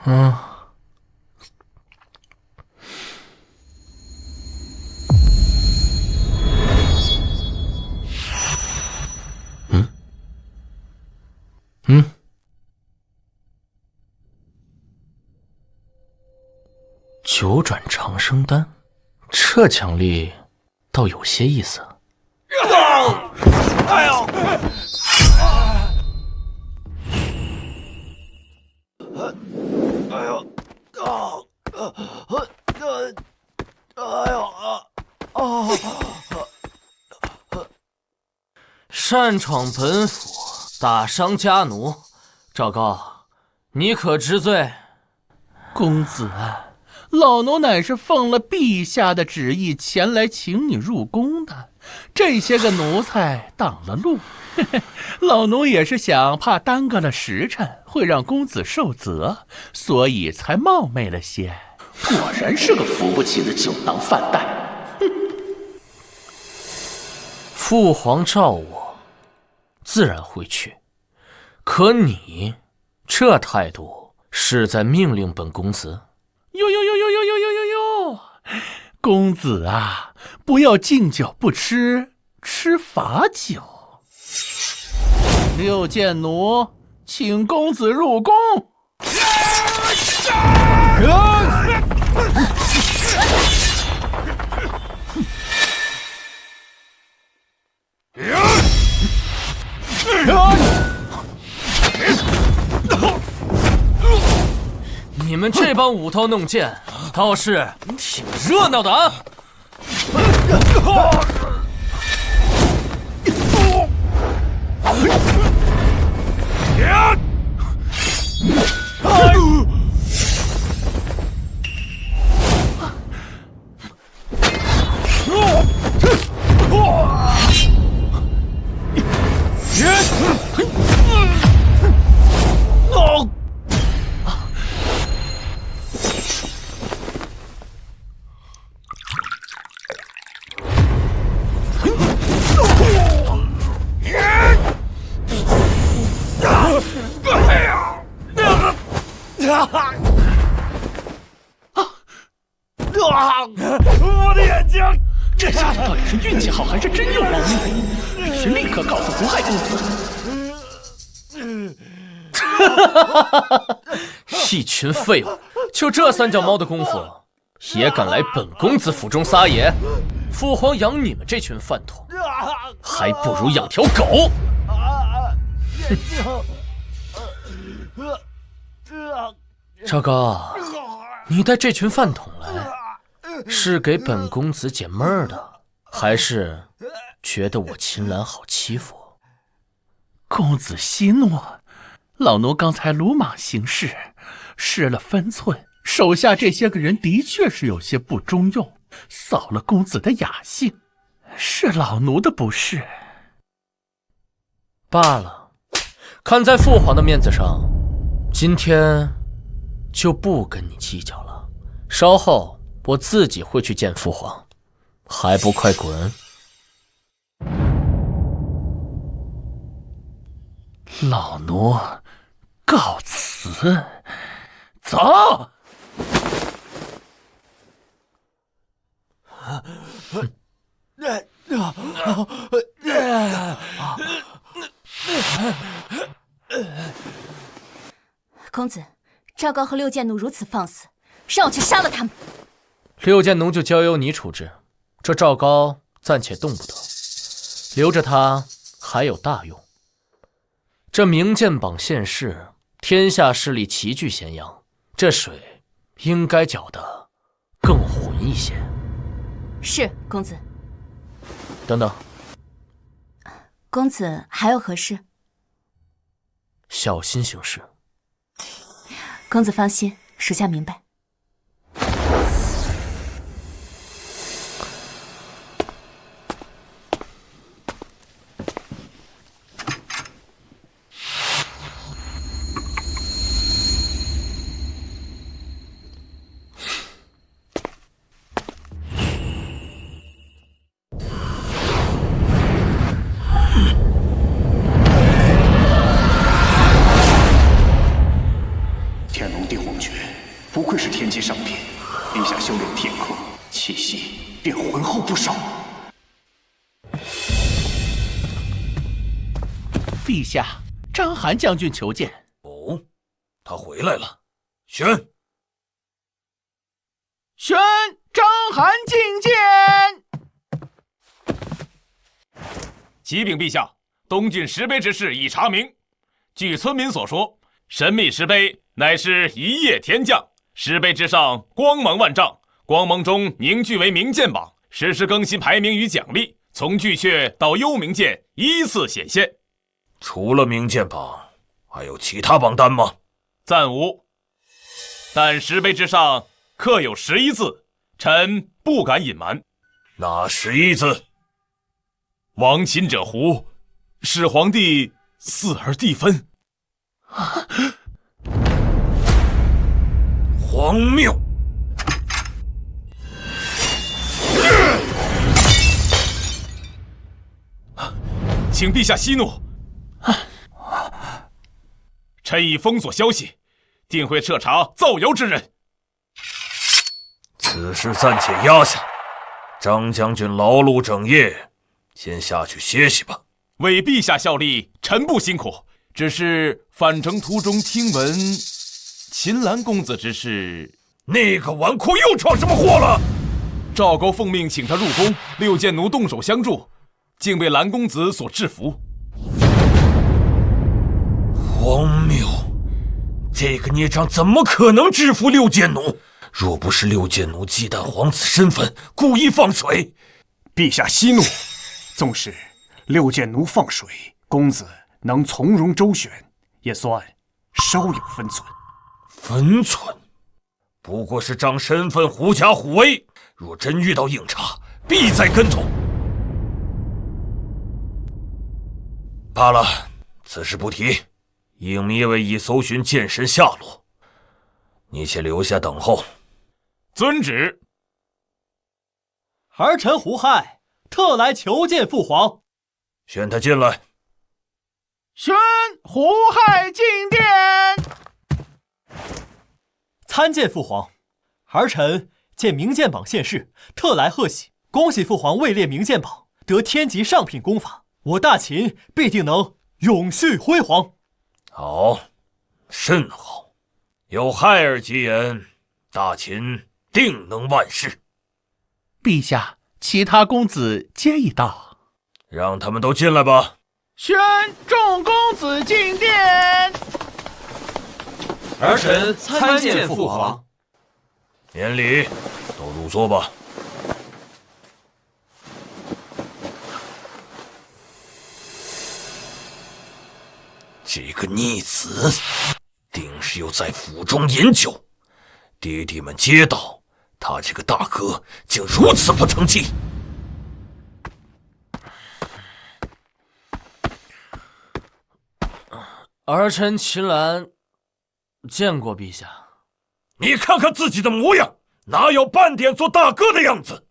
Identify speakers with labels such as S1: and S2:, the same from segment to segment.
S1: 嗯。九转长生丹，这奖励倒有些意思。哎呦！哎呦！擅闯本府，打伤家奴，赵高，你可知罪？
S2: 公子，老奴乃是奉了陛下的旨意前来请你入宫的。这些个奴才挡了路，老奴也是想怕耽搁了时辰会让公子受责，所以才冒昧了些。果然是个扶不起的酒囊饭袋。
S1: 父皇召我，自然会去。可你这态度是在命令本公子？
S2: 哟，公子啊，不要敬酒不吃，吃罚酒。六剑奴，请公子入宫。
S1: 你们这帮舞刀弄剑，倒是挺热闹的啊！我的眼睛！
S2: 这小子到底是运气好还是真有猫腻？必须立刻告诉胡亥公
S1: 子！一群废物，就这三脚猫的功夫，也敢来本公子府中撒野？父皇养你们这群饭桶，还不如养条狗！赵高，你带这群饭桶来，是给本公子解闷儿的，还是觉得我秦岚好欺负？
S2: 公子息怒，老奴刚才鲁莽行事，失了分寸，手下这些个人的确是有些不中用，扫了公子的雅兴，是老奴的不是。
S1: 罢了，看在父皇的面子上，今天就不跟你计较了。稍后我自己会去见父皇，还不快滚！
S2: 老奴告辞，走。
S3: 公子，赵高和六剑奴如此放肆，让我去杀了他们。
S1: 六剑奴就交由你处置，这赵高暂且动不得，留着他还有大用。这明剑榜现世，天下势力齐聚咸阳，这水应该搅得更浑一些。
S3: 是，公子。
S1: 等等，
S3: 公子还有何事？
S1: 小心行事。
S3: 公子放心，属下明白。
S4: 天龙地黄诀，不愧是天机上品，陛下修炼片刻，气息便浑厚不少。
S2: 陛下，章邯将军求见。
S5: 哦，他回来了。宣
S2: 章邯觐见。
S6: 启禀陛下，东郡石碑之事已查明。据村民所说，神秘石碑乃是一叶天降，石碑之上光芒万丈，光芒中凝聚为名剑榜，实时更新排名与奖励，从巨阙到幽冥剑依次显现。
S5: 除了名剑榜，还有其他榜单吗？
S6: 暂无，但石碑之上刻有11字，臣不敢隐瞒。
S5: 哪11字？
S6: 亡秦者胡，始皇帝嗣而地分。
S5: 荒谬！
S6: 请陛下息怒。臣已封锁消息，定会彻查造谣之人。
S5: 此事暂且压下，张将军劳碌整夜，先下去歇息吧。
S6: 为陛下效力，臣不辛苦，只是返程途中听闻秦岚公子之事。
S5: 那个纨绔又闯什么祸了？
S6: 赵高奉命请他入宫，六剑奴动手相助，竟被蓝公子所制服。
S5: 荒谬！这个孽障怎么可能制服六剑奴？若不是六剑奴忌惮皇子身份，故意放水，
S4: 陛下息怒。纵使六剑奴放水，公子能从容周旋，也算稍有分寸。
S5: 分寸？不过是仗身份狐假虎威，若真遇到硬茬，必栽跟头。罢了，此事不提。应猗为已搜寻剑神下落，你且留下等候。
S6: 遵旨。
S7: 儿臣胡亥特来求见父皇。
S5: 宣他进来。
S2: 宣胡亥进殿。
S7: 参见父皇，儿臣见名剑榜现世，特来贺喜，恭喜父皇位列名剑榜，得天级上品功法，我大秦必定能永续辉煌。
S5: 好，甚好。有亥儿吉言，大秦定能万世。
S2: 陛下，其他公子皆已到，
S5: 让他们都进来吧。
S2: 宣众公子进殿。
S1: 儿臣参见父皇。
S5: 免礼，都入座吧。这个逆子，定是又在府中饮酒。爹爹们皆道，他这个大哥竟如此不成器。
S1: 儿臣秦岚见过陛下。
S5: 你看看自己的模样，哪有半点做大哥的样子？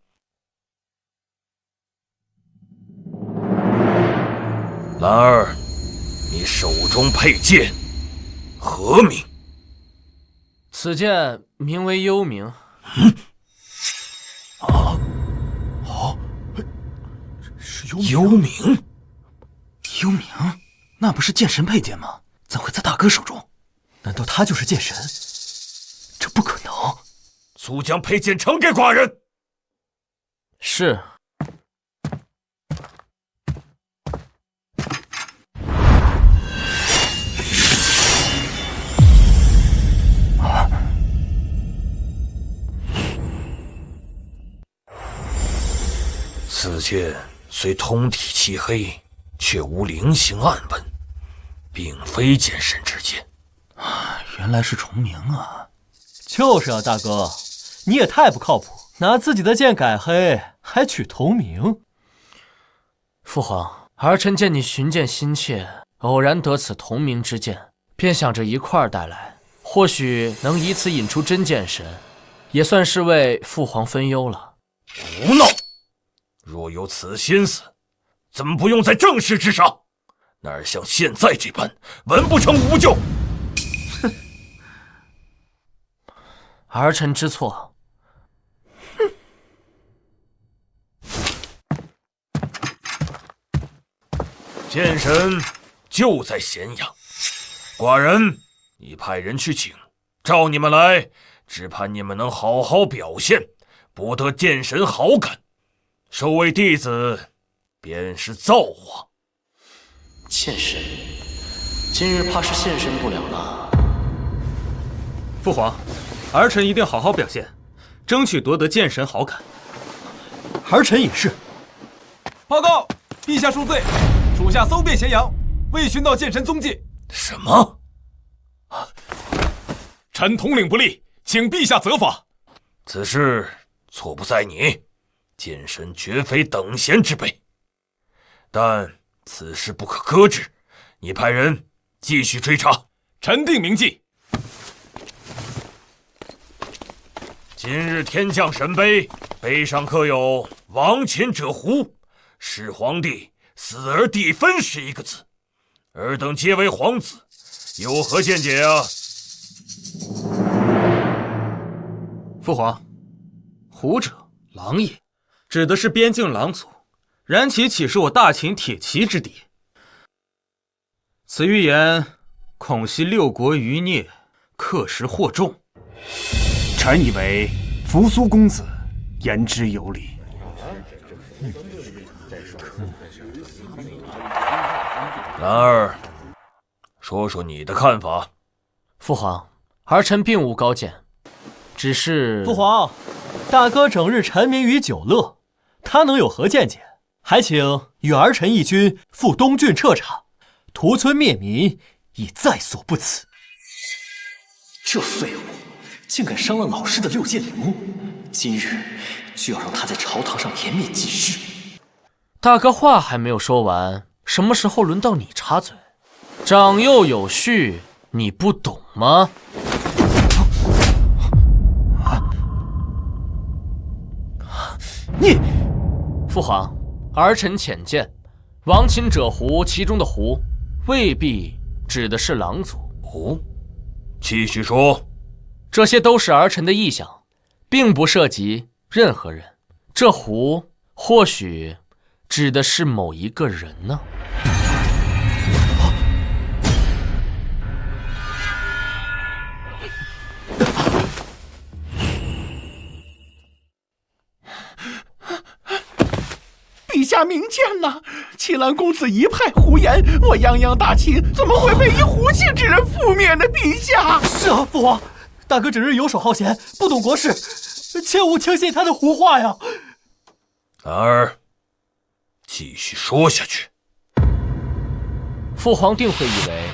S5: 兰儿，你手中佩剑何名？
S1: 此剑名为幽冥。
S4: 是
S5: 幽冥？
S4: 幽冥？那不是剑神佩剑吗？怎会在大哥手中？难道他就是剑神？这不可能！
S5: 速将佩剑呈给寡人。
S1: 是。
S5: 此剑虽通体漆黑，却无灵形暗纹，并非剑神之剑。
S4: 原来是重名啊！
S7: 就是啊，大哥，你也太不靠谱，拿自己的剑改黑，还取同名。
S1: 父皇，儿臣见你寻剑心切，偶然得此同名之剑，便想着一块儿带来，或许能以此引出真剑神，也算是为父皇分忧了。
S5: 胡闹！若有此心思，怎么不用在正事之上？哪儿像现在这般文不成武不就？
S1: 儿臣知错。
S5: 剑神就在咸阳，寡人已派人去请，召你们来，只盼你们能好好表现，博得剑神好感。收为弟子，便是造化。
S1: 剑神，今日怕是现身不了了。
S8: 父皇，儿臣一定好好表现，争取夺得剑神好感。
S7: 儿臣也是。
S6: 报告，陛下恕罪，属下搜遍咸阳，未寻到剑神踪迹。
S5: 什么？
S6: 臣统领不力，请陛下责罚。
S5: 此事错不在你，剑神绝非等闲之辈。但此事不可搁置，你派人继续追查。
S6: 臣定铭记。
S5: 今日天降神碑，碑上刻有“亡秦者胡”，是皇帝死而地分11个字。尔等皆为皇子，有何见解啊？
S8: 父皇，胡者狼也，指的是边境狼族。然其岂是我大秦铁骑之敌？此预言恐系6国余孽，刻石惑众。
S4: 臣以为扶苏公子言之有理。
S5: 兰儿，说说你的看法。
S1: 父皇，儿臣并无高见，只是……
S7: 父皇，大哥整日沉迷于酒乐，他能有何见解？还请与儿臣一军赴东郡彻查，屠村灭民已在所不辞。
S9: 这废物竟敢伤了老师的6剑奴，今日就要让他在朝堂上颜面尽失。
S1: 大哥话还没有说完，什么时候轮到你插嘴？长幼有序，你不懂吗？
S7: 你，
S1: 父皇，儿臣浅见，亡秦者胡，其中的胡未必指的是狼族。
S5: 胡，继续说。
S1: 这些都是儿臣的臆想，并不涉及任何人。这胡或许指的是某一个人呢？
S2: 陛下明鉴呐！齐兰公子一派胡言，我泱泱大秦怎么会被一胡姓之人覆灭呢？陛下！
S7: 是啊，父皇，大哥整日游手好闲，不懂国事，切勿轻信他的胡话呀。
S5: 兰儿，继续说下去。
S1: 父皇定会以为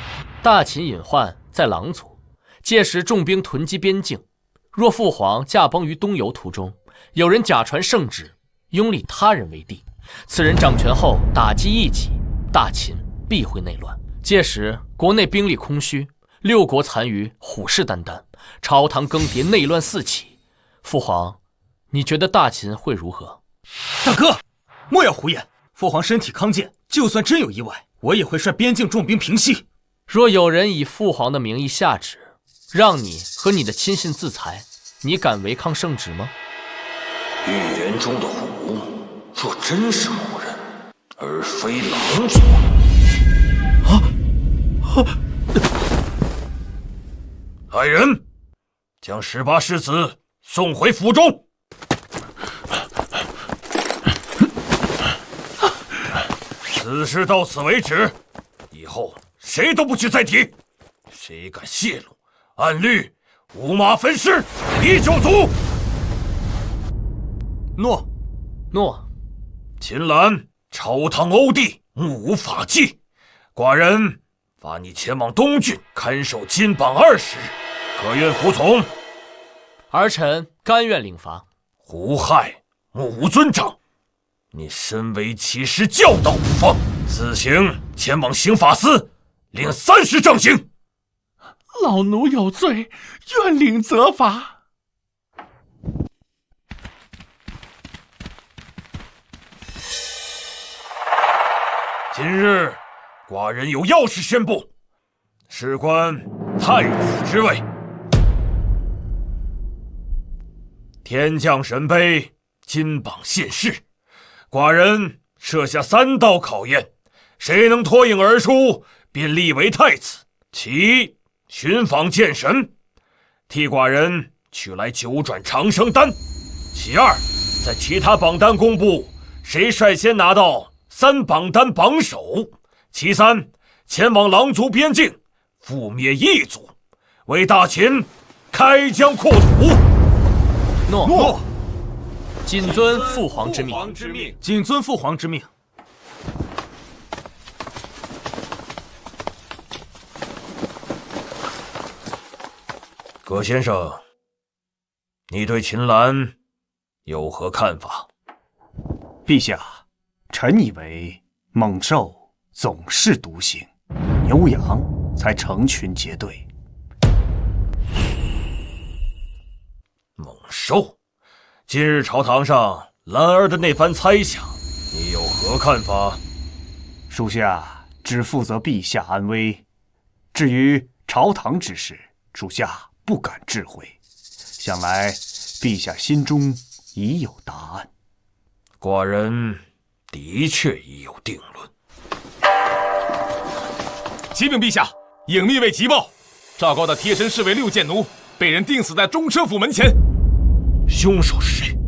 S1: 大秦隐患在狼族，届时重兵囤积边境。若父皇驾崩于东游途中，有人假传圣旨，拥立他人为帝，此人掌权后打击异己，大秦必会内乱。届时国内兵力空虚，6国残余虎视眈眈，朝堂更迭，内乱四起。父皇，你觉得大秦会如何？
S8: 大哥，莫要胡言。父皇身体康健，就算真有意外，我也会率边境重兵平息。
S1: 若有人以父皇的名义下旨，让你和你的亲信自裁，你敢违抗圣旨吗？
S5: 预言中的虎，若真是某人，而非狼族，来人，将18世子送回府中。此事到此为止，以后谁都不许再提。谁敢泄露，按律五马分尸，以9族。
S8: 诺。
S1: 诺。
S5: 秦岚朝堂殴帝，目无法纪，寡人发你前往东郡看守金榜20日，可愿服从？
S1: 儿臣甘愿领罚。
S5: 胡亥，目无尊长，你身为其师，教导不放，此行前往刑法司领30杖刑。
S2: 老奴有罪，愿领责罚。
S5: 今日寡人有要事宣布，事关太子之位。天降神杯，金榜现世，寡人设下3道考验，谁能脱颖而出，便立为太子。其一，寻访剑神，替寡人取来9转长生丹；其二，在其他榜单公布谁率先拿到3榜单榜首；其三，前往狼族边境，覆灭异族，为大秦开疆扩土。
S1: 诺。谨遵父皇之命。
S8: 谨遵父皇之命。
S5: 葛先生，你对秦岚有何看法？
S4: 陛下，臣以为猛兽总是独行，牛羊才成群结队。
S5: 猛兽，今日朝堂上兰儿的那番猜想，你有何看法？
S4: 属下只负责陛下安危，至于朝堂之事，属下不敢智慧。想来陛下心中已有答案。
S5: 寡人的确已有定论。
S6: 启禀陛下，影密卫急报，赵高的贴身侍卫6剑奴被人钉死在中车府门前。
S5: 凶手是谁？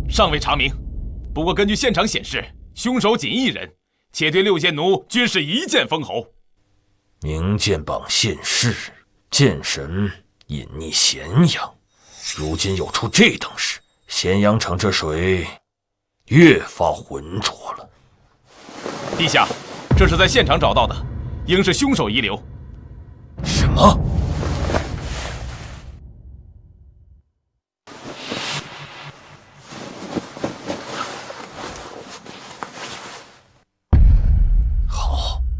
S6: 尚未查明，不过根据现场显示，凶手仅1人，且对6剑奴均是一剑封喉。
S5: 明剑榜现世，剑神隐匿咸阳，如今又出这等事，咸阳城这水越发浑浊了。
S6: 陛下，这是在现场找到的，应是凶手遗留。
S5: 什么？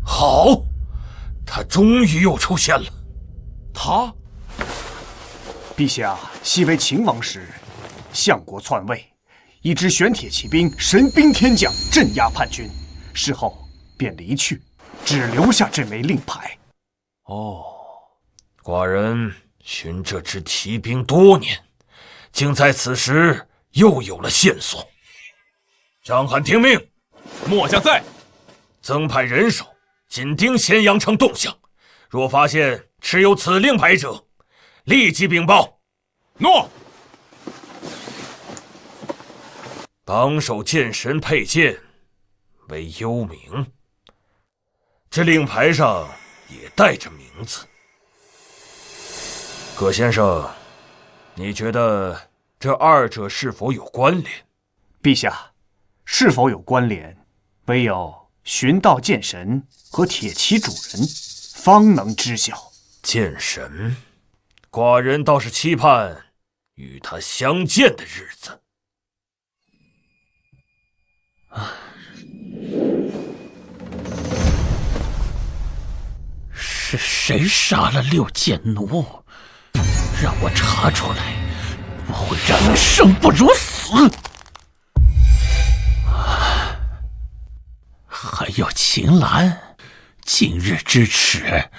S5: 好，他终于又出现了。
S6: 他，
S4: 陛下昔为秦王时，相国篡位，一支玄铁骑兵神兵天将镇压叛军，事后便离去，只留下这枚令牌。
S5: 哦，寡人寻这支骑兵多年，竟在此时又有了线索。张翰听命，
S6: 末将在。
S5: 增派人手，紧盯咸阳城动向，若发现持有此令牌者，立即禀报。
S6: 诺。
S5: 榜首剑神佩剑为幽冥，这令牌上也带着名字。葛先生，你觉得这2者是否有关联？
S4: 陛下，是否有关联，唯有寻到剑神和铁骑主人方能知晓。
S5: 剑神，寡人倒是期盼与他相见的日子。
S2: 是谁杀了6剑奴？让我查出来，我会让你生不如死！还有秦岚，今日之耻，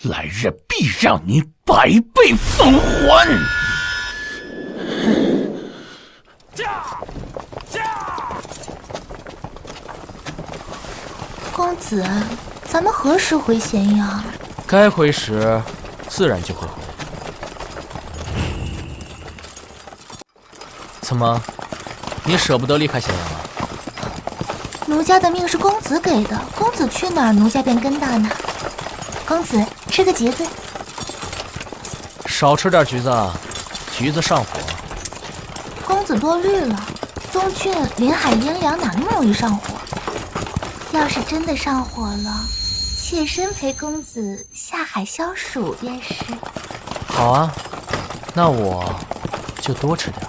S2: 来日必让你百倍奉还！
S3: 公子，咱们何时回咸阳？
S1: 该回时，自然就会回。怎么，你舍不得离开咸阳吗？
S3: 奴家的命是公子给的，公子去哪儿，奴家便跟到哪儿。公子，吃个橘子。
S1: 少吃点橘子，橘子上火。
S3: 公子多虑了，东郡临海阴凉，哪那么容易上火？要是真的上火了，妾身陪公子下海消暑便是。
S1: 好啊，那我就多吃点。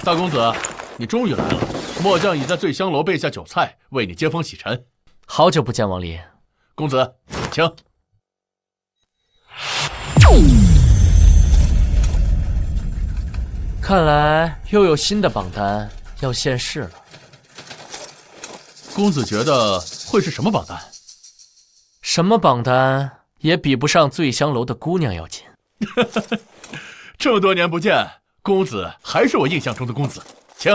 S2: 大公子，你终于来了。末将已在醉香楼备下酒菜，为你接风洗尘。
S1: 好久不见，王离。
S2: 公子，请。
S1: 看来又有新的榜单要现世了。
S2: 公子觉得会是什么榜单？
S1: 什么榜单也比不上醉香楼的姑娘要紧。
S2: 这么多年不见，公子还是我印象中的公子，请。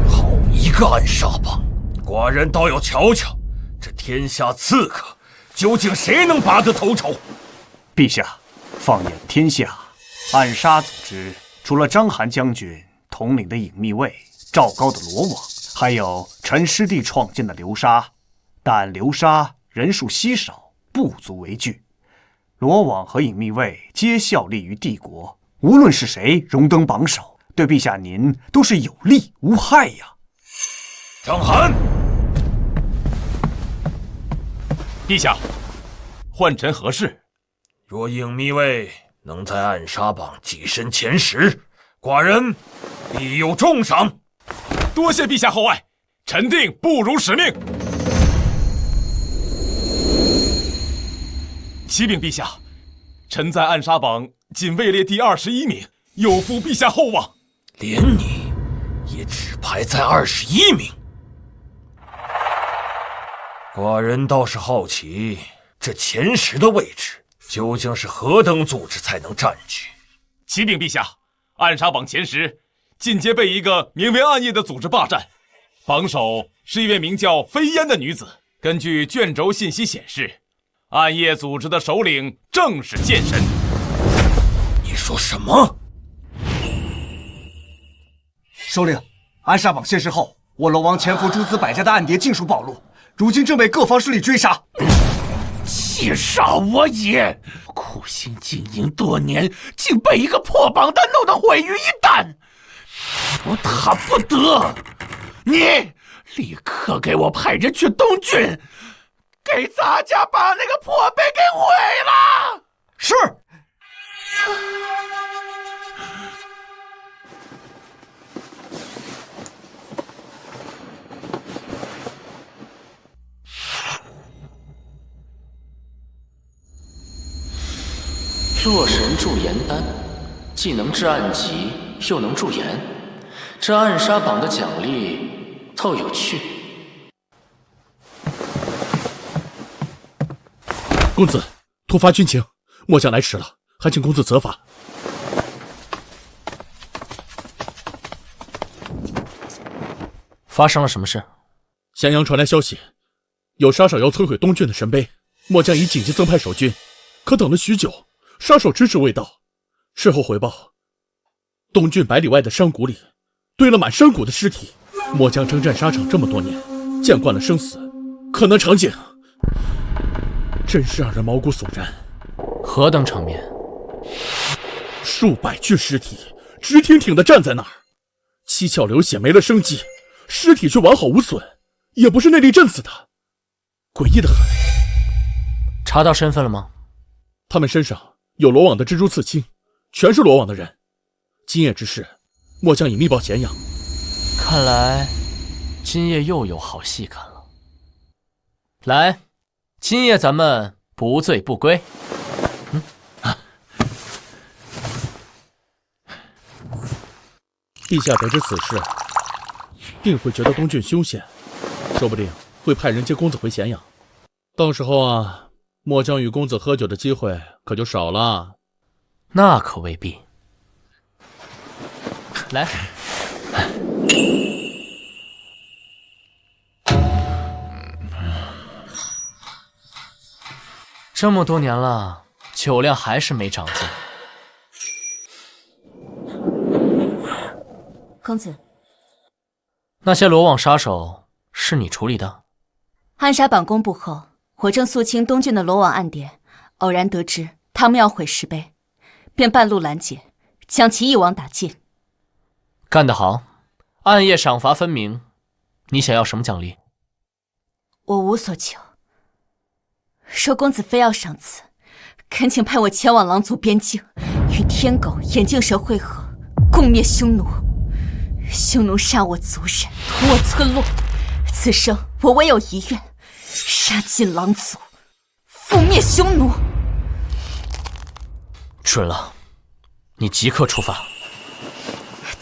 S5: 好一个暗杀榜！寡人倒要瞧瞧，这天下刺客究竟谁能拔得头筹？
S4: 陛下，放眼天下，暗杀组织除了章邯将军统领的隐秘卫、赵高的罗网，还有陈师弟创建的流沙，但流沙人数稀少，不足为惧。罗网和隐秘卫皆效力于帝国，无论是谁荣登榜首，对陛下您都是有利无害呀。
S5: 章邯，
S6: 陛下，唤臣何事？
S5: 若隐秘卫能在暗杀榜跻身前10，寡人必有重赏。
S6: 多谢陛下厚爱，臣定不辱使命。启禀陛下，臣在暗杀榜仅位列第21名，有负陛下厚望。
S5: 连你也只排在21名。寡人倒是好奇，这前10的位置究竟是何等组织才能占据？
S6: 启禀陛下，暗杀榜前10尽皆被一个名为暗夜的组织霸占，榜首是一位名叫飞烟的女子。根据卷轴信息显示，暗夜组织的首领正是剑神。
S5: 你说什么？
S4: 首领，暗杀榜现世后，我龙王潜伏诸子百家的暗谍尽数暴露，如今正被各方势力追杀。
S2: 气杀我也！苦心经营多年，竟被一个破榜单弄得毁于一旦，我他不得！你立刻给我派人去东郡，给咱家把那个破碑给毁了！
S4: 是。
S1: 洛神驻颜丹，既能治暗疾，又能驻颜，这暗杀榜的奖励倒有趣。
S2: 公子，突发军情，末将来迟了，还请公子责罚。
S1: 发生了什么事？
S2: 咸阳传来消息，有杀手要摧毁东郡的神碑，末将已紧急增派守军，可等了许久，杀手迟迟未到。事后回报，东郡100里外的山谷里堆了满山谷的尸体。末将征战沙场这么多年，见惯了生死，可能场景真是让人毛骨悚然。
S1: 何等场面？
S2: 数百具尸体直挺挺地站在那儿，七窍流血，没了生机，尸体却完好无损，也不是内力震死的，诡异得很。
S1: 查到身份了吗？
S2: 他们身上有罗网的蜘蛛刺青，全是罗网的人。今夜之事，末将已密报咸阳。
S1: 看来今夜又有好戏看了。来，今夜咱们不醉不归。
S2: 陛下得知此事，定会觉得东郡凶险，说不定会派人接公子回咸阳。到时候啊，末将与公子喝酒的机会可就少了。
S1: 那可未必。来，这么多年了，酒量还是没长进。
S10: 公子，
S1: 那些罗网杀手是你处理的？
S10: 暗杀榜公布后，我正肃清东郡的罗网暗谍，偶然得知他们要毁石碑，便半路拦截，将其一网打尽。
S1: 干得好，暗夜赏罚分明。你想要什么奖励？
S10: 我无所求。若公子非要赏赐，恳请派我前往狼族边境，与天狗、眼镜蛇会合，共灭匈奴。匈奴杀我族人，屠我村落，此生我唯有一愿，杀尽狼族，覆灭匈奴。
S1: 准了，你即刻出发。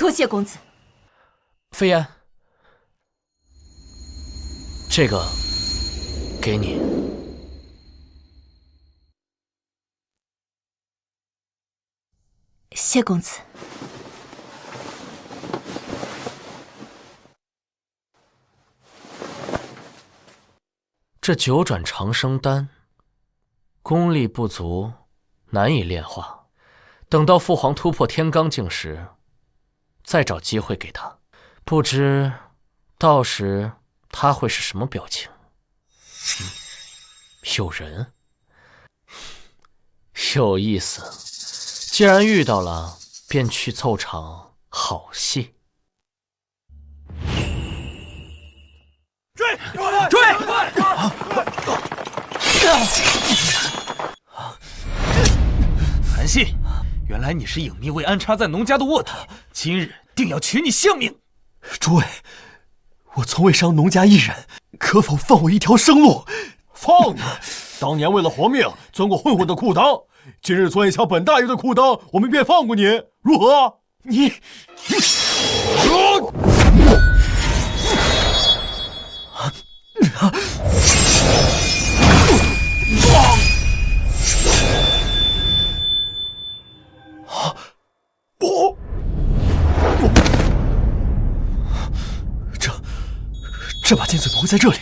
S10: 多谢公子。
S1: 飞燕，这个给你。
S10: 谢公子。
S1: 这九转长生丹，功力不足，难以炼化。等到父皇突破天罡境时，再找机会给他。不知到时他会是什么表情？有人，有意思。既然遇到了，便去凑场好戏。
S5: 追！
S8: 韩信，原来你是隐秘卫安插在农家的卧底，今日定要取你性命！
S7: 诸位，我从未伤农家一人，可否放我一条生路？
S4: 放你！当年为了活命，钻过混混的裤裆，今日钻一下本大爷的裤裆，我们便放过你，如何？
S7: 你，这把剑怎么会在这里？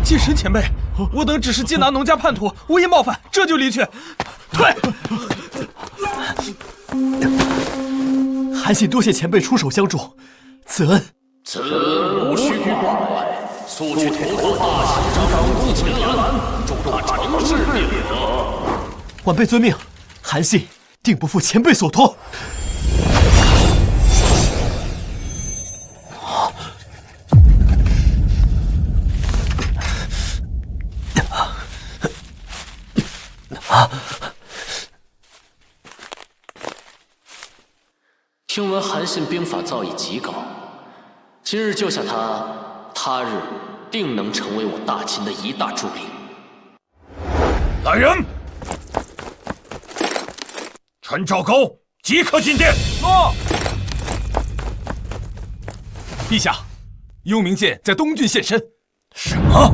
S8: 剑神前辈，我等只是缉拿农家叛徒，无意冒犯，这就离去。退！
S7: 韩信多谢前辈出手相助，此恩。
S11: 此恩无需挂碍，速去投靠大秦长公子秦岚，助他成事便可。
S7: 晚辈遵命，韩信定不负前辈所托。
S1: 听闻韩信兵法造诣极高，今日救下他，他日定能成为我大秦的一大助力。
S5: 来人，传赵高即刻进殿。
S6: 陛下，幽冥剑在东郡现身。
S5: 什么？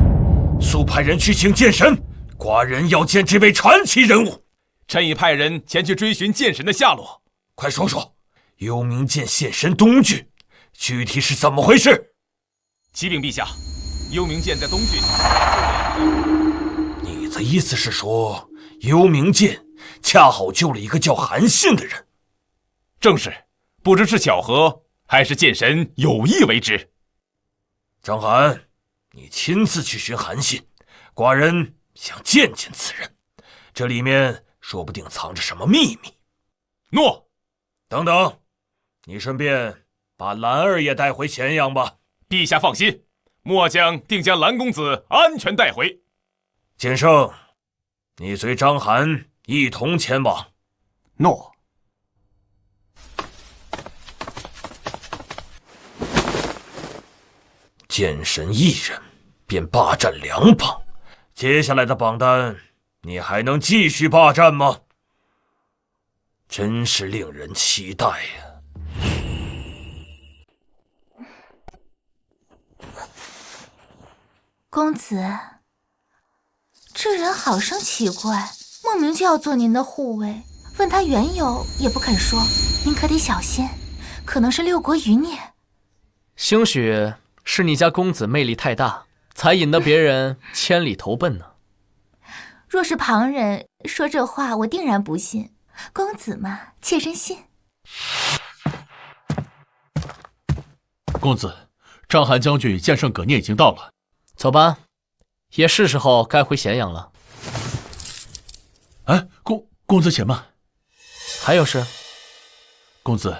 S5: 速派人去请剑神，寡人要见这位传奇人物。
S6: 臣已派人前去追寻剑神的下落。
S5: 快说说，幽冥剑现身东郡，具体是怎么回事？
S6: 启禀陛下，幽冥剑在东郡。
S5: 你的意思是说，幽冥剑恰好救了一个叫韩信的人？
S6: 正是，不知是巧合，还是剑神有意为之。
S5: 张邯，你亲自去寻韩信，寡人想见见此人，这里面说不定藏着什么秘密。
S6: 诺。
S5: 等等，你顺便把兰儿也带回咸阳吧。
S6: 陛下放心，末将定将兰公子安全带回。
S5: 剑圣，你随张邯一同前往。
S4: 诺。
S5: 剑神一人便霸占2榜，接下来的榜单你还能继续霸占吗？真是令人期待呀！
S3: 公子，这人好生奇怪，莫名就要做您的护卫，问他缘由也不肯说，您可得小心，可能是6国余孽。
S1: 兴许是你家公子魅力太大，才引得别人千里投奔呢。
S3: 若是旁人说这话，我定然不信。公子嘛，切身信。
S2: 公子，章邯将军与剑圣葛聂已经到了，
S1: 走吧，也是时候该回咸阳了。
S2: 哎，公子且慢，
S1: 还有事？
S2: 公子，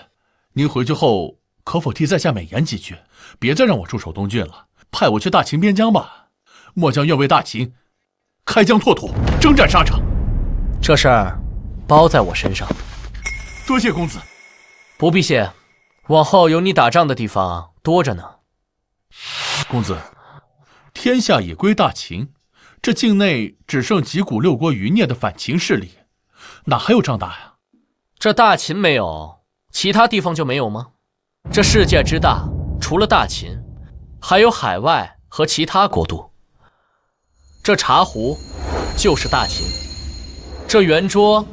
S2: 您回去后可否替在下美言几句，别再让我驻守东郡了，派我去大秦边疆吧。末将愿为大秦开疆拓土，征战沙场。
S1: 这事儿包在我身上。
S2: 多谢公子。
S1: 不必谢，往后有你打仗的地方多着呢。
S2: 公子，天下已归大秦，这境内只剩几股6国余孽的反秦势力，哪还有仗打呀？
S1: 这大秦没有，其他地方就没有吗？这世界之大，除了大秦，还有海外和其他国度。这茶壶就是大秦，这圆桌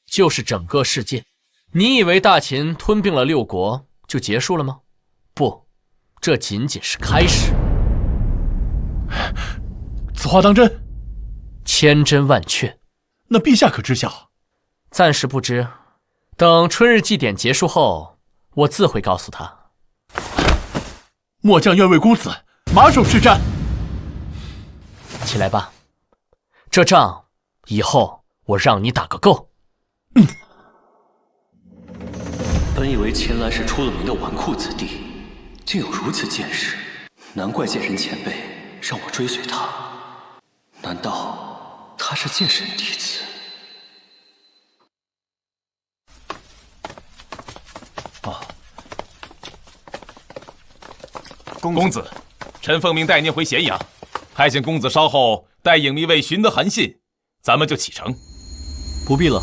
S1: 就是整个世界。你以为大秦吞并了6国就结束了吗？不，这仅仅是开始。
S2: 此话当真？
S1: 千真万确。
S2: 那陛下可知晓？
S1: 暂时不知，等春日祭典结束后，我自会告诉他。
S2: 末将愿为公子马首是瞻。
S1: 起来吧，这仗以后我让你打个够。
S9: 本以为前来是出了名的纨绔子弟，竟有如此见识，难怪剑神前辈让我追随他。难道他是剑神弟子？
S6: 公子，臣奉命带您回咸阳，派遣公子稍后带影密卫寻得韩信，咱们就启程。
S7: 不必了。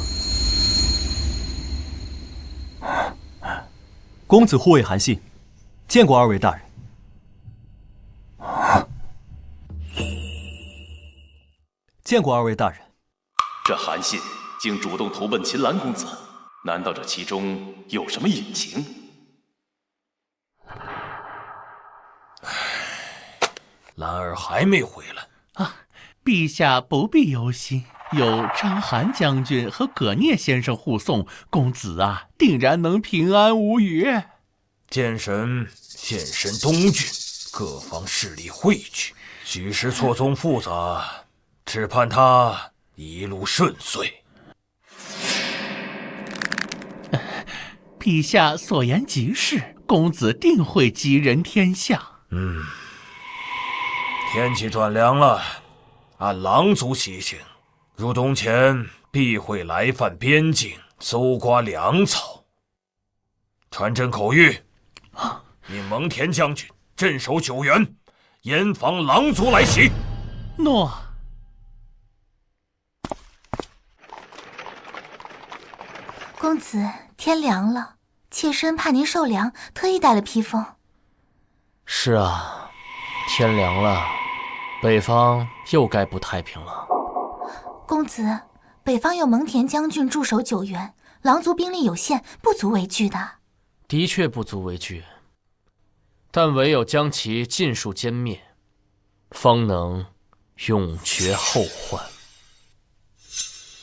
S7: 公子护卫韩信，见过2位大人。见过2位大人。
S11: 这韩信竟主动投奔秦岚公子，难道这其中有什么隐情？
S5: 兰儿还没回来
S2: 啊！陛下不必忧心，有章邯将军和葛聂先生护送，公子啊，定然能平安无虞。
S5: 剑神现身东郡，各方势力汇聚，局势错综复杂，只盼他一路顺遂。
S2: 陛下所言极是，公子定会吉人天相。
S5: 天气转凉了，按狼族习性，入冬前必会来犯边境，搜刮粮草。传朕口谕，命蒙恬将军镇守九原，严防狼族来袭。
S2: 诺。
S3: 公子，天凉了，妾身怕您受凉，特意带了披风。
S1: 是啊，天凉了，北方又该不太平了。
S3: 公子，北方有蒙恬将军驻守九原，狼族兵力有限，不足为惧的。
S1: 的确不足为惧，但唯有将其尽数歼灭，方能永绝后患。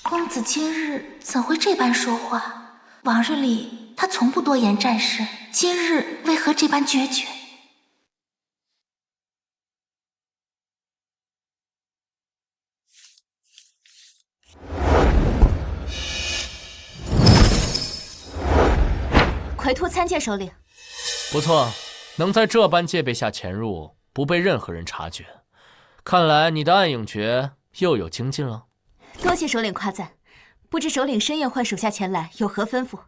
S3: 公子今日怎会这般说话？往日里他从不多言战事，今日为何这般决绝？
S10: 奎秃参见首领。
S1: 不错，能在这般戒备下潜入，不被任何人察觉，看来你的暗影诀又有精进了。
S10: 多谢首领夸赞，不知首领深夜唤属下前来，有何吩咐？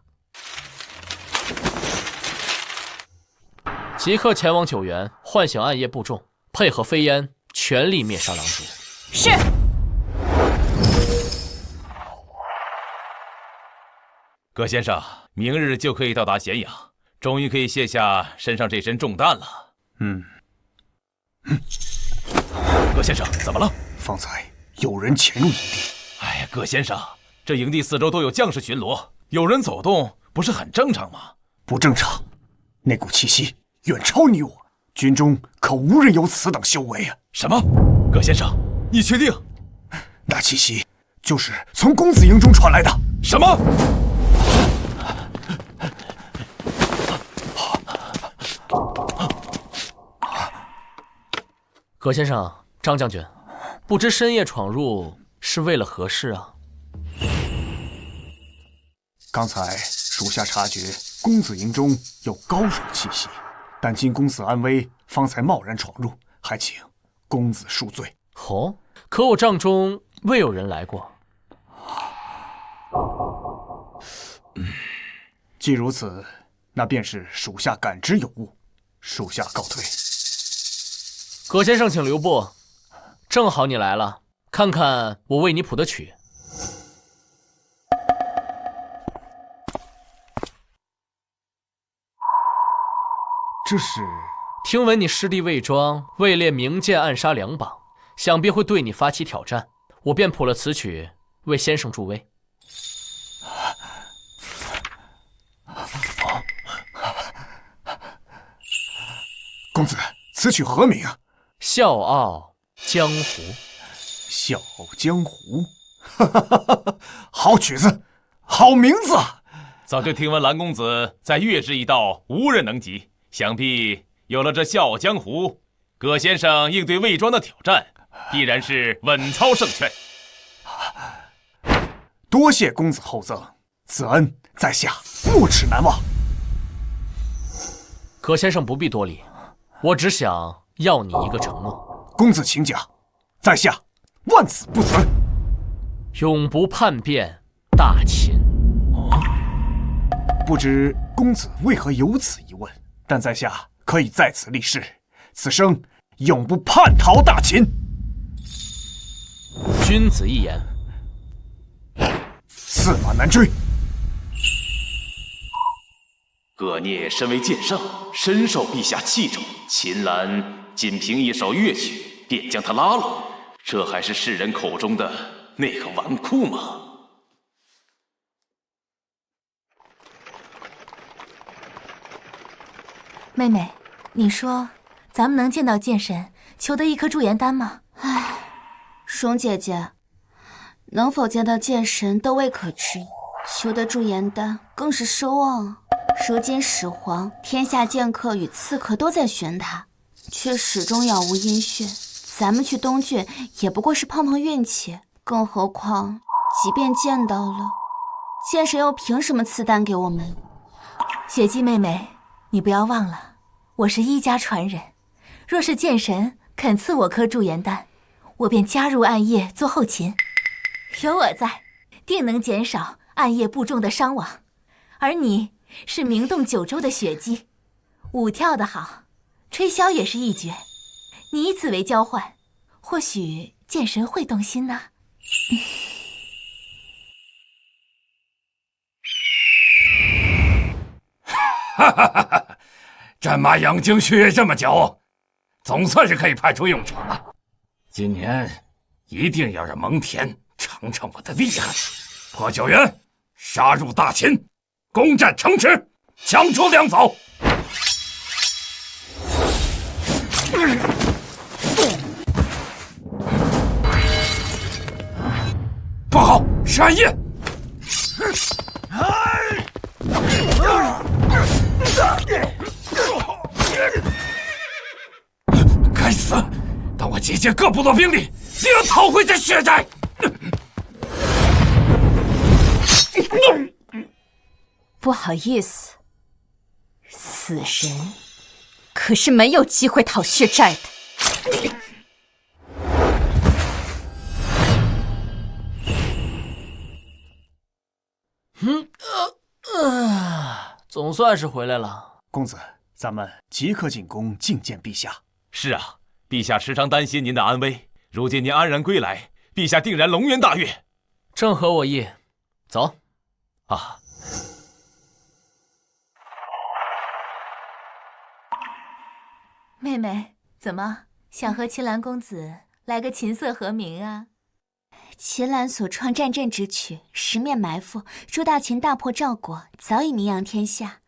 S1: 即刻前往九原，唤醒暗夜部众，配合飞烟，全力灭杀狼族。
S10: 是。
S6: 葛先生，明日就可以到达咸阳，终于可以卸下身上这身重担了。葛先生，怎么了？
S4: 方才有人潜入营地。
S6: 哎呀，葛先生，这营地四周都有将士巡逻，有人走动不是很正常吗？
S4: 不正常，那股气息远超你我，军中可无人有此等修为啊！
S6: 什么？葛先生，你确定？
S4: 那气息就是从公子营中传来的。
S6: 什么？
S1: 葛先生，张将军，不知深夜闯入是为了何事啊？
S4: 刚才属下察觉公子营中有高手气息，但今公子安危，方才贸然闯入，还请公子恕罪。
S1: 哦，可我帐中未有人来过。
S4: 既如此，那便是属下感知有误，属下告退。
S1: 葛先生请留步，正好你来了，看看我为你谱的曲。
S4: 这是？
S1: 听闻你师弟魏庄位列名剑暗杀2榜，想必会对你发起挑战，我便谱了此曲为先生助威。
S4: 公子，此曲何名啊？
S1: 笑傲江湖。
S4: 笑傲江湖，好曲子，好名字啊！
S6: 早就听闻蓝公子在乐之一道无人能及，想必有了这《笑傲江湖》，葛先生应对魏庄的挑战，必然是稳操胜券。
S4: 多谢公子厚赠，此恩在下没齿难忘。
S1: 葛先生不必多礼，我只想要你一个承诺。
S4: 公子请讲，在下万死不辞。
S1: 永不叛变大秦。
S4: 不知公子为何有此一问，但在下可以在此立誓，此生永不叛逃大秦。
S1: 君子一言。
S4: 驷马难追。
S11: 葛聂身为剑圣，深受陛下器重，秦岚仅凭一首乐曲便将他拉拢，这还是世人口中的那个纨绔吗？
S3: 妹妹，你说咱们能见到剑神，求得一颗驻颜丹吗？
S10: 唉，蓉姐姐，能否见到剑神都未可知，求得驻颜丹更是奢望。如今始皇天下剑客与刺客都在寻他，却始终杳无音讯。咱们去东郡也不过是碰碰运气，更何况即便见到了，剑神又凭什么赐丹给我们？
S3: 雪姬妹妹，你不要忘了，我是1家传人。若是剑神肯赐我颗驻颜丹，我便加入暗夜做后勤。有我在，定能减少暗夜部众的伤亡。而你是名动9州的雪姬，舞跳得好，吹箫也是一绝。你以此为交换，或许剑神会动心呢。
S5: 哈哈哈哈！战马养精蓄锐这么久，总算是可以派出用场了。今年一定要让蒙恬尝尝我的厉害。破九原，杀入大秦，攻占城池，抢出粮草。不好，是暗夜！该死！当我集结各部落兵力，定要讨回这血债！
S10: 不好意思，死人可是没有机会讨血债的。
S1: 总算是回来了。
S4: 公子，咱们即刻进宫觐见陛下。
S6: 是啊，陛下时常担心您的安危，如今您安然归来，陛下定然龙颜大悦。
S1: 正合我意。走。
S6: 啊。
S3: 妹妹，怎么想和秦岚公子来个琴瑟和鸣啊？
S10: 秦岚所创战阵之曲，十面埋伏，助大秦大破赵国，早已名扬天下。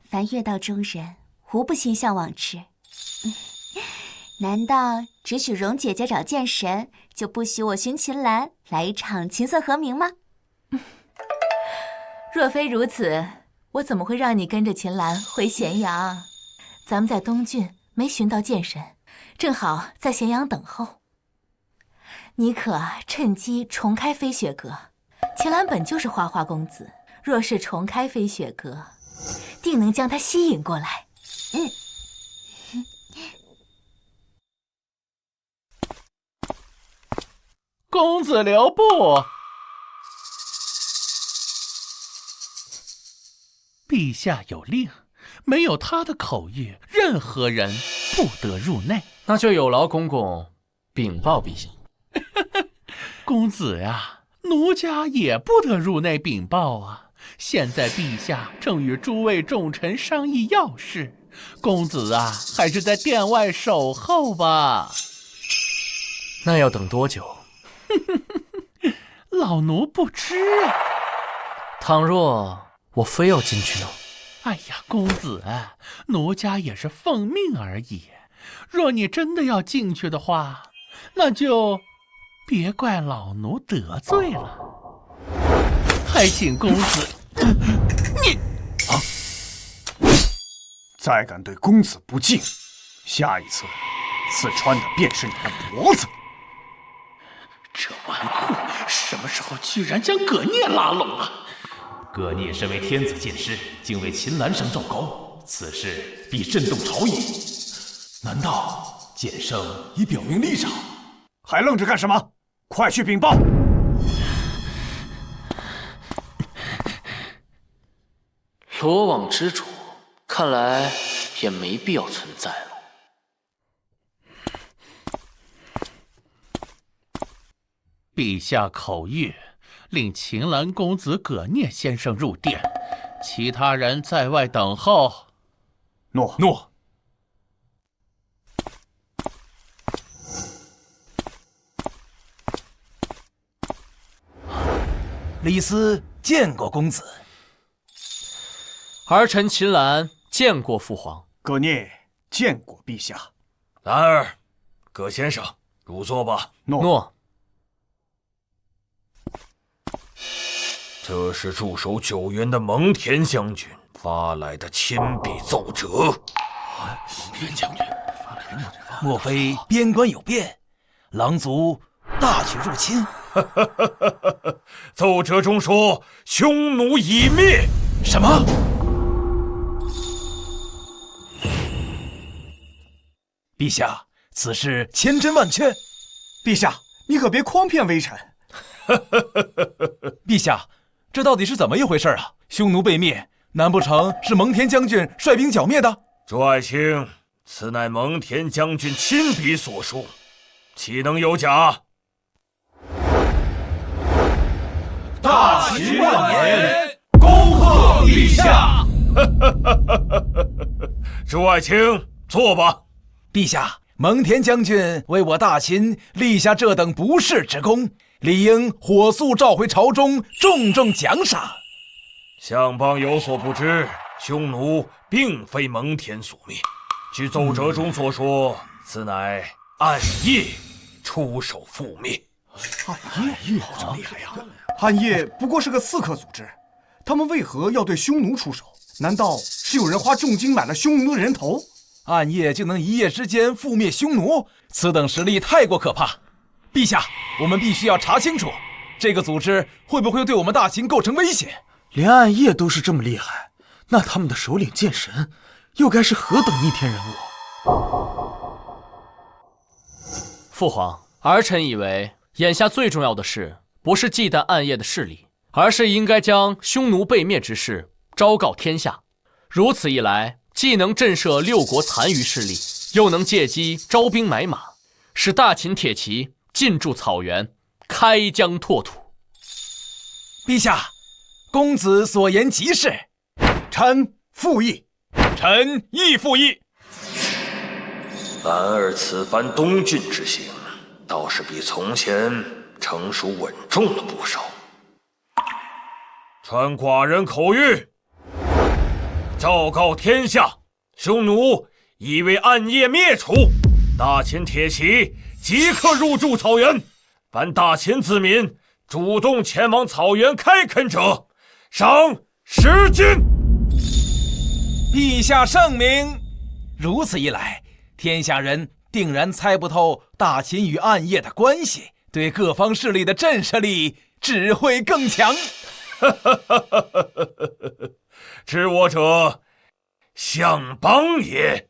S10: 凡乐道中人，无不心向往之。难道只许蓉姐姐找剑神，就不许我寻秦岚来一场琴瑟和鸣吗？
S3: 若非如此，我怎么会让你跟着秦岚回咸阳？咱们在东郡没寻到剑神，正好在咸阳等候。你可趁机重开飞雪阁。秦岚本就是花花公子，若是重开飞雪阁，定能将他吸引过来。
S2: 公子留步。陛下有令，没有他的口谕，任何人不得入内。
S1: 那就有劳公公禀报陛下。
S2: 公子呀，奴家也不得入内禀报啊。现在陛下正与诸位重臣商议要事，公子啊，还是在殿外守候吧。
S1: 那要等多久？
S2: 老奴不知啊。
S1: 倘若我非要进去呢？
S2: 哎呀，公子啊，奴家也是奉命而已。若你真的要进去的话，那就别怪老奴得罪了。还请公子，你
S4: 再敢对公子不敬，下一次刺穿的便是你的脖子。
S2: 这纨绔什么时候居然将葛聂拉拢了？
S6: 葛聂身为天子剑师，竟为秦岚上赵高，此事必震动朝野。难道剑圣已表明立场？
S4: 还愣着干什么？快去禀报！
S1: 罗网之主，看来也没必要存在了。
S2: 陛下口谕，令秦岚公子葛聂先生入殿，其他人在外等候。
S4: 诺。
S12: 李斯见过公子。
S1: 儿臣秦岚见过父皇。
S4: 葛聂见过陛下。
S5: 兰儿，葛先生，入座吧。
S1: 诺。
S5: 这是驻守九原的蒙恬将军发来的亲笔奏折。
S12: 边将军，莫非边关有变？狼族大举入侵？
S5: 奏折中说，匈奴已灭。
S12: 什么？陛下，此事千真万确。
S4: 陛下，你可别诓骗微臣。
S12: 陛下，这到底是怎么一回事啊？匈奴被灭，难不成是蒙恬将军率兵剿灭的？
S5: 诸爱卿，此乃蒙恬将军亲笔所书，岂能有假？
S6: 大秦万年，恭贺陛下！
S5: 诸爱卿，坐吧。
S12: 陛下，蒙恬将军为我大秦立下这等不世之功，理应火速召回朝中，重重奖赏。
S5: 相邦有所不知，匈奴并非蒙恬所灭。据奏折中所说，此乃暗夜出手覆灭。
S4: 暗夜真厉害呀！暗夜不过是个刺客组织，他们为何要对匈奴出手？难道是有人花重金买了匈奴的人头？
S12: 暗夜就能一夜之间覆灭匈奴，此等实力太过可怕。陛下，我们必须要查清楚，这个组织会不会对我们大秦构成威胁？
S8: 连暗夜都是这么厉害，那他们的首领剑神又该是何等逆天人物？
S1: 父皇，儿臣以为眼下最重要的事，不是忌惮暗夜的势力，而是应该将匈奴被灭之事昭告天下。如此一来，既能震慑六国残余势力，又能借机招兵买马，使大秦铁骑进驻草原，开疆拓土。
S12: 陛下，公子所言极是。
S4: 臣附议。
S6: 臣亦附议。
S5: 兰儿此番东郡之行，倒是比从前成熟稳重了不少。传寡人口谕，昭告天下，匈奴已为暗夜灭除，大秦铁骑即刻入驻草原。凡大秦子民主动前往草原开垦者，赏10斤。
S12: 陛下圣明。如此一来，天下人定然猜不透大秦与暗夜的关系，对各方势力的震慑力只会更强。
S5: 知我者，相邦也。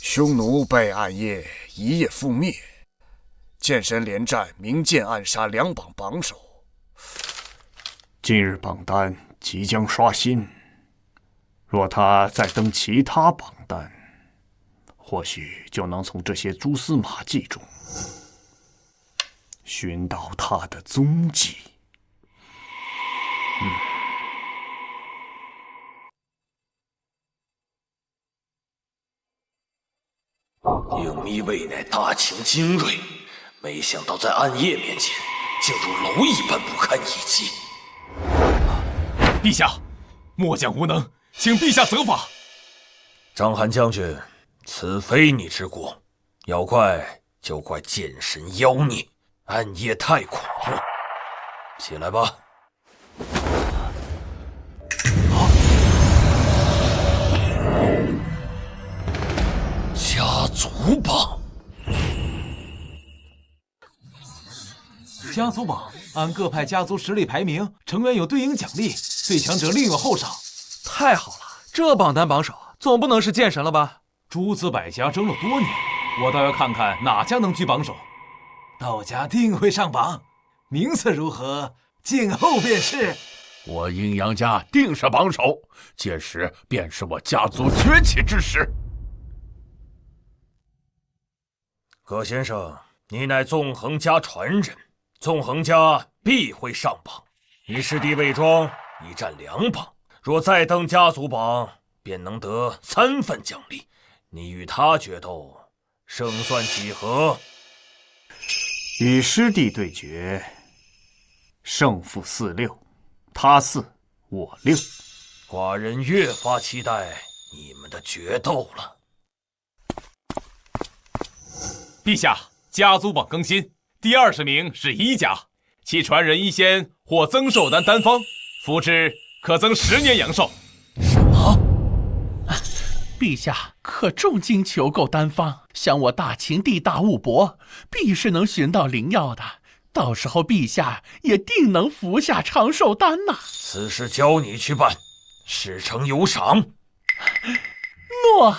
S4: 匈奴被暗夜一夜覆灭，剑神连战，明剑暗杀两榜榜首。今日榜单即将刷新，若他再登其他榜单，或许就能从这些蛛丝马迹中寻到他的踪迹。
S5: 影迷未乃大秦精锐，没想到在暗夜面前，竟如蝼蚁般不堪一击。
S6: 陛下，末将无能，请陛下责罚。
S5: 章邯将军，此非你之过，要怪就怪剑神妖孽，暗夜太恐怖。起来吧。家族榜，
S12: 家族榜按各派家族实力排名，成员有对应奖励，最强者另有后赏。
S8: 太好了，这榜单榜首总不能是剑神了吧？
S12: 诸子百家争了多年，我倒要看看哪家能居榜首。道家定会上榜，名次如何，静候便是。
S2: 我阴阳家定是榜首，届时便是我家族崛起之时。
S5: 葛先生，你乃纵横家传人，纵横家必会上榜。你师弟魏庄已占2榜，若再登家族榜，便能得3份奖励。你与他决斗，胜算几何？
S4: 与师弟对决，胜负4-6，他4，我6。
S5: 寡人越发期待你们的决斗了。
S6: 陛下，家族榜更新，第20名是1家，其传人一仙获增寿丹丹方，服之可增10年阳寿。
S5: 什么？
S2: 陛下可重金求购丹方，想我大秦地大物博，必是能寻到灵药的。到时候陛下也定能服下长寿丹呐。
S5: 此事交你去办，事成有赏。
S2: 诺。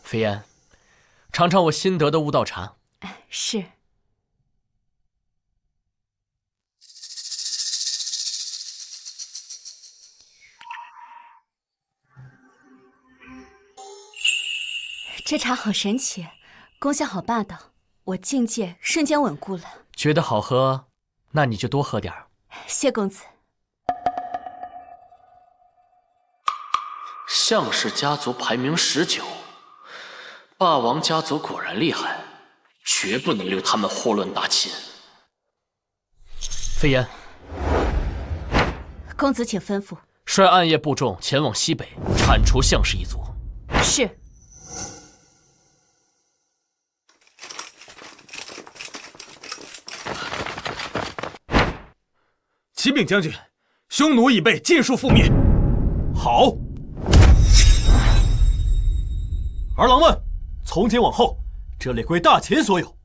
S1: 飞燕，尝尝我新得的悟道茶。
S10: 是。这茶好神奇，功效好霸道，我境界瞬间稳固了。
S1: 觉得好喝，那你就多喝点儿。
S10: 谢公子。
S1: 项氏家族排名19，霸王家族果然厉害，绝不能留他们祸乱大秦。飞燕，
S10: 公子请吩咐。
S1: 率暗夜部众前往西北，铲除项氏一族。
S10: 是。
S8: 启禀将军，匈奴已被尽数覆灭。
S7: 好，儿郎们，从今往后，这里归大秦所有，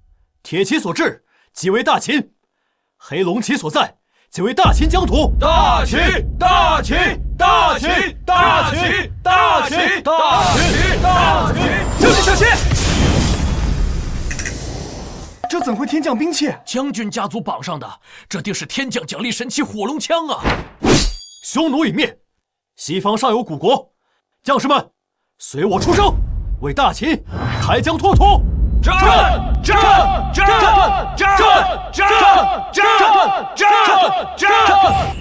S7: 铁骑所至即为大秦，黑龙旗所在即为大秦疆土。
S12: 大秦，大秦，大秦，大秦，大秦，大秦，大秦！
S4: 将军小心！这怎会天降兵器？
S1: 将军家族榜上的，这定是天降奖励神器火龙枪啊！
S7: 匈奴已灭，西方尚有古国，将士们，随我出征，为大秦开疆拓土！
S12: 战！战！战！战！战！战！战！战！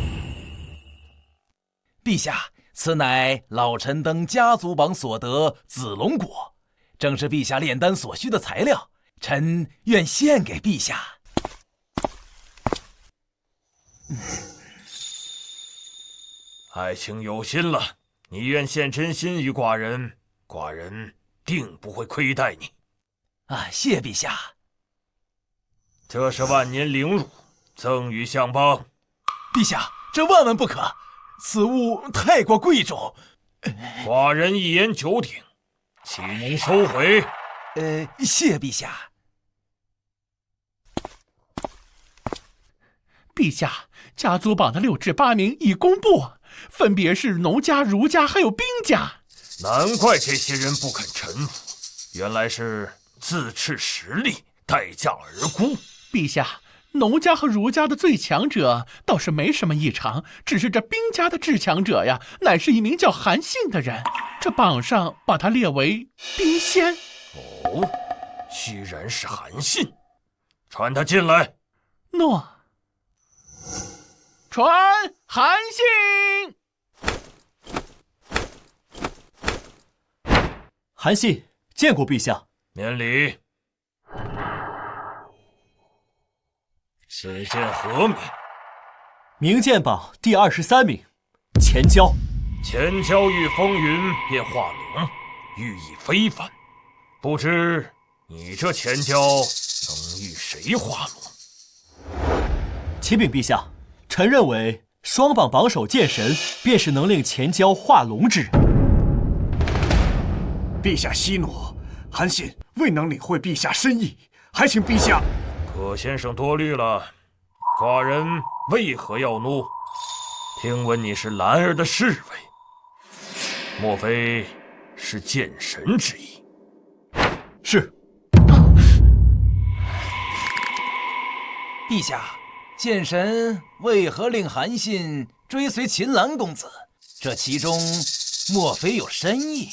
S12: 陛下，此乃老臣登家族榜所得紫龙果，正是陛下炼丹所需的材料。臣愿献给陛下。
S5: 爱卿有心了，你愿献真心于寡人，寡人定不会亏待你。
S12: 谢陛下。
S5: 这是万年灵乳，赠与相邦。
S12: 陛下，这万万不可，此物太过贵重。
S5: 寡人一言九鼎，岂能收回？
S12: 谢陛下。
S2: 陛下，家族榜的6至8名已公布，分别是农家、儒家还有兵家。
S5: 难怪这些人不肯臣服，原来是自恃实力，待价而沽。
S2: 陛下，农家和儒家的最强者倒是没什么异常，只是这兵家的至强者呀，乃是一名叫韩信的人，这榜上把他列为兵仙。
S5: 哦，居然是韩信，传他进来。
S2: 诺。传韩信。
S7: 韩信见过陛下。
S5: 免礼。此剑何名？
S7: 名剑榜第23名，钱交。
S5: 钱交遇风云便化龙，寓意非凡。不知你这钱交能遇谁化龙？
S7: 启禀陛下，臣认为双榜榜首剑神便是能令钱交化龙之人。
S4: 陛下息怒，韩信未能领会陛下深意，还请陛下。
S5: 葛先生多虑了，寡人为何要怒？听闻你是兰儿的侍卫，莫非是剑神之意？
S7: 是。
S12: 陛下，剑神为何令韩信追随秦岚公子？这其中莫非有深意？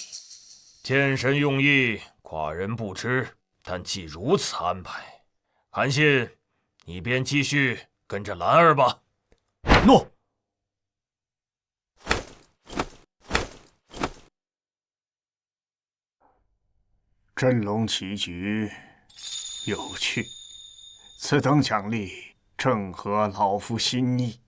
S5: 剑神用意，寡人不知，但既如此安排，韩信，你便继续跟着兰儿吧。
S7: 诺。
S4: 真龙棋局有趣，此等奖励正合老夫心意。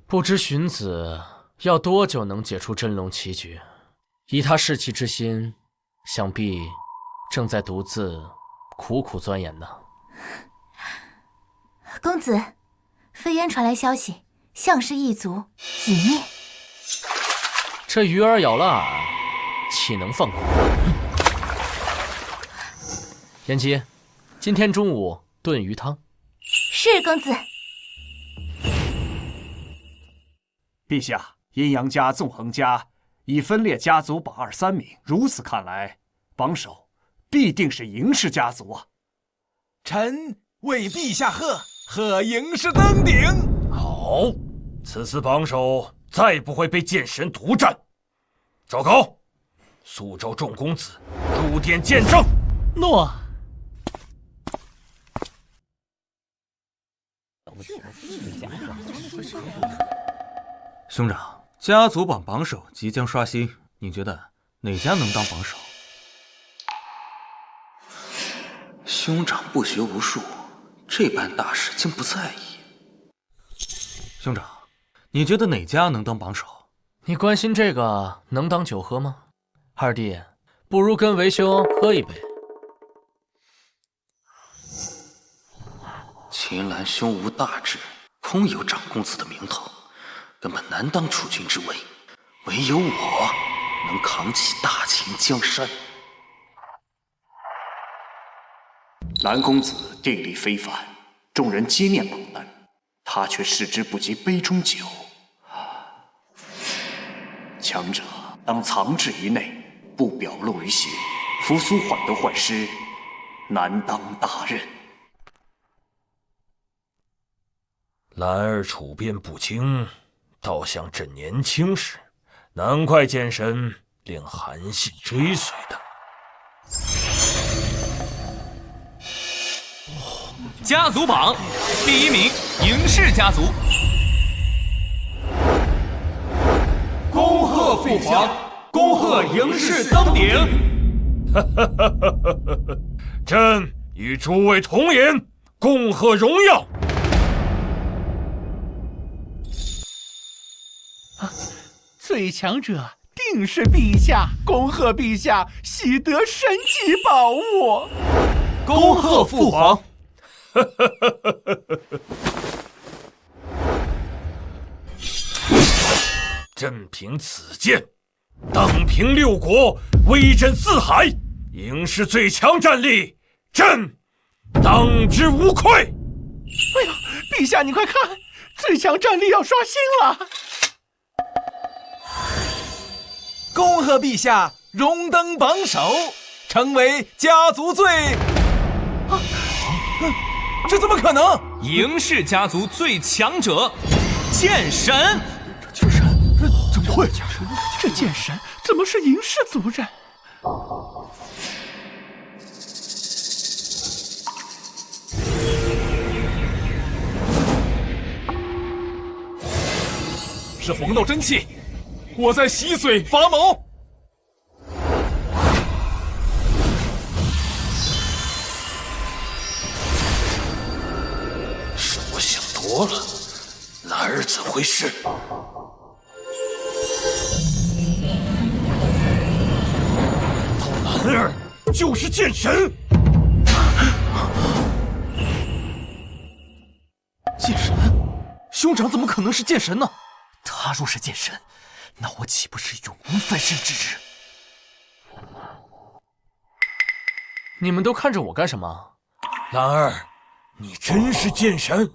S1: 不知荀子要多久能解出真龙棋局？以他士气之心，想必正在独自苦苦钻研呢。
S3: 公子，飞燕传来消息，项氏一族已灭。
S1: 这鱼儿咬了饵，岂能放过？延吉，今天中午炖鱼汤。
S3: 是公子。
S4: 陛下，阴阳家、纵横家已分列家族榜2、3名，如此看来，榜首必定是嬴氏家族啊！
S12: 臣为陛下贺嬴氏登顶。
S5: 好，此次榜首再不会被剑神独占。赵高，速召众公子入殿见证。
S2: 诺。
S8: 兄长，家族榜榜首即将刷新，你觉得哪家能当榜首？
S9: 兄长不学无术，这般大事竟不在意。
S8: 兄长，你觉得哪家能当榜首？
S1: 你关心这个能当酒喝吗？二弟，不如跟为兄喝一杯。
S9: 秦岚胸无大志，空有长公子的名头，根本难当储君之位。唯有我能扛起大秦江山。
S4: 蓝公子定力非凡，众人皆念榜单，他却视之不及杯中酒。强者当藏至于内，不表露于邪，扶苏缓得坏师，难当大任。
S5: 兰儿处变不惊，倒像朕年轻时，难怪剑神令韩信追随他。
S6: 家族榜第1名，嬴氏家族。
S4: 恭贺父皇，恭贺嬴氏登顶。
S5: 朕与诸位同饮，共贺荣耀。
S2: 最强者定是陛下，恭贺陛下喜得神奇宝物。
S7: 恭贺父皇。
S5: 朕凭此剑，荡平6国，威震4海。嬴氏最强战力，朕当之无愧。
S2: 哎呀，陛下你快看，最强战力要刷新了。
S12: 恭贺陛下荣登榜首，成为家族最……这怎么可能？
S13: 嬴氏家族最强者，剑神。
S2: 剑神？怎么会？这剑神怎么是嬴氏族人？
S6: 是黄道真气，我在洗髓伐毛。
S5: 是我想多了，兰儿怎回事？兰儿就是剑神。
S2: 剑神？兄长怎么可能是剑神呢？
S7: 他若是剑神，那我岂不是永无翻身之日？
S1: 你们都看着我干什么？
S5: 兰儿，你真是剑神？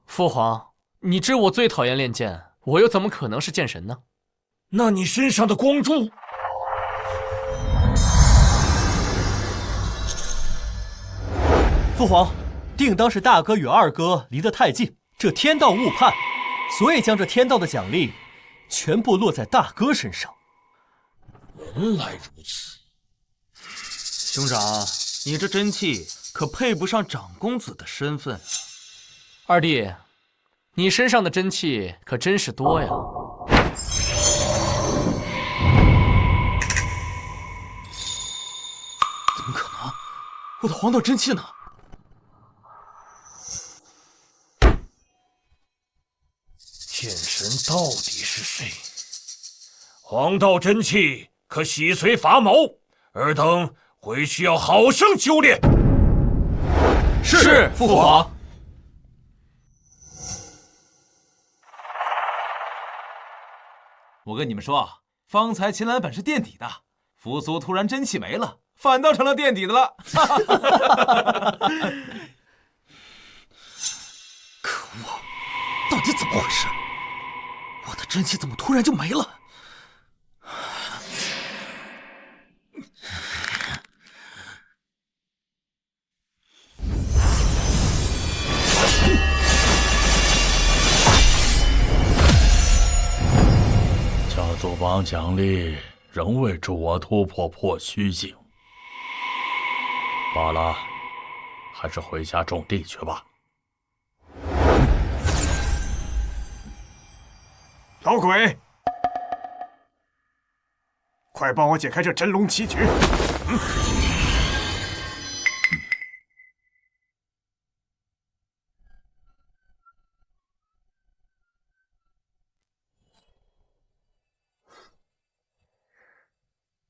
S1: 父皇，你知我最讨厌练剑，我又怎么可能是剑神呢？
S5: 那你身上的光珠……
S7: 父皇，定当是大哥与二哥离得太近，这天道误判，所以将这天道的奖励全部落在大哥身上。
S5: 原来如此，
S8: 兄长，你这真气可配不上长公子的身份。
S1: 二弟，你身上的真气可真是多呀！
S2: 怎么可能？我的黄道真气呢？
S5: 剑神到底是谁？黄道真气可洗髓伐毛，尔等回去要好生修炼。
S2: 是，父皇。
S12: 我跟你们说啊，方才秦岚本是垫底的，扶苏突然真气没了，反倒成了垫底的了。
S2: 可恶，到底怎么回事？我的真气怎么突然就没了？
S14: 家族榜奖励仍未助我突破破虚境，罢了，还是回家种地去吧。
S4: 老鬼，快帮我解开这真龙棋局！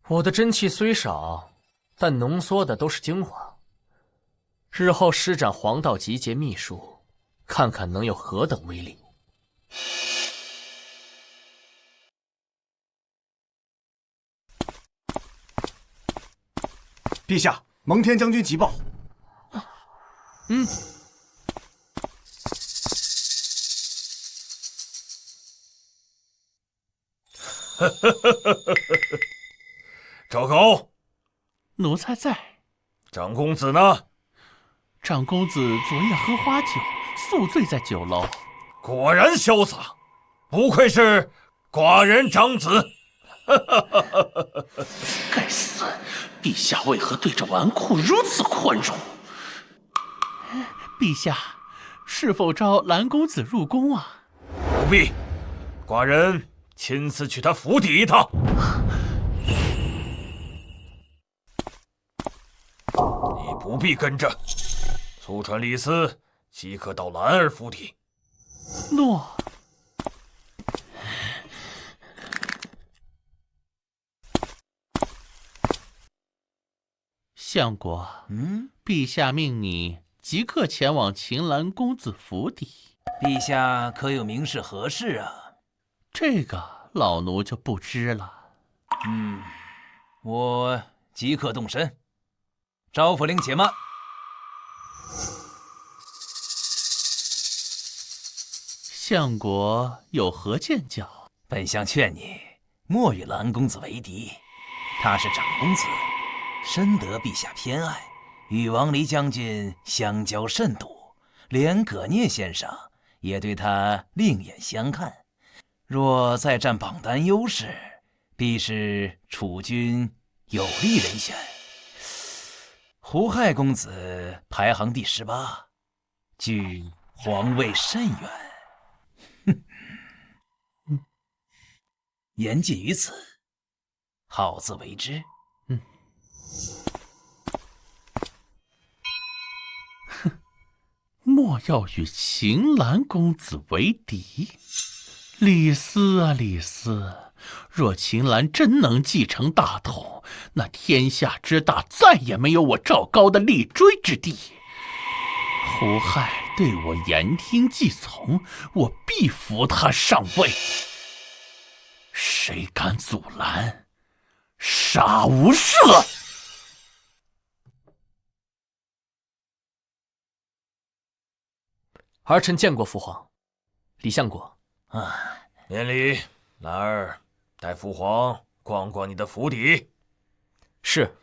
S1: 我的真气虽少，但浓缩的都是精华。日后施展黄道集结秘术，看看能有何等威力。
S4: 陛下，蒙恬将军急报。
S5: 赵高，
S2: 奴才在。
S5: 长公子呢？
S2: 长公子昨夜喝花酒，宿醉在酒楼。
S5: 果然潇洒，不愧是寡人长子。
S11: 该死！陛下为何对这纨绔如此宽容？
S2: 陛下，是否召蓝公子入宫啊？
S5: 不必，寡人亲自去他府邸一趟。你不必跟着，速传李斯，即可到兰儿府邸。
S2: 诺。相国，陛下命你即刻前往秦岚公子府邸。
S12: 陛下可有明示何事啊？
S2: 这个老奴就不知了。
S12: 我即刻动身。招抚令且慢。
S2: 相国有何见教？
S12: 本相劝你莫与蓝公子为敌。他是长公子，深得陛下偏爱，与王离将军相交甚笃，连葛聂先生也对他另眼相看。若再占榜单优势，必是储君有力人选。胡亥公子排行第18，距皇位甚远。言尽于此，好自为之。
S2: 莫要与秦岚公子为敌。李斯啊，李斯，若秦岚真能继承大统，那天下之大再也没有我赵高的立锥之地。胡亥对我言听计从，我必扶他上位。谁敢阻拦，杀无赦！
S1: 儿臣见过父皇。李相国，
S5: 免礼。兰儿，带父皇逛逛你的府邸。
S1: 是。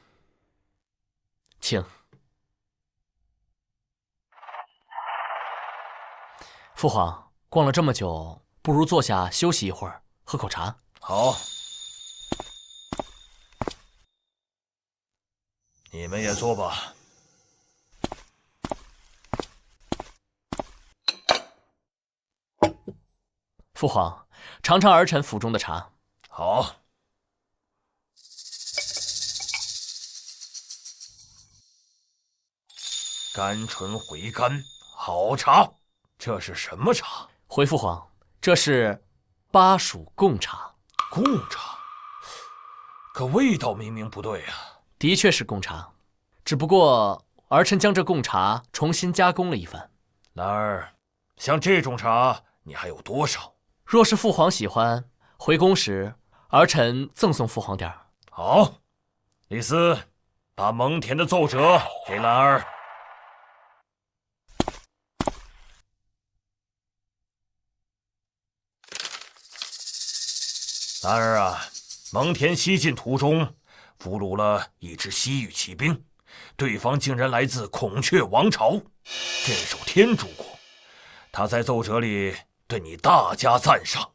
S1: 请。父皇，逛了这么久，不如坐下休息一会儿，喝口茶。
S5: 好。你们也坐吧。
S1: 父皇，尝尝儿臣府中的茶。
S5: 好。甘醇回甘，好茶。这是什么茶？
S1: 回父皇，这是巴蜀贡茶。
S5: 贡茶？可味道明明不对啊。
S1: 的确是贡茶，只不过儿臣将这贡茶重新加工了一番。
S5: 兰儿，像这种茶你还有多少？
S1: 若是父皇喜欢，回宫时儿臣赠送父皇点儿。
S5: 好。李斯，把蒙恬的奏折给兰儿。兰儿啊，蒙恬西进途中俘虏了一支西域骑兵，对方竟然来自孔雀王朝，镇守天竺国。他在奏折里对你大加赞赏，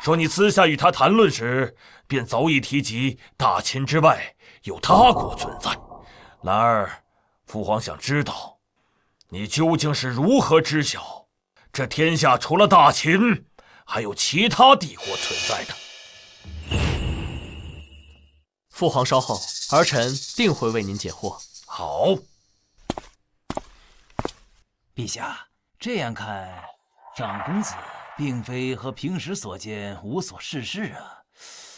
S5: 说你私下与他谈论时，便早已提及大秦之外有他国存在。兰儿，父皇想知道，你究竟是如何知晓这天下除了大秦，还有其他帝国存在的？
S1: 父皇稍后，儿臣定会为您解惑。
S5: 好。
S12: 陛下，这样看，长公子并非和平时所见无所事事啊。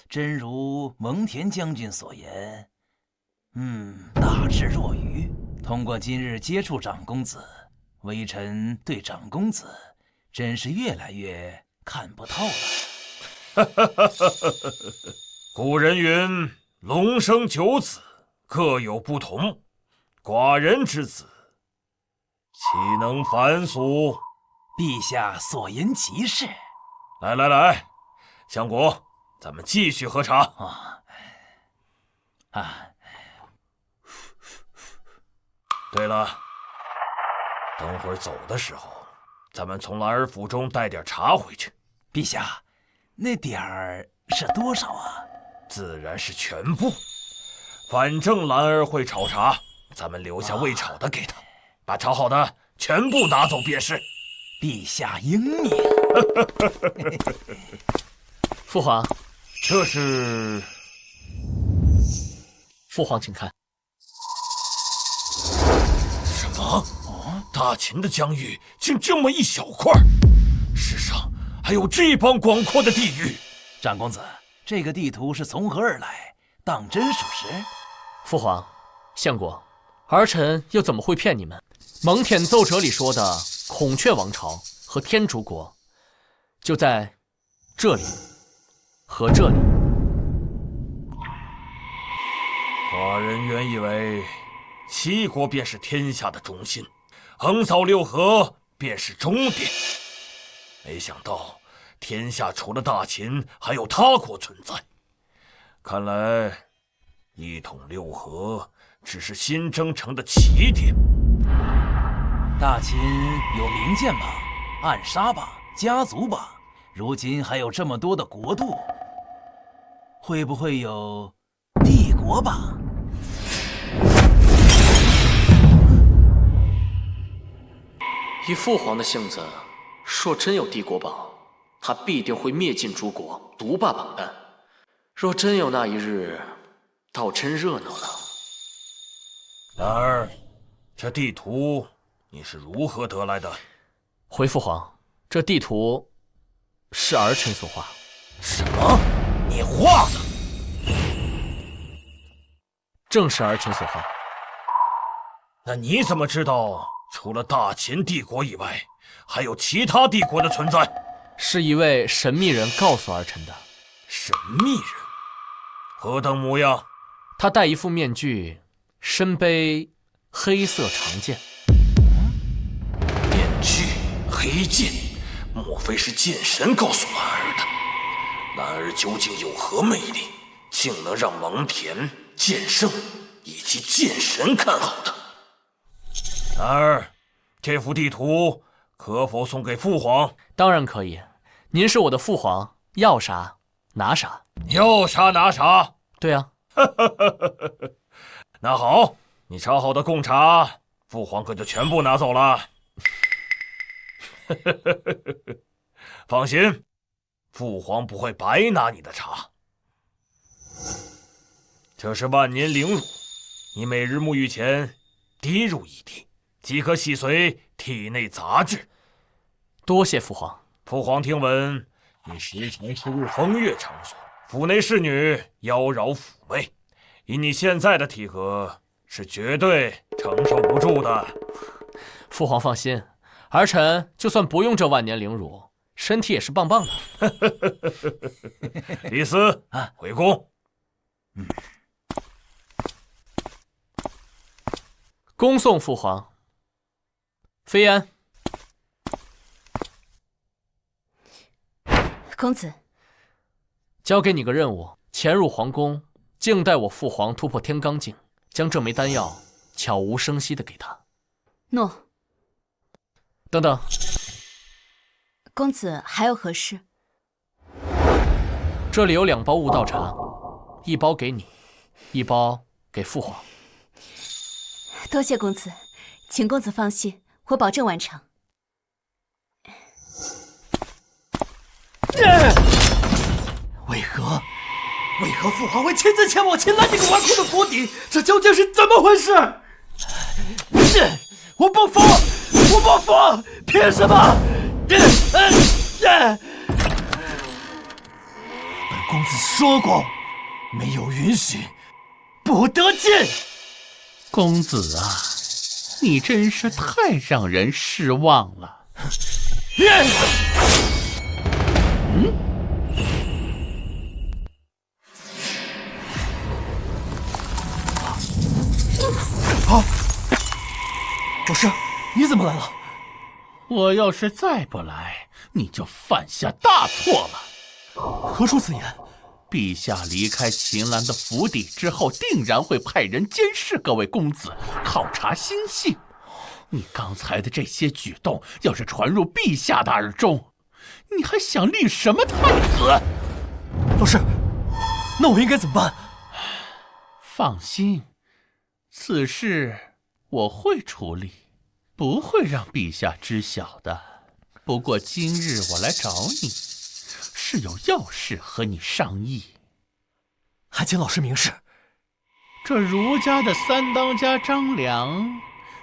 S12: 真如蒙恬将军所言，大智若愚。通过今日接触长公子，微臣对长公子真是越来越看不透了。
S5: 古人云，龙生九子，各有不同。寡人之子，岂能反俗？
S12: 陛下所言极是。
S5: 来，相国，咱们继续喝茶。对了，等会儿走的时候，咱们从兰儿府中带点茶回去。
S12: 陛下，那点儿是多少啊？
S5: 自然是全部。反正兰儿会炒茶，咱们留下未炒的给她，把炒好的全部拿走便是。
S12: 陛下英明。
S1: 父皇，
S5: 这是……
S1: 父皇请看。
S5: 什么？大秦的疆域竟这么一小块？世上还有这般广阔的地域？
S12: 长公子，这个地图是从何而来？当真属实？
S1: 父皇，相国，儿臣又怎么会骗你们？蒙恬奏折里说的孔雀王朝和天竺国，就在这里和这里。
S5: 寡人原以为七国便是天下的中心，横扫六合便是终点，没想到天下除了大秦，还有他国存在。看来一统六合只是新征程的起点。
S12: 大秦有明剑榜、暗杀榜、家族榜，如今还有这么多的国度，会不会有帝国榜？
S1: 以父皇的性子，若真有帝国榜，他必定会灭尽诸国，独霸榜单。若真有那一日，倒真热闹了。
S5: 然而，这地图你是如何得来的？
S1: 回父皇，这地图是儿臣所画。
S5: 什么？你画的？
S1: 正是儿臣所画。
S5: 那你怎么知道除了大秦帝国以外，还有其他帝国的存在？
S1: 是一位神秘人告诉儿臣的。
S5: 神秘人？何等模样？
S1: 他戴一副面具，身背黑色长剑。
S5: 面具、黑剑，莫非是剑神告诉兰儿的？兰儿究竟有何魅力，竟能让蒙恬、剑圣以及剑神看好的？兰儿，这幅地图可否送给父皇？
S1: 当然可以，您是我的父皇，要啥拿啥。
S5: 要啥拿啥？
S1: 对啊。
S5: 那好，你查好的贡茶，父皇可就全部拿走了。放心，父皇不会白拿你的茶。这是万年灵乳，你每日沐浴前滴入一滴，即可洗髓体内杂质。
S1: 多谢父皇。
S5: 父皇听闻你时常出入风月场所，府内侍女妖娆妩媚，以你现在的体格，是绝对承受不住的。
S1: 父皇放心，儿臣就算不用这万年灵乳，身体也是棒棒的。
S5: 李斯，回宫。
S1: 恭送父皇。飞燕，
S10: 公子，
S1: 交给你个任务，潜入皇宫，静待我父皇突破天罡境，将这枚丹药悄无声息地给他。
S10: 诺。
S1: 等等，
S10: 公子还有何事？
S1: 这里有2包悟道茶，一包给你，一包给父皇。
S10: 多谢公子，请公子放心，我保证完成。
S7: 为何父皇会亲自前往擒拿这个纨绔的府邸？这究竟是怎么回事？我不服！我不服！凭什么？本公子说过，没有允许，不得进。
S2: 公子啊，你真是太让人失望了。
S7: 老师，你怎么来了？
S2: 我要是再不来，你就犯下大错了。
S7: 何出此言？
S2: 陛下离开秦岚的府邸之后，定然会派人监视各位公子，考察心性。你刚才的这些举动，要是传入陛下的耳中，你还想立什么太子？
S7: 老师，那我应该怎么办？
S2: 放心，此事我会处理，不会让陛下知晓的。不过今日我来找你，是有要事和你商议。
S7: 还请老师明示。
S2: 这儒家的三当家张良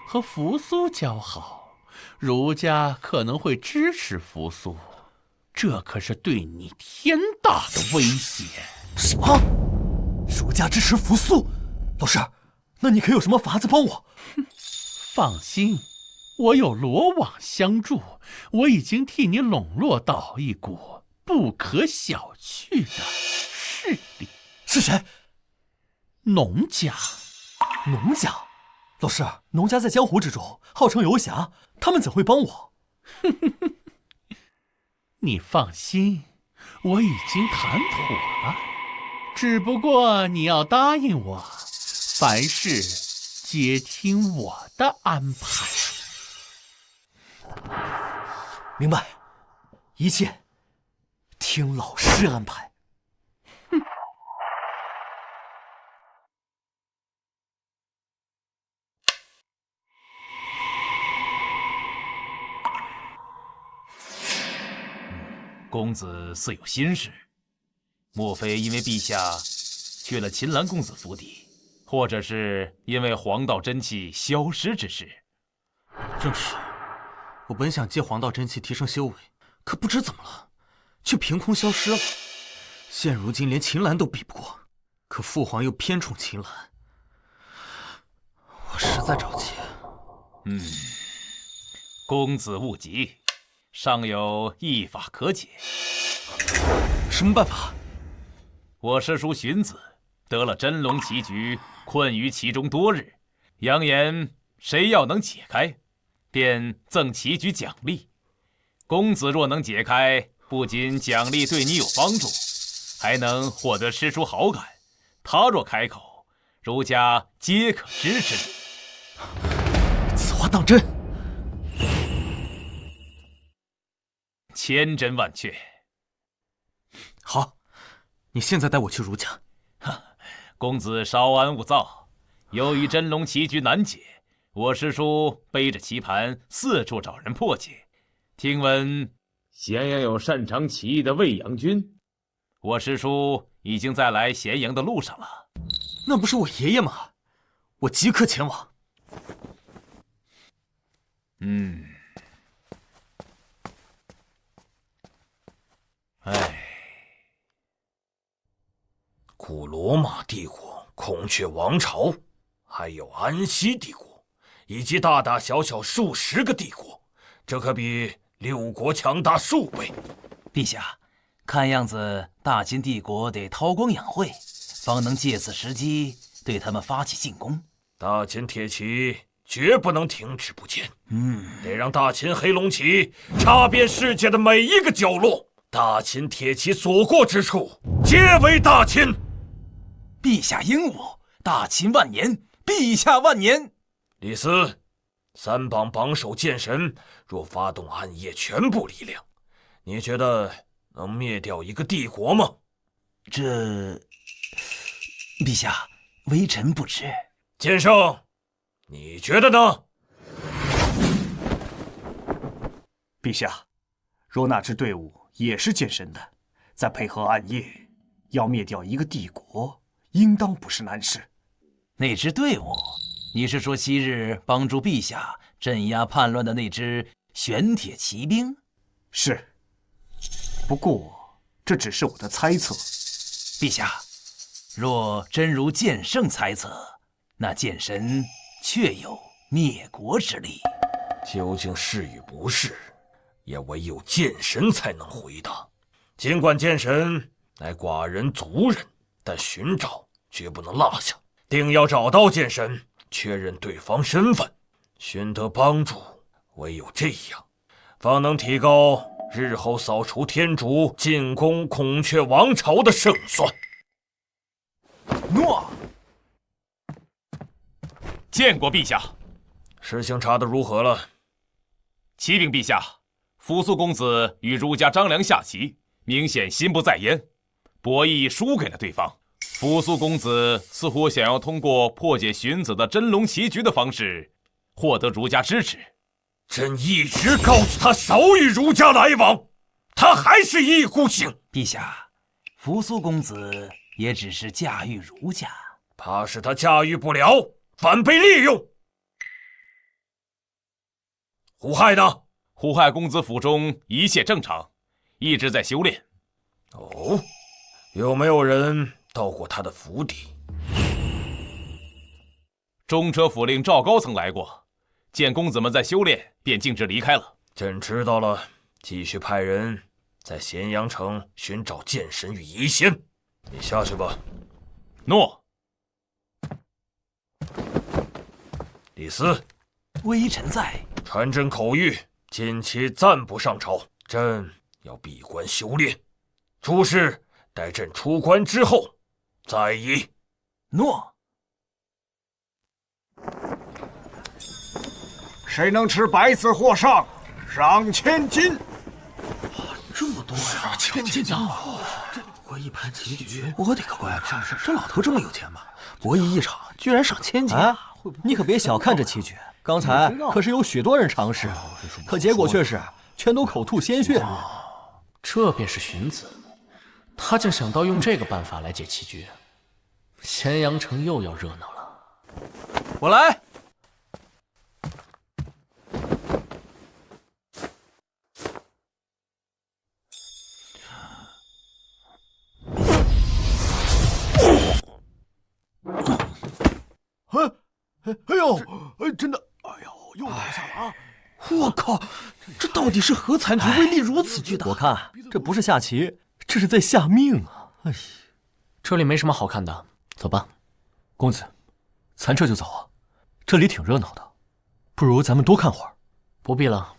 S2: 和扶苏交好，儒家可能会支持扶苏，这可是对你天大的威胁。
S7: 什么？儒家支持扶苏？老师，那你可有什么法子帮我？
S2: 放心，我有罗网相助，我已经替你笼络到一股不可小觑的势力。
S7: 是谁？
S2: 农家。
S7: 农家？老师，农家在江湖之中号称游侠，他们怎会帮我？
S2: 你放心，我已经谈妥了。只不过你要答应我，凡事皆听我的安排。
S7: 明白，一切听老师安排。
S11: 公子似有心事，莫非因为陛下去了秦岚公子府邸，或者是因为黄道真气消失之事？
S8: 正是，我本想借黄道真气提升修为，可不知怎么了，却凭空消失了。现如今连秦岚都比不过，可父皇又偏宠秦岚，我实在着急。
S11: 公子勿急，尚有一法可解。
S8: 什么办法？
S11: 我师叔荀子得了真龙棋局，困于其中多日，扬言谁要能解开，便赠棋局奖励。公子若能解开，不仅奖励对你有帮助，还能获得师叔好感。他若开口，儒家皆可支持你。
S8: 此话当真？
S11: 千真万确。
S8: 好，你现在带我去儒家。
S11: 公子稍安勿躁，由于真龙棋局难解，我师叔背着棋盘四处找人破解。听闻咸阳有擅长棋艺的魏阳君，我师叔已经在来咸阳的路上了。
S8: 那不是我爷爷吗？我即刻前往。
S5: 古罗马帝国、孔雀王朝，还有安息帝国，以及大大小小数十个帝国，这可比六国强大数倍。
S12: 陛下，看样子大秦帝国得韬光养晦，方能借此时机对他们发起进攻。
S5: 大秦铁骑绝不能停滞不前，得让大秦黑龙旗插遍世界的每一个角落。大秦铁骑所过之处，皆为大秦。
S12: 陛下英武，大秦万年，陛下万年。
S5: 李斯，三榜榜首剑神若发动暗夜全部力量，你觉得能灭掉一个帝国吗？
S12: 陛下，微臣不知。
S5: 剑圣，你觉得呢？
S4: 陛下，若那支队伍也是剑神的，再配合暗夜，要灭掉一个帝国，应当不是难事。
S12: 那支队伍，你是说昔日帮助陛下镇压叛乱的那支玄铁骑兵？
S4: 是。不过这只是我的猜测。
S12: 陛下，若真如剑圣猜测，那剑神确有灭国之力。
S5: 究竟是与不是，也唯有剑神才能回答。尽管剑神乃寡人族人，但寻找绝不能落下，定要找到剑神，确认对方身份，寻得帮助。唯有这样，方能提高日后扫除天竺、进攻孔雀王朝的胜算。
S12: 诺。
S6: 见过陛下。
S5: 事情查得如何了？
S6: 启禀陛下，扶苏公子与儒家张良下棋，明显心不在焉，博弈输给了对方。扶苏公子似乎想要通过破解荀子的真龙棋局的方式，获得儒家支持。
S5: 朕一直告诉他少与儒家来往，他还是一意孤行。
S12: 陛下，扶苏公子也只是驾驭儒家，
S5: 怕是他驾驭不了，反被利用。胡亥呢？
S6: 胡亥公子府中一切正常，一直在修炼。
S5: 哦，有没有人到过他的府邸？
S6: 中车府令赵高曾来过，见公子们在修炼，便径直离开了。
S5: 朕知道了，继续派人在咸阳城寻找剑神与遗仙。你下去吧。
S6: 诺。
S5: 李斯，
S12: 微臣在。
S5: 传朕口谕，近期暂不上朝，朕要闭关修炼。诸事待朕出关之后在矣。
S12: 诺。
S4: 谁能持白子货上，赏1000金。
S8: 这么多呀！1000金啊！我一盘棋局，我得个乖乖！这老头这么有钱吗？博弈一场居然赏1000金！
S7: 哎，你可别小看这棋局，刚才可是有许多人尝试，可结果却是全都口吐鲜血。
S1: 这便是荀子，他竟想到用这个办法来解棋局，咸阳城又要热闹了。
S8: 我来。
S7: 哎呦，真的，哎呦，又倒下了啊！
S8: 我靠，这到底是何残局，威力如此巨大？
S7: 我看这不是下棋，这是在下命啊！哎，
S1: 这里没什么好看的，走吧。
S7: 公子，咱这就走啊，这里挺热闹的，不如咱们多看会儿。
S1: 不必了。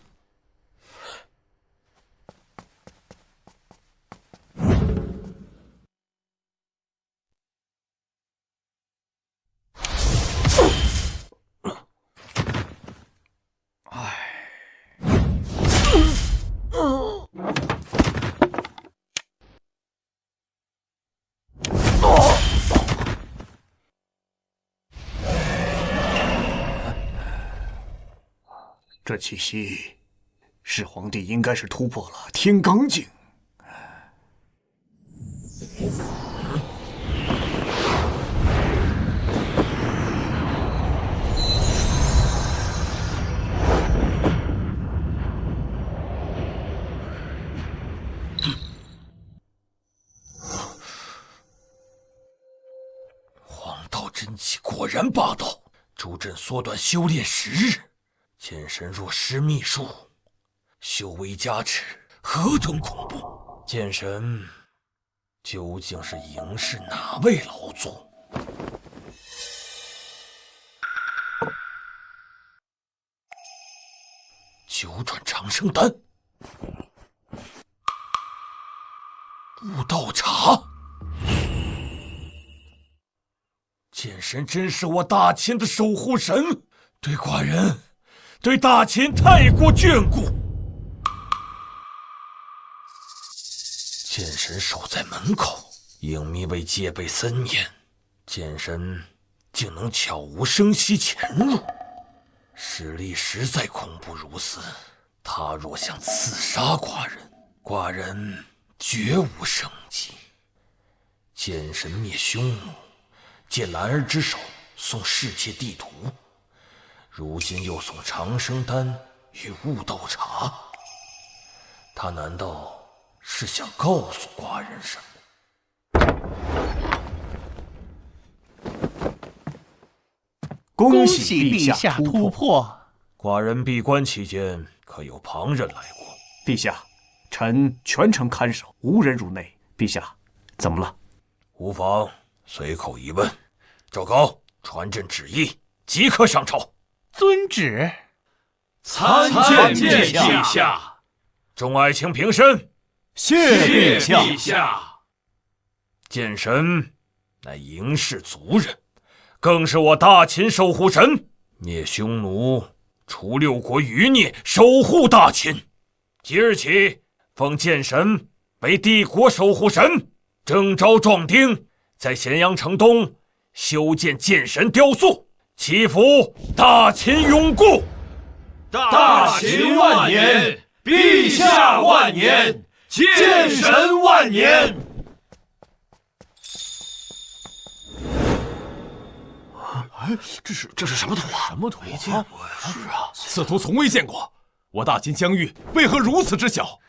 S4: 这气息，始皇帝应该是突破了天罡境。
S5: 黄道真气果然霸道，助朕缩短修炼10日。剑神若施秘术，修为加持，何等恐怖！剑神究竟是迎侍哪位老祖？9转长生丹，悟道茶。剑神真是我大秦的守护神，对寡人。对大秦太过眷顾，剑神守在门口，影迷为戒备森严，剑神竟能悄无声息潜入，实力实在恐怖如斯。他若想刺杀寡人，寡人绝无生机。剑神灭匈奴，借兰儿之手送世界地图。如今又送长生丹与悟道茶，他难道是想告诉寡人什
S4: 么？恭喜陛下突破！
S5: 寡人闭关期间，可有旁人来过？
S4: 陛下，臣全程看守，无人入内。陛下，怎么了？
S5: 无妨，随口一问。赵高，传朕旨意，即刻上朝。
S2: 遵旨。
S5: 参见陛下。众爱卿平身。
S4: 谢
S5: 陛下。剑神乃嬴氏族人，更是我大秦守护神，灭匈奴，除6国余孽，守护大秦。即日起，封剑神为帝国守护神，征召壮丁，在咸阳城东修建剑神雕塑。祈福大秦永固，
S13: 大秦万年，陛下万年，剑神万年。
S6: 这是什么图啊？
S7: 什么图啊？
S6: 是啊，此图从未见过。我大秦疆域为何如此之小？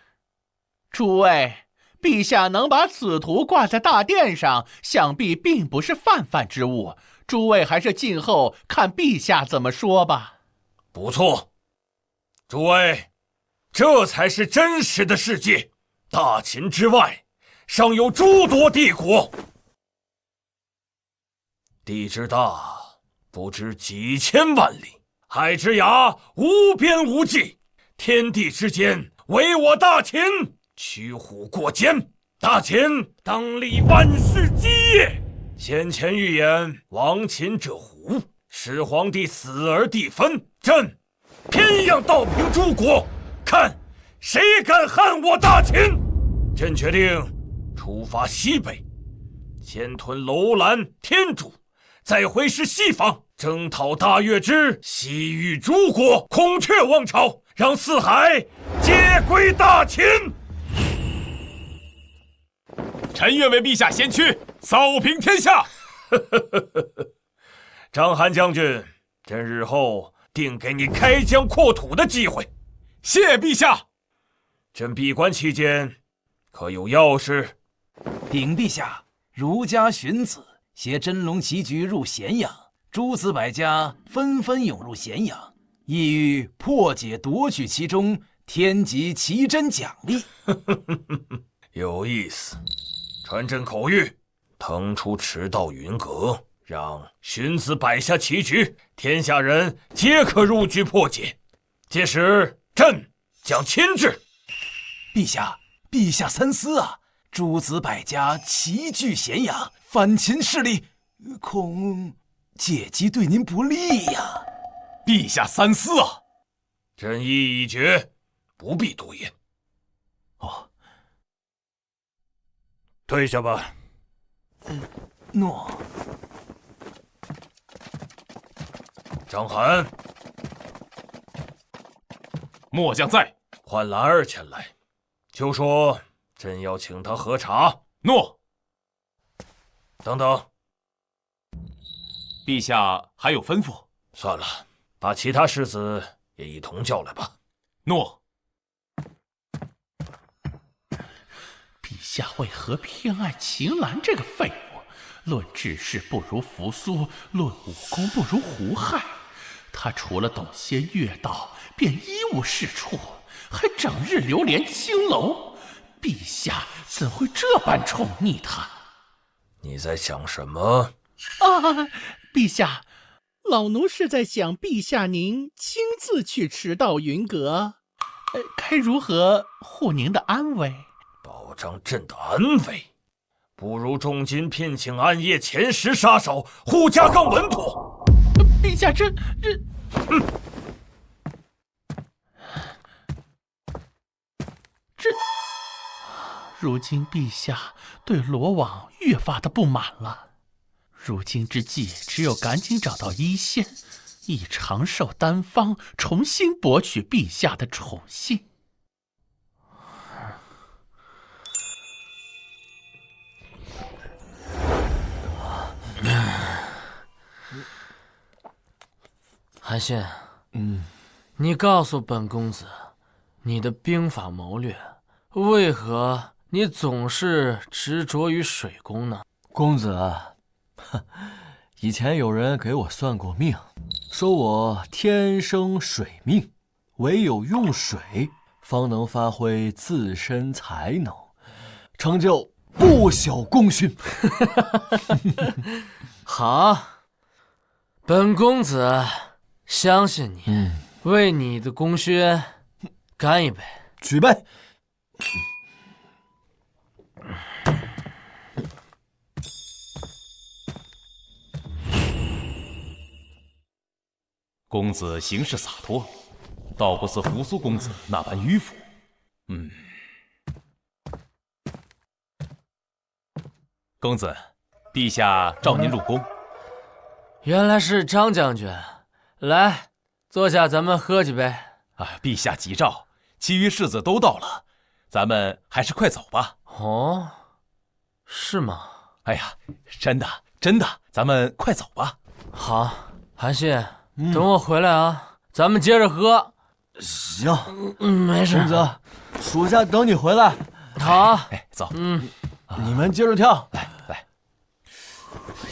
S2: 诸位，陛下能把此图挂在大殿上，想必并不是泛泛之物。诸位还是静候看陛下怎么说吧。
S5: 不错，诸位，这才是真实的世界。大秦之外，尚有诸多帝国。地之大，不知几千万里；海之涯，无边无际。天地之间，唯我大秦驱虎过肩。大秦当立万世基业，先前预言亡秦者胡，始皇帝死而地分，朕偏要倒平诸国，看谁敢撼我大秦！朕决定出发西北，先吞楼兰、天竺，再回师西方，征讨大月之西域诸国孔雀王朝，让四海皆归大秦。
S6: 臣愿为陛下先驱，扫平天下。
S5: 章邯将军，朕日后定给你开疆扩土的机会。
S6: 谢陛下。
S5: 朕闭关期间，可有要事？
S12: 禀陛下，儒家荀子携真龙棋局入咸阳，诸子百家纷纷涌入咸阳，意欲破解夺取其中天级奇珍奖励。
S5: 有意思，传朕口谕，腾出驰道云阁，让荀子摆下棋局，天下人皆可入局破解。届时朕将亲至。
S12: 陛下三思啊！诸子百家齐聚咸阳，反秦势力恐借机对您不利呀。
S6: 陛下三思啊！
S5: 朕意已决，不必多言。
S12: 哦，
S5: 退下吧。
S12: 诺。
S5: 章邯，
S6: 末将在。
S5: 唤兰儿前来，就说朕要请他喝茶。
S6: 诺。
S5: 等等，
S6: 陛下还有吩咐？
S5: 算了，把其他世子也一同叫来吧。
S6: 诺。
S2: 陛下为何偏爱秦岚这个废物？论知识不如扶苏，论武功不如胡亥。他除了懂些乐道，便一无是处，还整日流连青楼。陛下怎会这般宠溺他？
S5: 你在想什么？
S2: 陛下，老奴是在想陛下您亲自去驰道云阁，该如何护您的安危？
S5: 保障朕的安危，不如重金聘请暗夜前10杀手护驾更稳妥。
S2: 陛下这如今陛下对罗网越发的不满了。如今之计，只有赶紧找到一线，以长寿丹方重新博取陛下的宠幸。
S1: 韩信，你告诉本公子，你的兵法谋略，为何你总是执着于水攻呢？
S7: 公子，以前有人给我算过命，说我天生水命，唯有用水方能发挥自身才能，成就不小功勋。
S1: 好，本公子相信你，为你的功勋干一杯。
S7: 举杯。
S6: 公子行事洒脱，倒不似扶苏公子那般迂腐。公子，陛下召您入宫。
S1: 原来是张将军，来，坐下，咱们喝几杯。
S6: 陛下急召，其余世子都到了，咱们还是快走吧。
S1: 哦，是吗？
S6: 哎呀，真的，真的，咱们快走吧。
S1: 好，韩信，等我回来啊，咱们接着喝。
S7: 行，
S1: 没事。
S7: 公子，属下等你回来。
S1: 好，
S6: 走。
S7: 你们接着跳。
S6: 来。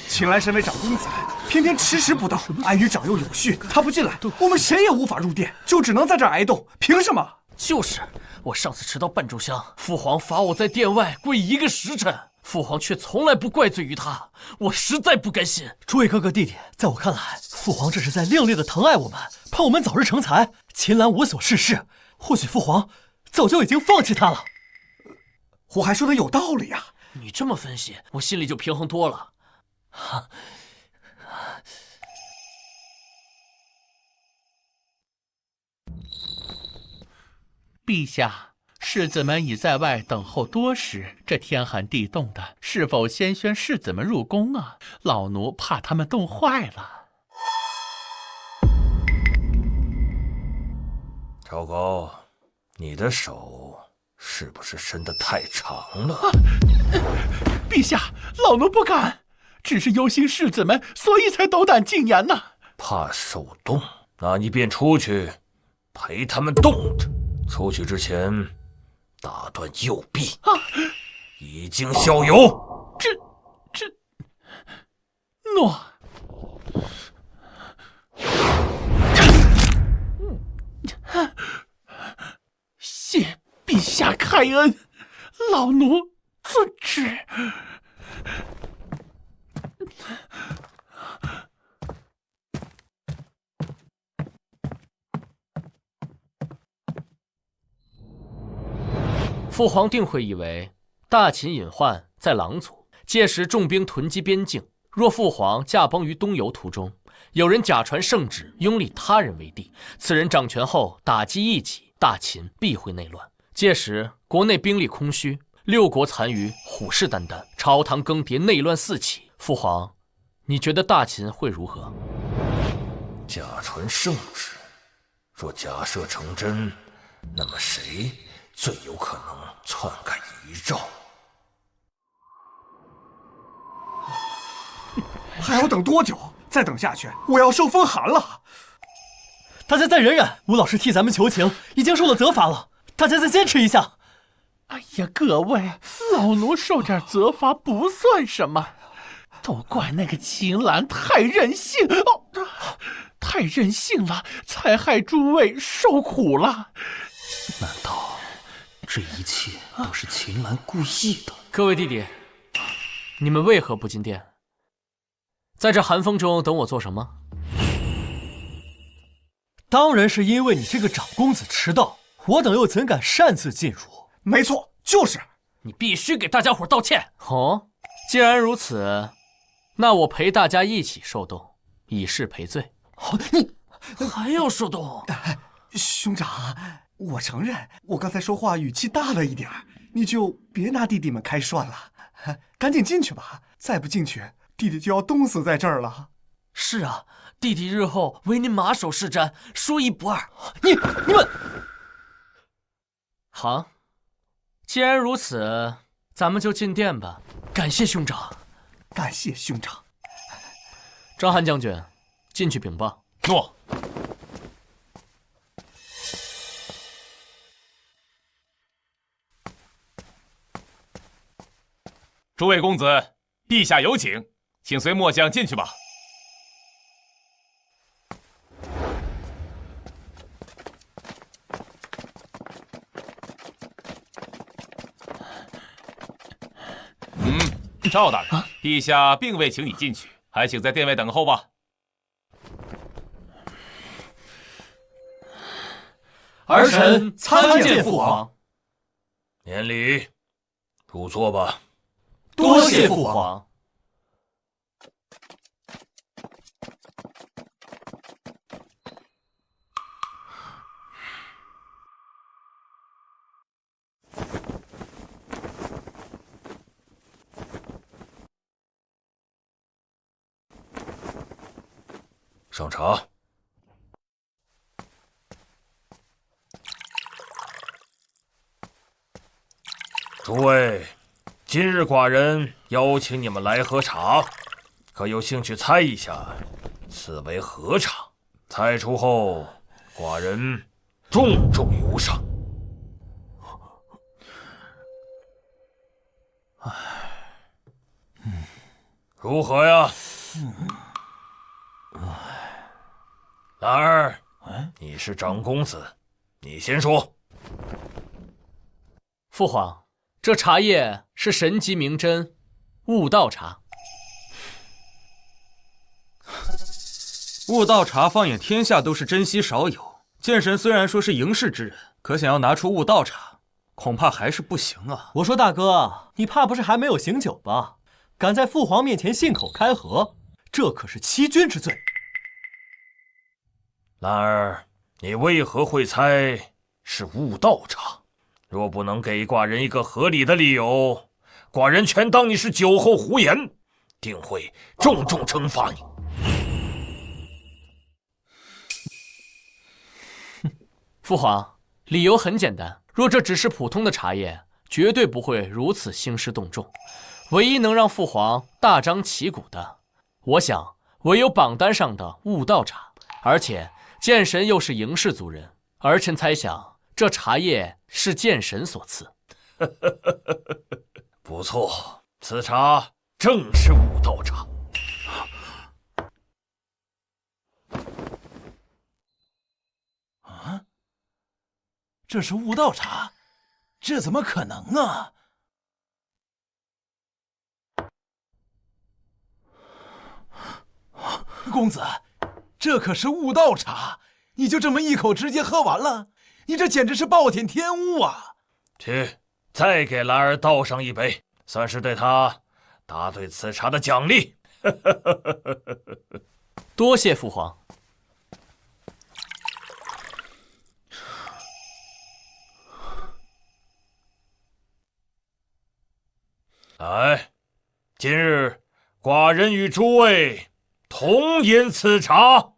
S4: 秦岚身为长公子，偏偏迟迟不到，碍于长幼有序，他不进来，我们谁也无法入殿，就只能在这儿挨冻。凭什么？
S1: 就是，我上次迟到半炷香，父皇罚我在殿外跪1个时辰，父皇却从来不怪罪于他，我实在不甘心。
S7: 诸位哥哥弟弟，在我看来，父皇这是在另类的疼爱我们，盼我们早日成才。秦岚无所事事，或许父皇早就已经放弃他了。
S4: 胡亥说的有道理呀。
S1: 你这么分析，我心里就平衡多了。
S2: 陛下，世子们已在外等候多时，这天寒地冻的，是否先宣世子们入宫啊？老奴怕他们冻坏了。
S5: 赵高，你的手是不是伸得太长了？
S2: 陛下，老奴不敢，只是忧心世子们，所以才斗胆进言呐。
S5: 怕受冻，那你便出去陪他们冻着。出去之前，打断右臂，以儆效尤。
S2: 诺。谢陛下开恩，老奴遵旨。
S1: 父皇定会以为大秦隐患在狼族，届时重兵囤积边境。若父皇驾崩于东游途中，有人假传圣旨，拥立他人为帝，此人掌权后打击异己，大秦必会内乱。届时国内兵力空虚，六国残余，虎视眈眈，朝堂更迭，内乱四起。父皇，你觉得大秦会如何？
S5: 假传圣旨，若假设成真，那么谁最有可能篡改遗诏？
S4: 还要等多久？再等下去，我要受风寒了。
S7: 大家再忍忍，吴老师替咱们求情，已经受了责罚了，大家再坚持一下。
S2: 哎呀，各位，老奴受点责罚不算什么，都怪那个秦岚太任性太任性了，才害诸位受苦了。
S8: 难道这一切都是秦岚故意的？
S1: 各位弟弟，你们为何不进殿？在这寒风中等我做什么？
S7: 当然是因为你这个长公子迟到，我等又怎敢擅自进入？
S4: 没错，就是
S1: 你必须给大家伙道歉。哦，既然如此，那我陪大家一起受冻，以示赔罪。
S7: 你
S1: 还要受冻？
S4: 兄长，我承认我刚才说话语气大了一点，你就别拿弟弟们开涮了，赶紧进去吧，再不进去，弟弟就要冻死在这儿了。
S1: 是啊，弟弟日后为您马首是瞻，说一不二。
S7: 你们
S1: 好，既然如此，咱们就进殿吧。感谢兄长，
S4: 感谢兄长。
S1: 张邯将军，进去禀报。
S6: 诺。诸位公子，陛下有请，请随末将进去吧。赵大人，陛下并未请你进去，还请在殿外等候吧。
S1: 儿臣参见父皇。
S5: 免礼，入座吧。
S1: 多谢父皇。
S5: 上茶。诸位，今日寡人邀请你们来喝茶，可有兴趣猜一下，此为何茶？猜出后，寡人重重有赏。如何呀？兰儿，你是长公子，你先说。
S1: 父皇，这茶叶是神级名珍悟道茶。
S8: 悟道茶放眼天下都是珍稀少有，剑神虽然说是营世之人，可想要拿出悟道茶，恐怕还是不行啊。
S7: 我说大哥，你怕不是还没有醒酒吧？敢在父皇面前信口开河，这可是欺君之罪。
S5: 兰儿，你为何会猜是悟道茶？若不能给寡人一个合理的理由，寡人全当你是酒后胡言，定会重重惩罚你。
S1: 父皇，理由很简单，若这只是普通的茶叶，绝对不会如此兴师动众。唯一能让父皇大张旗鼓的，我想唯有榜单上的悟道茶。而且剑神又是嬴氏族人，儿臣猜想这茶叶是剑神所赐。
S5: 不错，此茶正是悟道茶。
S12: 啊，这是悟道茶，这怎么可能啊？公子，这可是悟道茶，你就这么一口直接喝完了？你这简直是暴殄天物啊！
S5: 去，再给兰儿倒上一杯，算是对他答对此茶的奖励。
S1: 多谢父皇。
S5: 来，今日寡人与诸位同饮此茶。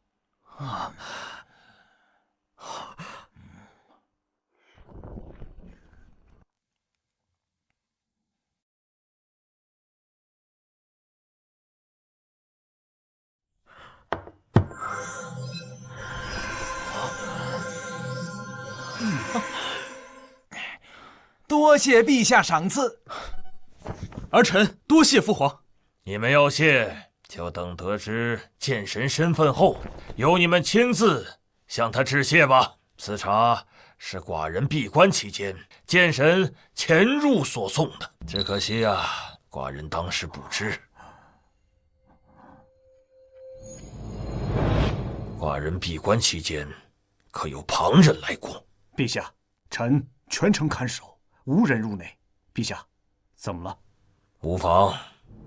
S12: 多谢陛下赏赐。
S8: 儿臣多谢父皇。
S5: 你们要谢，就等得知剑神身份后，由你们亲自向他致谢吧。此茶是寡人闭关期间剑神潜入所送的，只可惜啊，寡人当时不知。寡人闭关期间，可有旁人来过？
S4: 陛下，臣全程看守，无人入内。陛下，怎么了？
S5: 无妨，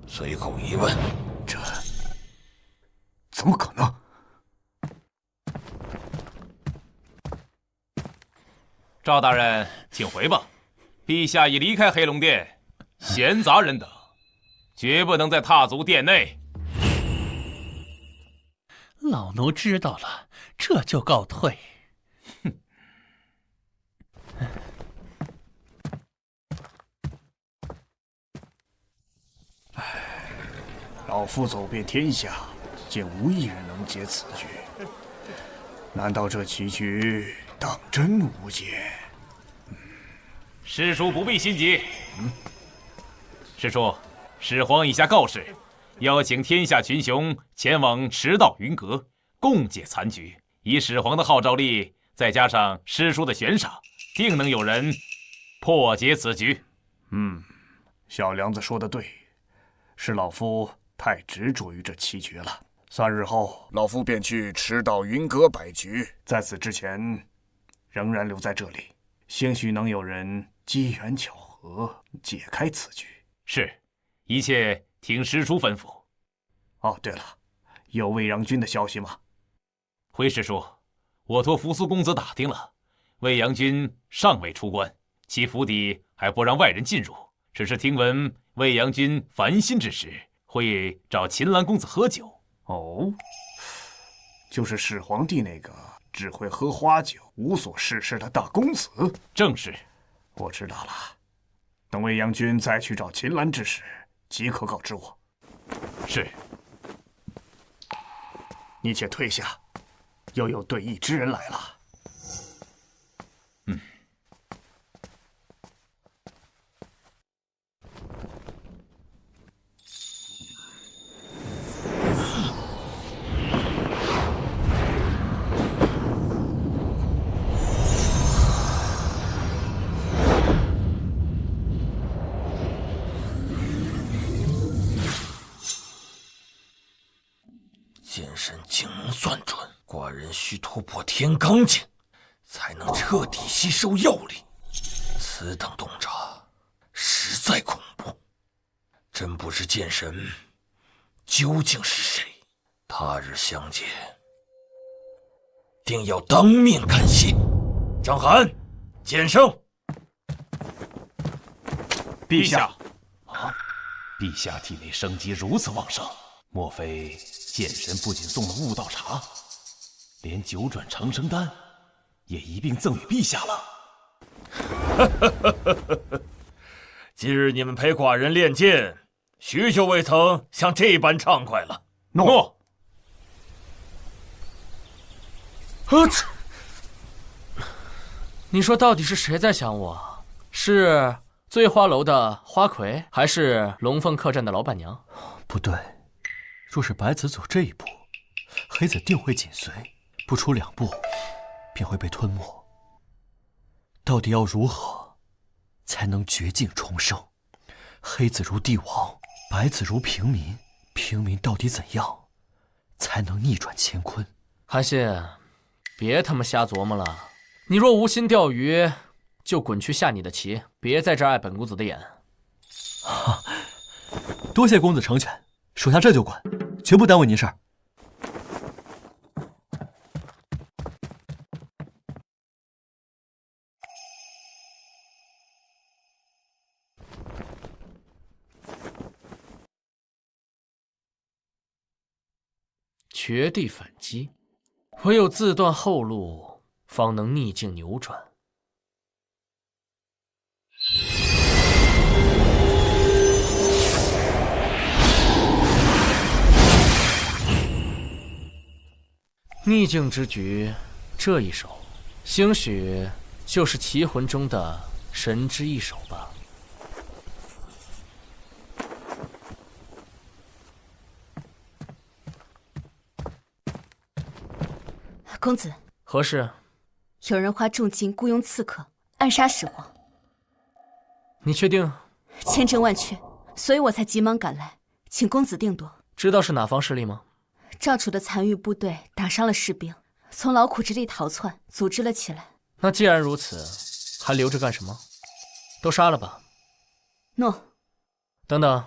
S5: 随口一问。
S4: 这怎么可能？
S6: 赵大人，请回吧。陛下已离开黑龙殿，闲杂人等绝不能再踏足殿内。
S2: 老奴知道了，这就告退。
S6: 哼。
S4: 老夫走遍天下，见无一人能解此局。难道这棋局当真无解？
S6: 师叔不必心急。师叔，始皇以下告示，邀请天下群雄前往驰道云阁，共解残局。以始皇的号召力，再加上师叔的悬赏，定能有人破解此局。
S4: 小梁子说的对，是老夫太执着于这棋局了。3日后，老夫便去驰道云阁摆局。在此之前，仍然留在这里，兴许能有人机缘巧合解开此局。
S6: 是，一切听师叔吩咐。
S4: 哦，对了，有未央军的消息吗？
S6: 回师叔，我托扶苏公子打听了，未央军尚未出关，其府邸还不让外人进入。只是听闻未央军烦心之时，会找秦岚公子喝酒。
S4: 哦，就是始皇帝那个只会喝花酒、无所事事的大公子。
S6: 正是。
S4: 我知道了，等未央军再去找秦岚之时，即可告知我。
S6: 是。
S4: 你且退下，又有对弈之人来了。
S5: 剑神竟能算准，寡人需突破天罡境，才能彻底吸收药力。此等洞察实在恐怖，真不知剑神究竟是谁。他日相见，定要当面感谢。张邯、剑圣，
S4: 陛下。
S11: 陛下体内生机如此旺盛，莫非剑神不仅送了悟道茶，连九转长生丹也一并赠与陛下了？
S5: 今日你们陪寡人练剑，许久未曾像这般畅快了。
S4: 诺。
S1: 你说到底是谁在想我？是醉花楼的花魁，还是龙凤客栈的老板娘？
S7: 不对，若是白子走这一步，黑子定会紧随，不出2步，便会被吞没。到底要如何才能绝境重生？黑子如帝王，白子如平民，平民到底怎样才能逆转乾坤？
S1: 韩信，别他妈瞎琢磨了。你若无心钓鱼，就滚去下你的棋，别在这儿碍本公子的眼。
S7: 多谢公子成全，属下这就滚，绝不耽误您事儿。
S1: 绝地反击，唯有自断后路，方能逆境扭转。逆境之局，这一手，兴许就是奇魂中的神之一手吧。
S10: 公子，
S1: 何事？
S10: 有人花重金雇佣刺客，暗杀始皇。
S1: 你确定？
S10: 千真万确，所以我才急忙赶来，请公子定夺。
S1: 知道是哪方势力吗？
S10: 赵楚的残余部队打伤了士兵，从劳苦之地逃窜，组织了起来。
S1: 那既然如此，还留着干什么？都杀了吧。
S10: 诺。
S1: 等等，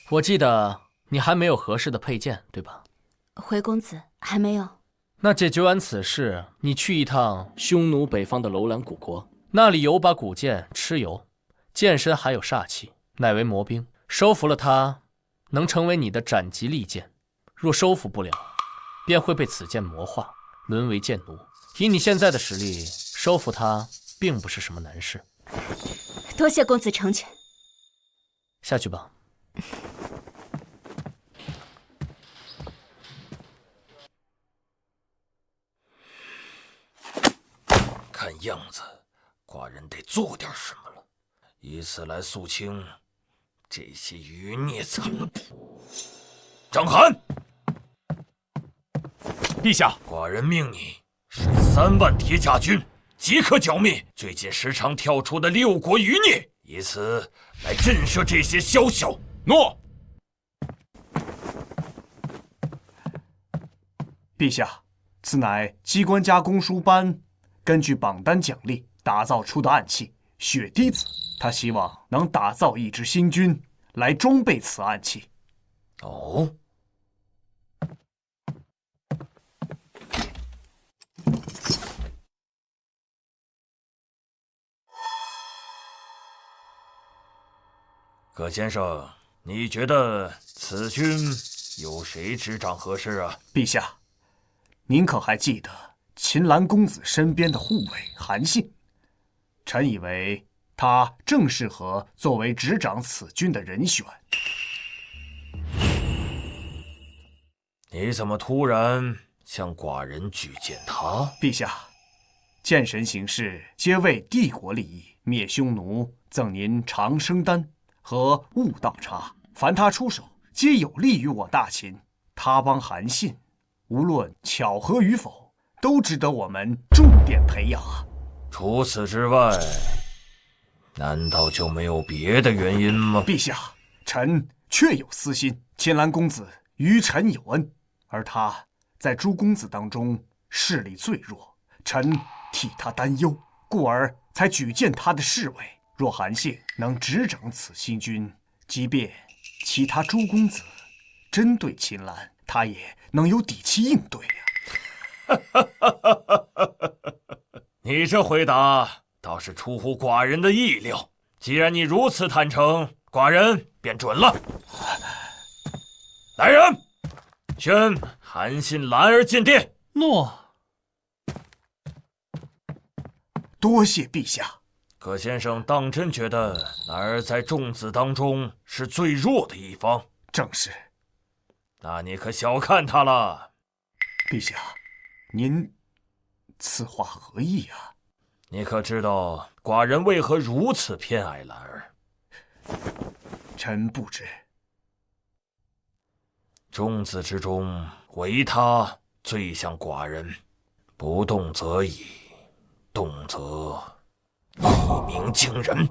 S1: 我记得你还没有合适的佩剑，对吧？
S10: 回公子，还没有。
S1: 那解决完此事，你去一趟匈奴北方的楼兰古国，那里有把古剑蚩尤，剑身还有煞气，乃为魔兵。收服了它，能成为你的斩击利剑。若收服不了，便会被此剑魔化，沦为剑奴。以你现在的实力，收服它并不是什么难事。
S10: 多谢公子成全。
S1: 下去吧。
S5: 看样子，寡人得做点什么了，以此来肃清这些余孽残部。张邯，
S6: 陛下，
S5: 寡人命你率3万铁甲军，即刻剿灭最近时常跳出的6国余孽，以此来震慑这些宵小。
S6: 诺。
S4: 陛下，此乃机关加工书班根据榜单奖励打造出的暗器血滴子，他希望能打造一支新军来装备此暗器。
S5: 哦。葛先生，你觉得此军由谁执掌合适啊？
S4: 陛下，您可还记得秦岚公子身边的护卫韩信？臣以为他正适合作为执掌此军的人选。
S5: 你怎么突然向寡人举荐他？
S4: 陛下，剑神行事皆为帝国利益，灭匈奴赠您长生丹和悟道茶，凡他出手，皆有利于我大秦。他帮韩信，无论巧合与否，都值得我们重点培养啊。
S5: 除此之外，难道就没有别的原因吗？
S4: 陛下，臣确有私心。秦岚公子于臣有恩，而他在诸公子当中势力最弱，臣替他担忧，故而才举荐他的侍卫。若韩信能执掌此新军，即便其他诸公子针对秦岚，他也能有底气应对呀。
S5: 你这回答倒是出乎寡人的意料。既然你如此坦诚，寡人便准了。来人，宣韩信、兰儿进殿。
S2: 诺。
S4: 多谢陛下。
S5: 葛先生当真觉得兰儿在众子当中是最弱的一方？
S4: 正是。
S5: 那你可小看他了。
S4: 陛下，您此话何意啊？
S5: 你可知道寡人为何如此偏爱兰儿？
S4: 臣不知。
S5: 众子之中，唯他最像寡人。不动则已，动则一鸣惊人。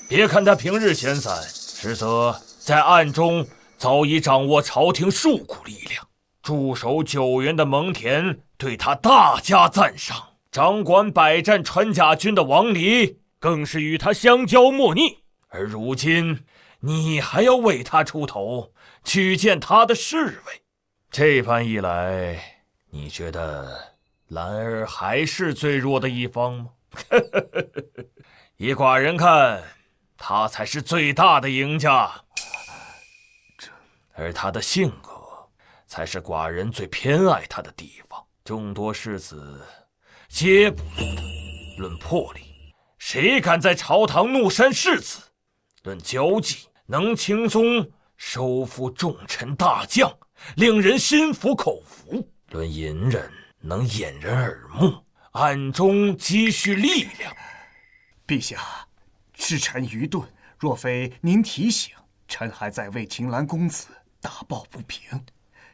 S5: 别看他平日闲散，实则在暗中早已掌握朝廷数股力量。驻守九原的蒙恬对他大加赞赏，掌管百战穿甲军的王离更是与他相交莫逆。而如今你还要为他出头，举荐他的侍卫。这般一来，你觉得兰儿还是最弱的一方吗？依寡人看，他才是最大的赢家。而他的性格才是寡人最偏爱他的地方。众多士子皆不如他。论魄力，谁敢在朝堂怒扇士子？论交际，能轻松收服重臣大将，令人心服口服。论隐忍，能掩人耳目，暗中积蓄力量。
S4: 陛下，是臣愚钝，若非您提醒，臣还在为秦岚公子打抱不平，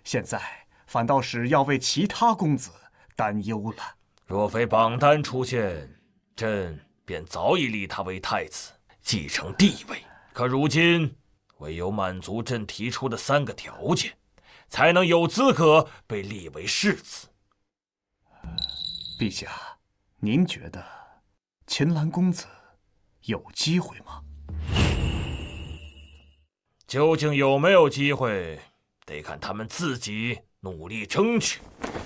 S4: 现在反倒是要为其他公子担忧了。
S5: 若非榜单出现，朕便早已立他为太子，继承帝位。可如今唯有满足朕提出的3个条件，才能有资格被立为世子。
S4: 陛下，您觉得秦岚公子有机会吗？
S5: 究竟有没有机会，得看他们自己努力争取。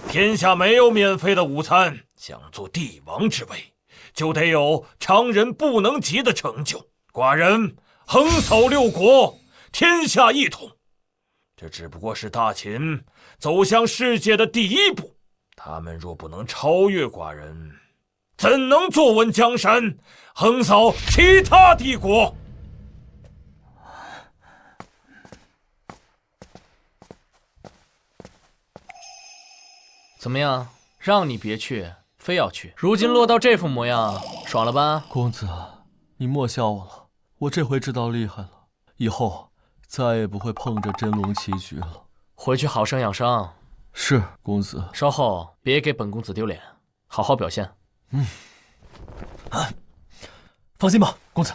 S5: 天下没有免费的午餐，想做帝王之位，就得有常人不能及的成就。寡人横扫6国，天下一统，这只不过是大秦走向世界的第一步。他们若不能超越寡人，怎能坐稳江山，横扫其他帝国？
S1: 怎么样？让你别去，非要去。如今落到这副模样，爽了吧？
S7: 公子，你莫笑我了，我这回知道厉害了，以后再也不会碰着真龙棋局了。
S1: 回去好生养伤。
S7: 是，公子。
S1: 稍后别给本公子丢脸，好好表现。
S7: 放心吧，公子。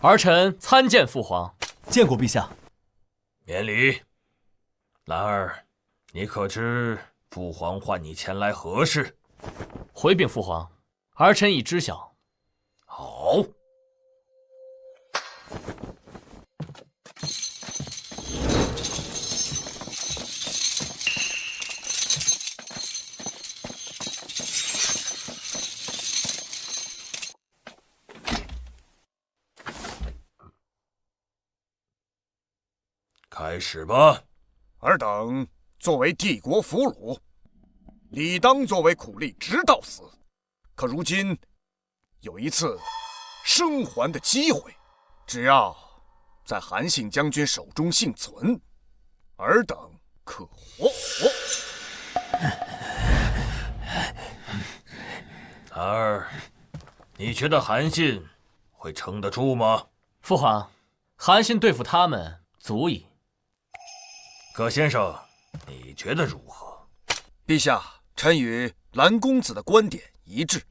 S1: 儿臣参见父皇。
S7: 见过陛下。
S5: 免礼。兰儿，你可知父皇唤你前来何事？
S1: 回禀父皇，儿臣已知晓。
S5: 好。开始吧。
S4: 尔等作为帝国俘虏，理当作为苦力直到死。可如今有一次生还的机会，只要在韩信将军手中幸存，尔等可活。
S5: 兰儿，你觉得韩信会撑得住吗？
S1: 父皇，韩信对付他们足矣。
S5: 葛先生，你觉得如何？
S4: 陛下，臣与兰公子的观点一致。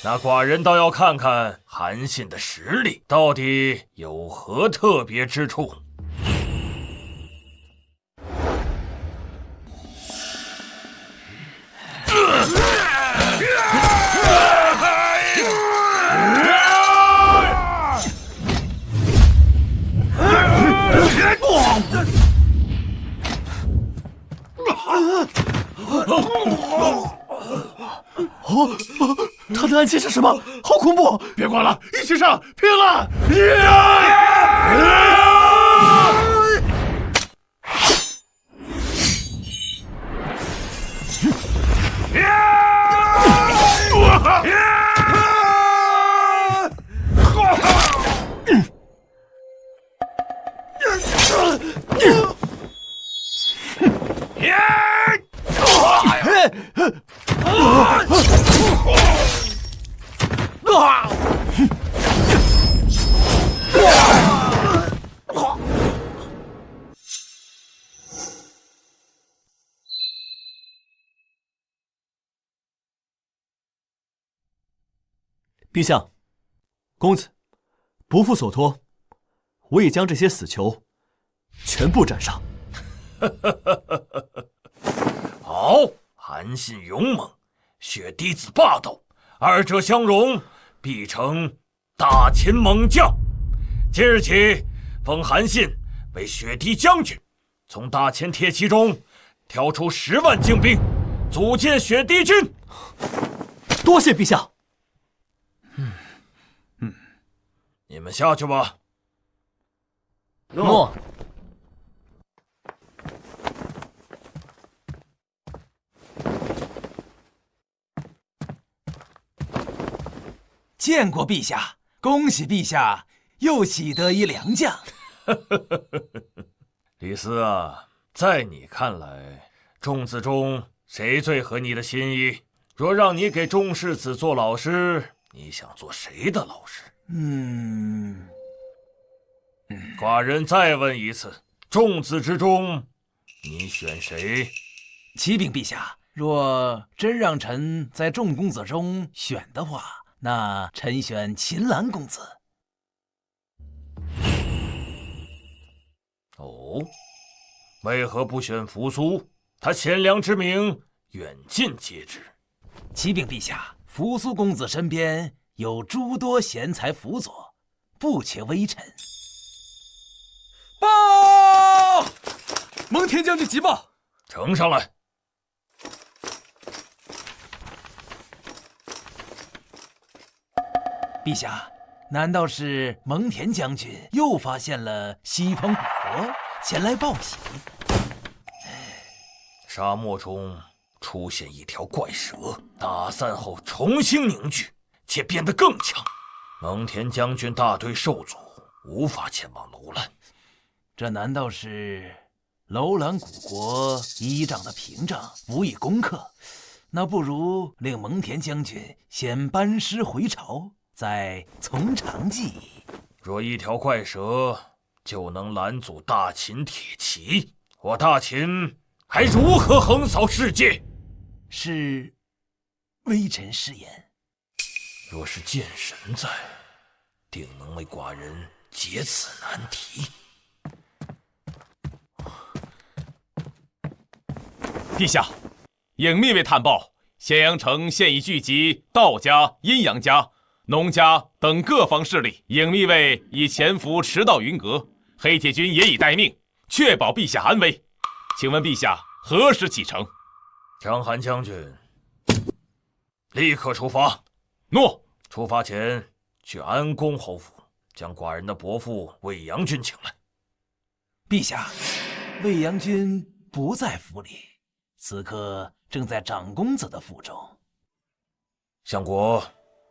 S5: 那寡人倒要看看韩信的实力到底有何特别之处。
S7: 他的暗器是什么？好恐怖！
S2: 别管了，一起上，拼了！
S7: 陛下，公子不负所托，我已将这些死囚全部斩杀。
S5: 好，韩信勇猛，雪滴子霸道，二者相融，必成大秦猛将。今日起，封韩信为雪滴将军，从大秦铁骑中挑出10万精兵，组建雪滴军。
S7: 多谢陛下。
S5: 你们下去吧。
S1: 诺。
S12: 见过陛下，恭喜陛下又喜得一良将。
S5: 李斯啊，在你看来，众子中谁最合你的心意？若让你给众世子做老师，你想做谁的老师？寡人再问一次，众子之中，你选谁？
S12: 启禀陛下，若真让臣在众公子中选的话，那臣选秦岚公子。
S5: 哦，为何不选扶苏？他贤良之名，远近皆知。
S12: 启禀陛下，扶苏公子身边有诸多贤才辅佐，不缺微臣。
S8: 报！蒙恬将军急报！
S5: 呈上来。
S12: 陛下，难道是蒙恬将军又发现了西方古国，前来报喜？
S5: 沙漠中出现一条怪蛇，打散后重新凝聚，且变得更强。蒙恬将军大队受阻，无法前往楼兰。
S12: 这难道是楼兰古国依仗的屏障，无以攻克？那不如令蒙恬将军先班师回朝，再从长计议。
S5: 若一条怪蛇就能拦阻大秦铁骑，我大秦还如何横扫世界？
S12: 是微臣失言。
S5: 若是剑神在，定能为寡人解此难题。
S6: 陛下，影密为探报，咸阳城现已聚集道家、阴阳家、农家等各方势力，影密卫已潜伏驰到云阁，黑铁军也已待命，确保陛下安危。请问陛下何时启程？
S5: 章邯将军，立刻出发。
S6: 诺。
S5: 出发前去安公侯府，将寡人的伯父魏阳君请来。
S12: 陛下，魏阳君不在府里，此刻正在长公子的府中。
S5: 相国，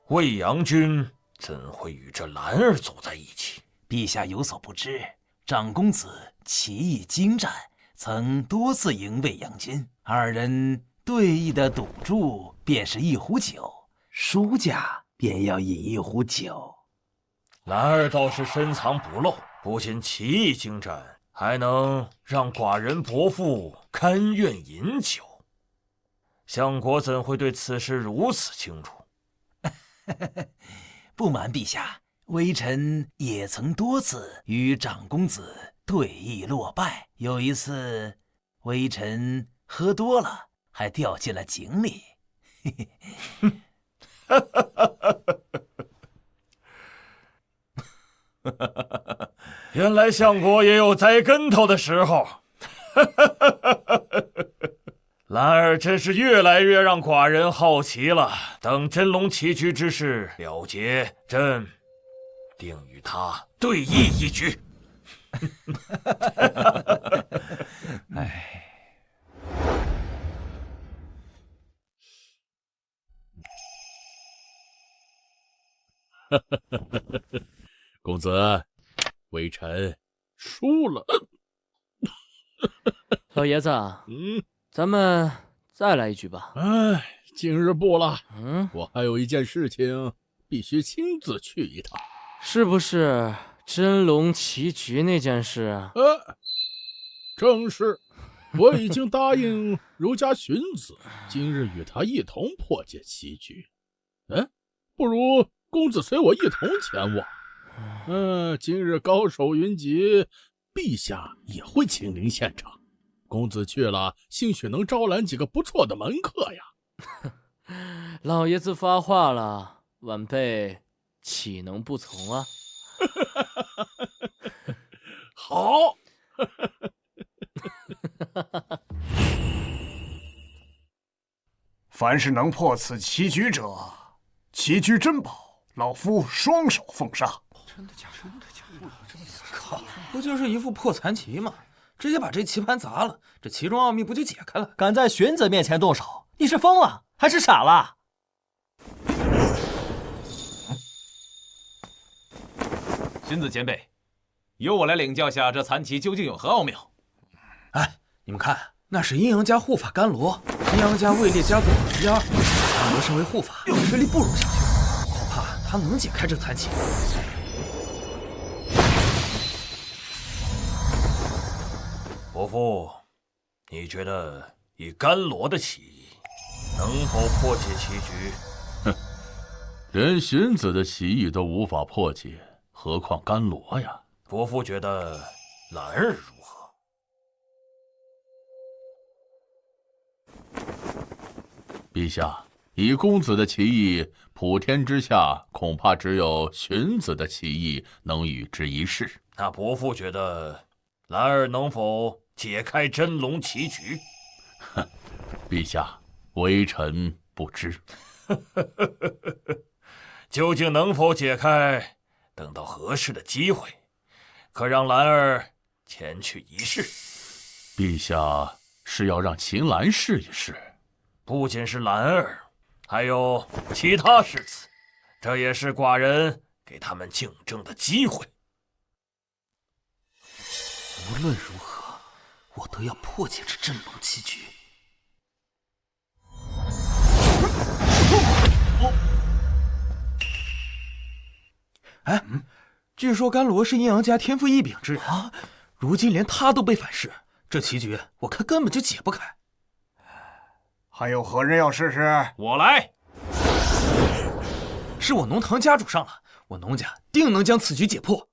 S5: 魏阳君怎会与这兰儿走在一起？
S12: 陛下有所不知，长公子棋艺精湛，曾多次赢魏阳君，二人对弈的赌注便是1壶酒，输家便要饮1壶酒。
S5: 兰儿倒是深藏不露，不仅棋艺精湛，还能让寡人伯父甘愿饮酒。相国怎会对此事如此清楚？
S12: 不瞒陛下，微臣也曾多次与长公子对弈落败，有一次微臣喝多了，还掉进了井里。
S5: 原来相国也有栽跟头的时候。兰儿真是越来越让寡人好奇了。等真龙棋局之事了结，朕定与他对弈一局。
S12: 哎，
S14: 公子，微臣输了。
S1: 老爷子，咱们再来一局吧。
S14: 哎，今日不了。我还有一件事情必须亲自去一趟。
S1: 是不是真龙棋局那件事？
S14: 正是。我已经答应儒家荀子，今日与他一同破解棋局。不如公子随我一同前往。今日高手云集，陛下也会亲临现场。公子去了，兴许能招揽几个不错的门客呀。
S1: 老爷子发话了，晚辈岂能不从啊？
S14: 好。
S4: 凡是能破此棋局者，棋局珍宝，老夫双手奉上。
S8: 真的假的？靠，不就是一副破残棋吗？直接把这棋盘砸了，这其中奥秘不就解开了？
S7: 敢在荀子面前动手，你是疯了还是傻了？
S6: 荀子前辈，由我来领教下这残棋究竟有何奥妙。
S8: 哎，你们看，那是阴阳家护法甘罗，阴阳家位列家族榜第2。甘罗身为护法，实力不容小觑，恐怕他能解开这残棋。
S5: 伯父，你觉得以甘罗的棋艺，能否破解棋局？
S14: 连荀子的棋艺都无法破解，何况甘罗呀？
S5: 伯父觉得兰儿如何？
S14: 陛下，以公子的棋艺，普天之下恐怕只有荀子的棋艺能与之一试。
S5: 那伯父觉得兰儿能否解开真龙棋局？
S14: 陛下，微臣不知。
S5: 究竟能否解开？等到合适的机会，可让兰儿前去一试。
S14: 陛下是要让秦岚试一试？
S5: 不仅是兰儿，还有其他士子，这也是寡人给他们竞争的机会。
S8: 无论如何，我都要破解这真龙棋局。哎，据说甘罗是阴阳家天赋异禀之人啊，如今连他都被反噬，这棋局我看根本就解不开。
S4: 还有何人要试试？
S6: 我来。
S8: 是我农堂家主上了，我农家定能将此局解破。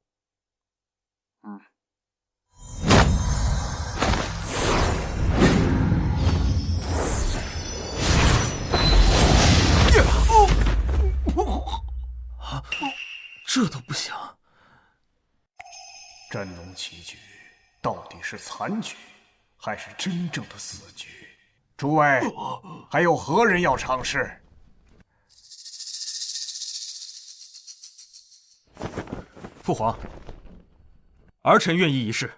S8: 这都不行。
S4: 真龙棋局到底是残局，还是真正的死局？诸位，还有何人要尝试？
S8: 父皇，儿臣愿意一试。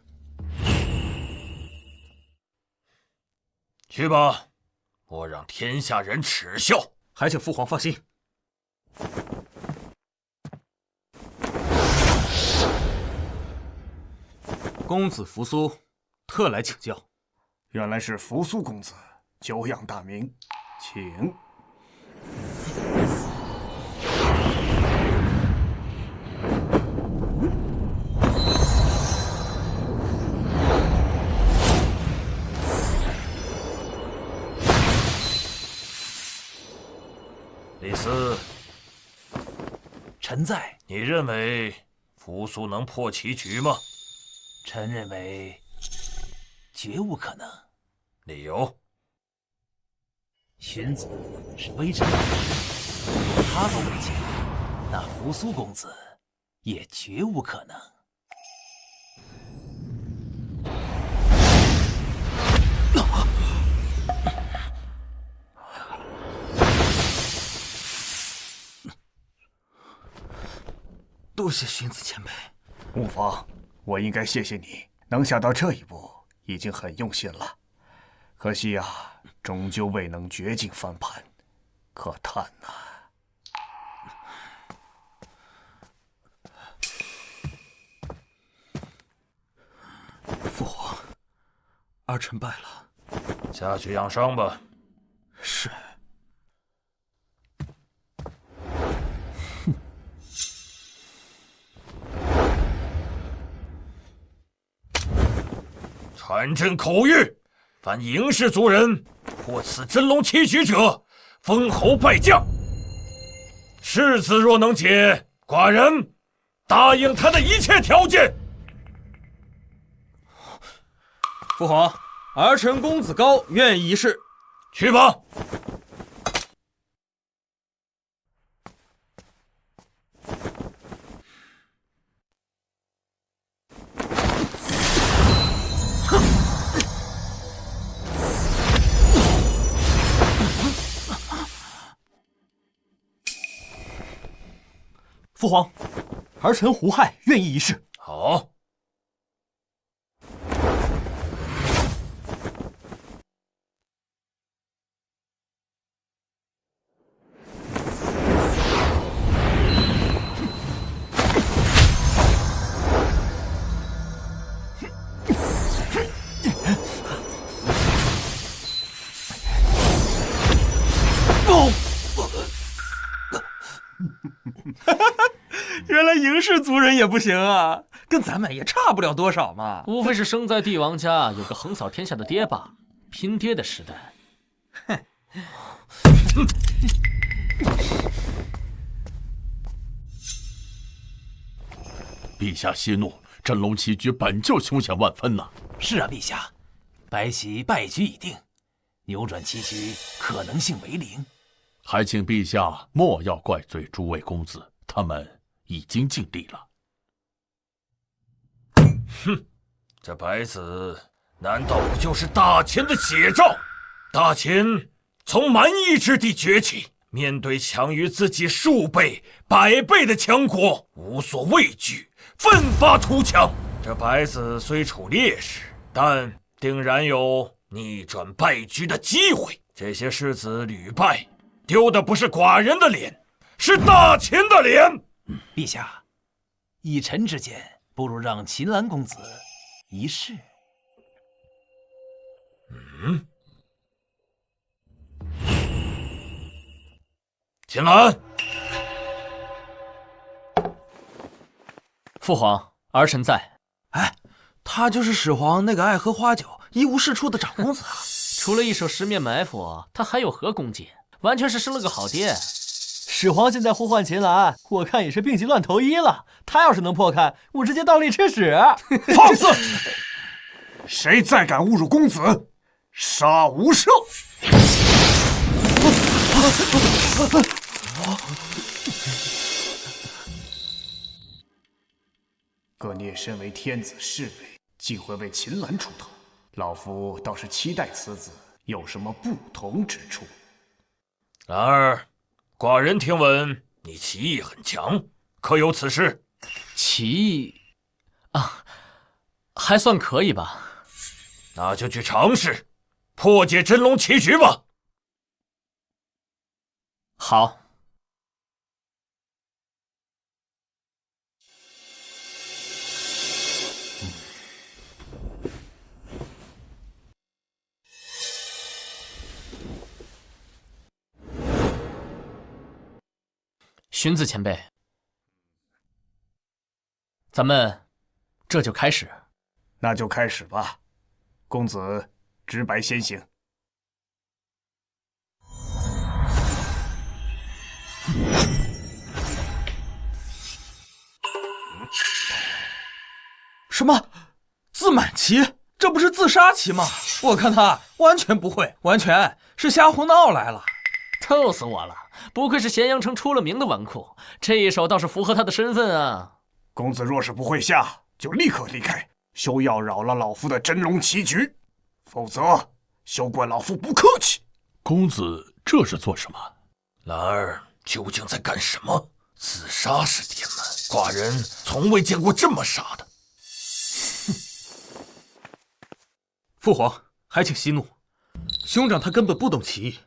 S5: 去吧，我让天下人耻笑。
S8: 还请父皇放心。公子扶苏，特来请教。
S4: 原来是扶苏公子，久仰大名，请。
S5: 李斯，
S12: 臣在。
S5: 你认为扶苏能破棋局吗？
S12: 臣认为绝无可能。
S5: 理由？
S12: 荀子是微臣老师，如他都不行，那扶苏公子也绝无可能。
S8: 多谢荀子前辈。
S4: 无妨，我应该谢谢你，能想到这一步，已经很用心了。可惜啊，终究未能绝境翻盘，可叹呐。
S8: 父皇，儿臣败了。
S5: 下去养伤吧。
S8: 是。
S5: 传朕口谕：凡嬴氏族人破此真龙棋局者，封侯拜将。世子若能解，寡人答应他的一切条件。
S8: 父皇，儿臣公子高愿一试。
S5: 去吧。
S7: 父皇，儿臣胡亥愿意一试。
S5: 好。
S8: 原来嬴氏族人也不行啊，跟咱们也差不了多少嘛。
S1: 无非是生在帝王家，有个横扫天下的爹罢了。拼爹的时代。
S14: 陛下息怒，真龙棋局本就凶险万分呐。
S12: 是啊，陛下，白棋败局已定，扭转棋局可能性为零。
S14: 还请陛下莫要怪罪诸位公子，他们已经尽力了。
S5: 哼，这白子难道不就是大秦的写照？大秦从蛮夷之地崛起，面对强于自己数倍、100倍的强国，无所畏惧，奋发图强。这白子虽处劣势，但定然有逆转败局的机会。这些世子屡败，丢的不是寡人的脸，是大秦的脸。
S12: 陛下，以臣之见，不如让秦岚公子一试。
S5: 秦岚，
S1: 父皇，儿臣在。
S8: 哎，他就是始皇那个爱喝花酒、一无是处的长公子啊！
S1: 除了一手十面埋伏，他还有何功绩？完全是生了个好爹。
S7: 始皇现在呼唤秦岚，我看也是病急乱投医了。他要是能破开，我直接倒立吃屎！
S4: 放肆！谁再敢侮辱公子，杀无赦！葛聂身为天子侍卫，竟会为秦岚出头，老夫倒是期待此子有什么不同之处。
S5: 然而，寡人听闻你棋艺很强，可有此事？
S1: 棋艺啊，还算可以吧。
S5: 那就去尝试破解真龙棋局吧。
S1: 好。荀子前辈，咱们这就开始。
S4: 那就开始吧，公子直白先行。
S8: 什么？自满棋？这不是自杀棋吗？我看他完全不会，完全是瞎胡闹来了。
S1: 逗死我了！不愧是咸阳城出了名的纨绔，这一手倒是符合他的身份啊。
S4: 公子若是不会下，就立刻离开，休要扰了老夫的真龙棋局，否则休怪老夫不客气。
S14: 公子这是做什么？
S5: 兰儿究竟在干什么？自杀是点门，寡人从未见过这么傻的。
S8: 父皇，还请息怒。兄长他根本不懂棋艺，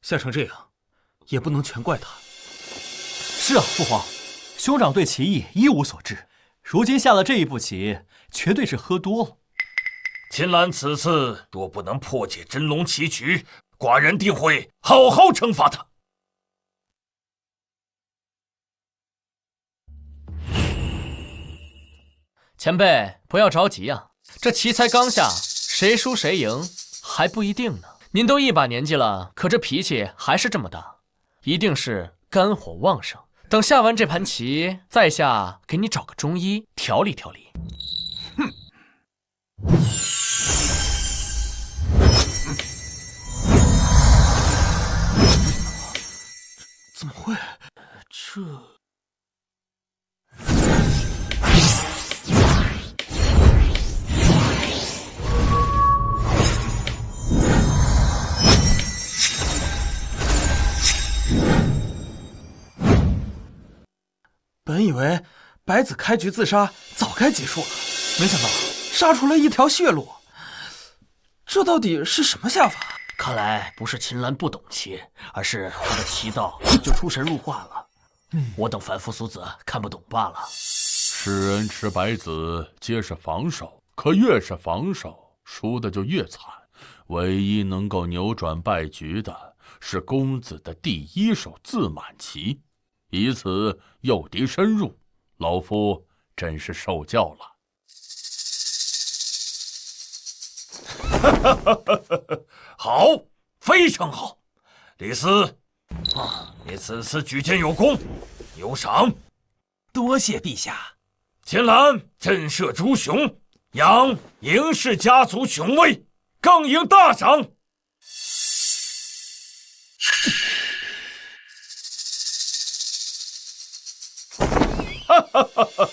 S8: 下成这样，也不能全怪他。
S7: 是啊，父皇，兄长对棋艺一无所知，如今下了这一步棋，绝对是喝多了。
S5: 秦岚此次若不能破解真龙棋局，寡人定会好好惩罚他。
S1: 前辈，不要着急啊，这棋才刚下，谁输谁赢还不一定呢。您都一把年纪了，可这脾气还是这么大，一定是肝火旺盛。等下完这盘棋，在下给你找个中医调理调理。
S5: 哼！
S8: 怎么会？这……本以为白子开局自杀早该结束了，没想到杀出来一条血路，这到底是什么下法？
S1: 看来不是秦岚不懂棋，而是他的棋道就出神入化了。我等凡夫俗子看不懂罢了。
S14: 吃人吃白子皆是防守，可越是防守，输的就越惨。唯一能够扭转败局的是公子的第一手自满棋，以此诱敌深入，老夫真是受教了。
S5: 好，非常好，李斯，你此次举荐有功，有赏。
S12: 多谢陛下。
S5: 秦岚震慑诸雄，扬嬴氏家族雄威，更迎大赏。哈哈哈哈！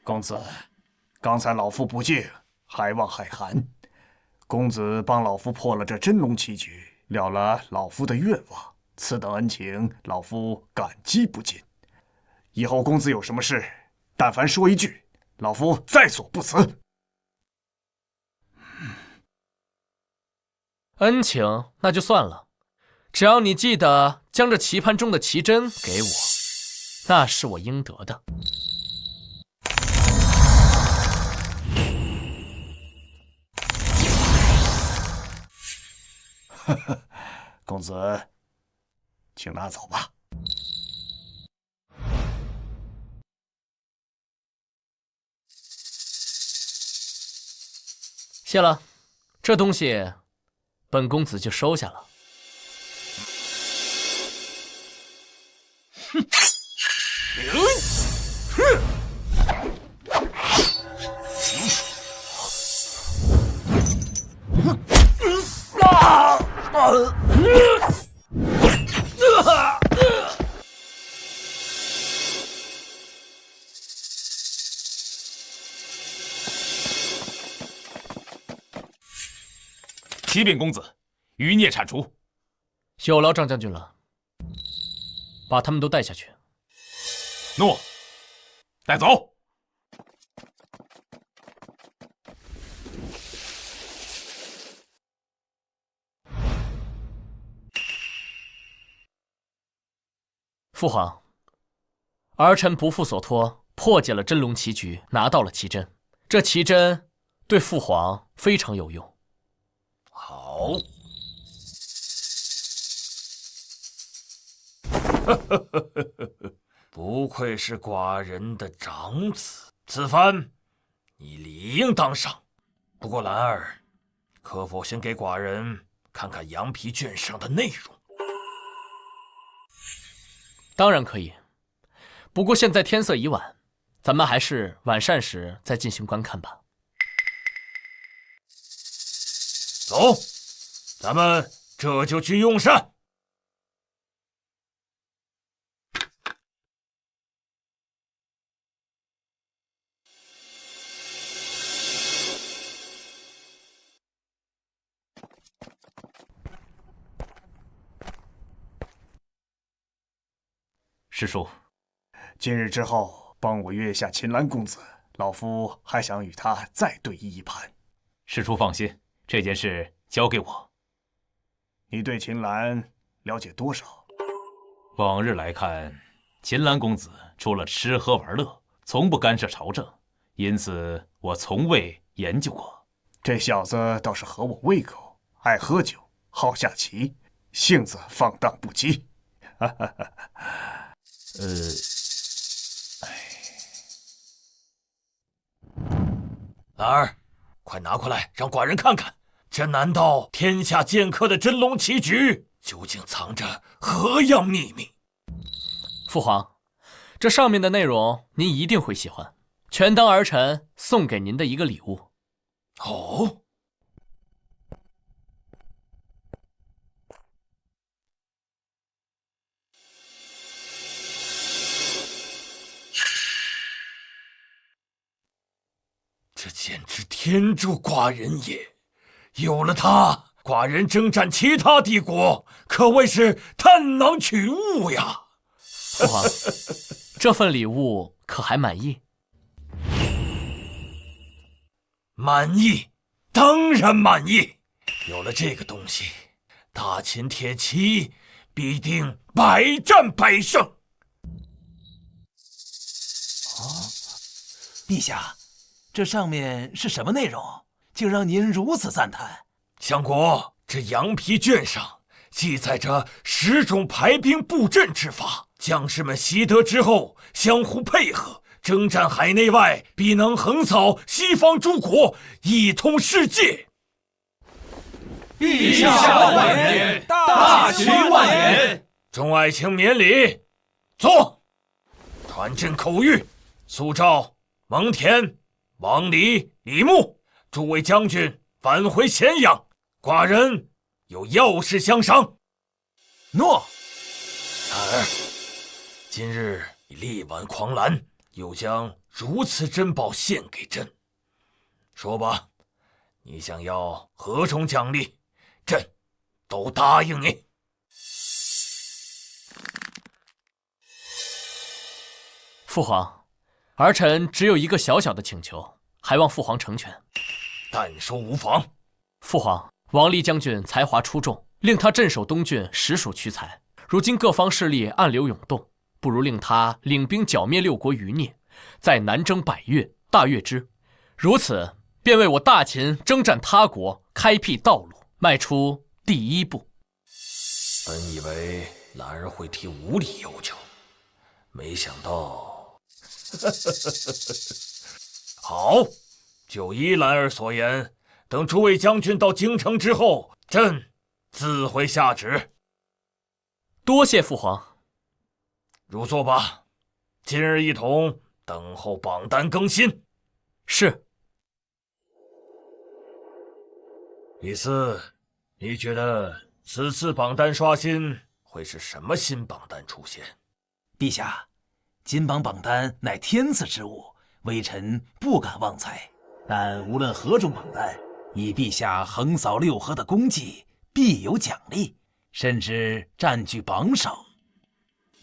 S4: 公子，刚才老夫不敬，还望海涵。公子帮老夫破了这真龙棋局，了了老夫的愿望，此等恩情，老夫感激不尽。以后公子有什么事，但凡说一句，老夫在所不辞。
S1: 恩情那就算了，只要你记得将这棋盘中的棋针给我，那是我应得的。
S4: 公子，请拿走吧。
S1: 谢了，这东西本公子就收下了。
S6: 启禀公子，余孽铲除。
S1: 有劳张将军了，把他们都带下去。
S6: 诺，带走。
S1: 父皇，儿臣不负所托，破解了真龙棋局，拿到了棋针。这棋针对父皇非常有用。
S5: 好，不愧是寡人的长子，此番你理应当赏。不过兰儿，可否先给寡人看看羊皮卷上的内容？
S1: 当然可以，不过现在天色已晚，咱们还是晚膳时再进行观看吧。
S5: 走，咱们这就去用膳。
S6: 师叔，
S4: 今日之后帮我约下秦岚公子，老夫还想与他再对弈一盘。
S6: 师叔放心，这件事交给我。
S4: 你对秦岚了解多少？
S6: 往日来看，秦岚公子除了吃喝玩乐，从不干涉朝政，因此我从未研究过。
S4: 这小子倒是合我胃口，爱喝酒，好下棋，性子放荡不羁。
S5: 兰儿，快拿过来，让寡人看看，这难道天下剑客的真龙棋局究竟藏着何样秘密？
S1: 父皇，这上面的内容您一定会喜欢，全当儿臣送给您的一个礼物。
S5: 哦。这简直天助寡人也！有了它，寡人征战其他帝国可谓是探囊取物呀！
S1: 父皇，这份礼物可还满意？
S5: 满意，当然满意。有了这个东西，大秦铁骑必定百战百胜。
S12: 陛下，这上面是什么内容，竟让您如此赞叹？
S5: 相国，这羊皮卷上记载着10种排兵布阵之法，将士们习得之后，相互配合，征战海内外，必能横扫西方诸国，一统世界。
S13: 陛下万年，大秦万年！
S5: 众爱卿免礼，坐。传朕口谕，速召蒙恬、王离、李牧诸位将军返回咸阳，寡人有要事相商。
S12: 诺。
S5: 儿，今日你力挽狂澜，又将如此珍宝献给朕，说吧，你想要何种奖励，朕都答应你。
S1: 父皇，儿臣只有一个小小的请求，还望父皇成全。
S5: 但说无妨。
S1: 父皇，王离将军才华出众，令他镇守东郡实属屈才。如今各方势力暗流涌动，不如令他领兵剿灭6国余孽，再南征百越，大越之。如此，便为我大秦征战他国开辟道路，迈出第一步。
S5: 本以为兰儿会提无理要求，没想到。好，就依兰儿所言，等诸位将军到京城之后，朕自会下旨。
S1: 多谢父皇。
S5: 入座吧，今日一同等候榜单更新。
S1: 是。
S5: 李斯，你觉得此次榜单刷新会是什么新榜单出现？
S12: 陛下，金榜榜单乃天赐之物，微臣不敢妄猜。但无论何种榜单，以陛下横扫6合的功绩，必有奖励，甚至占据榜首，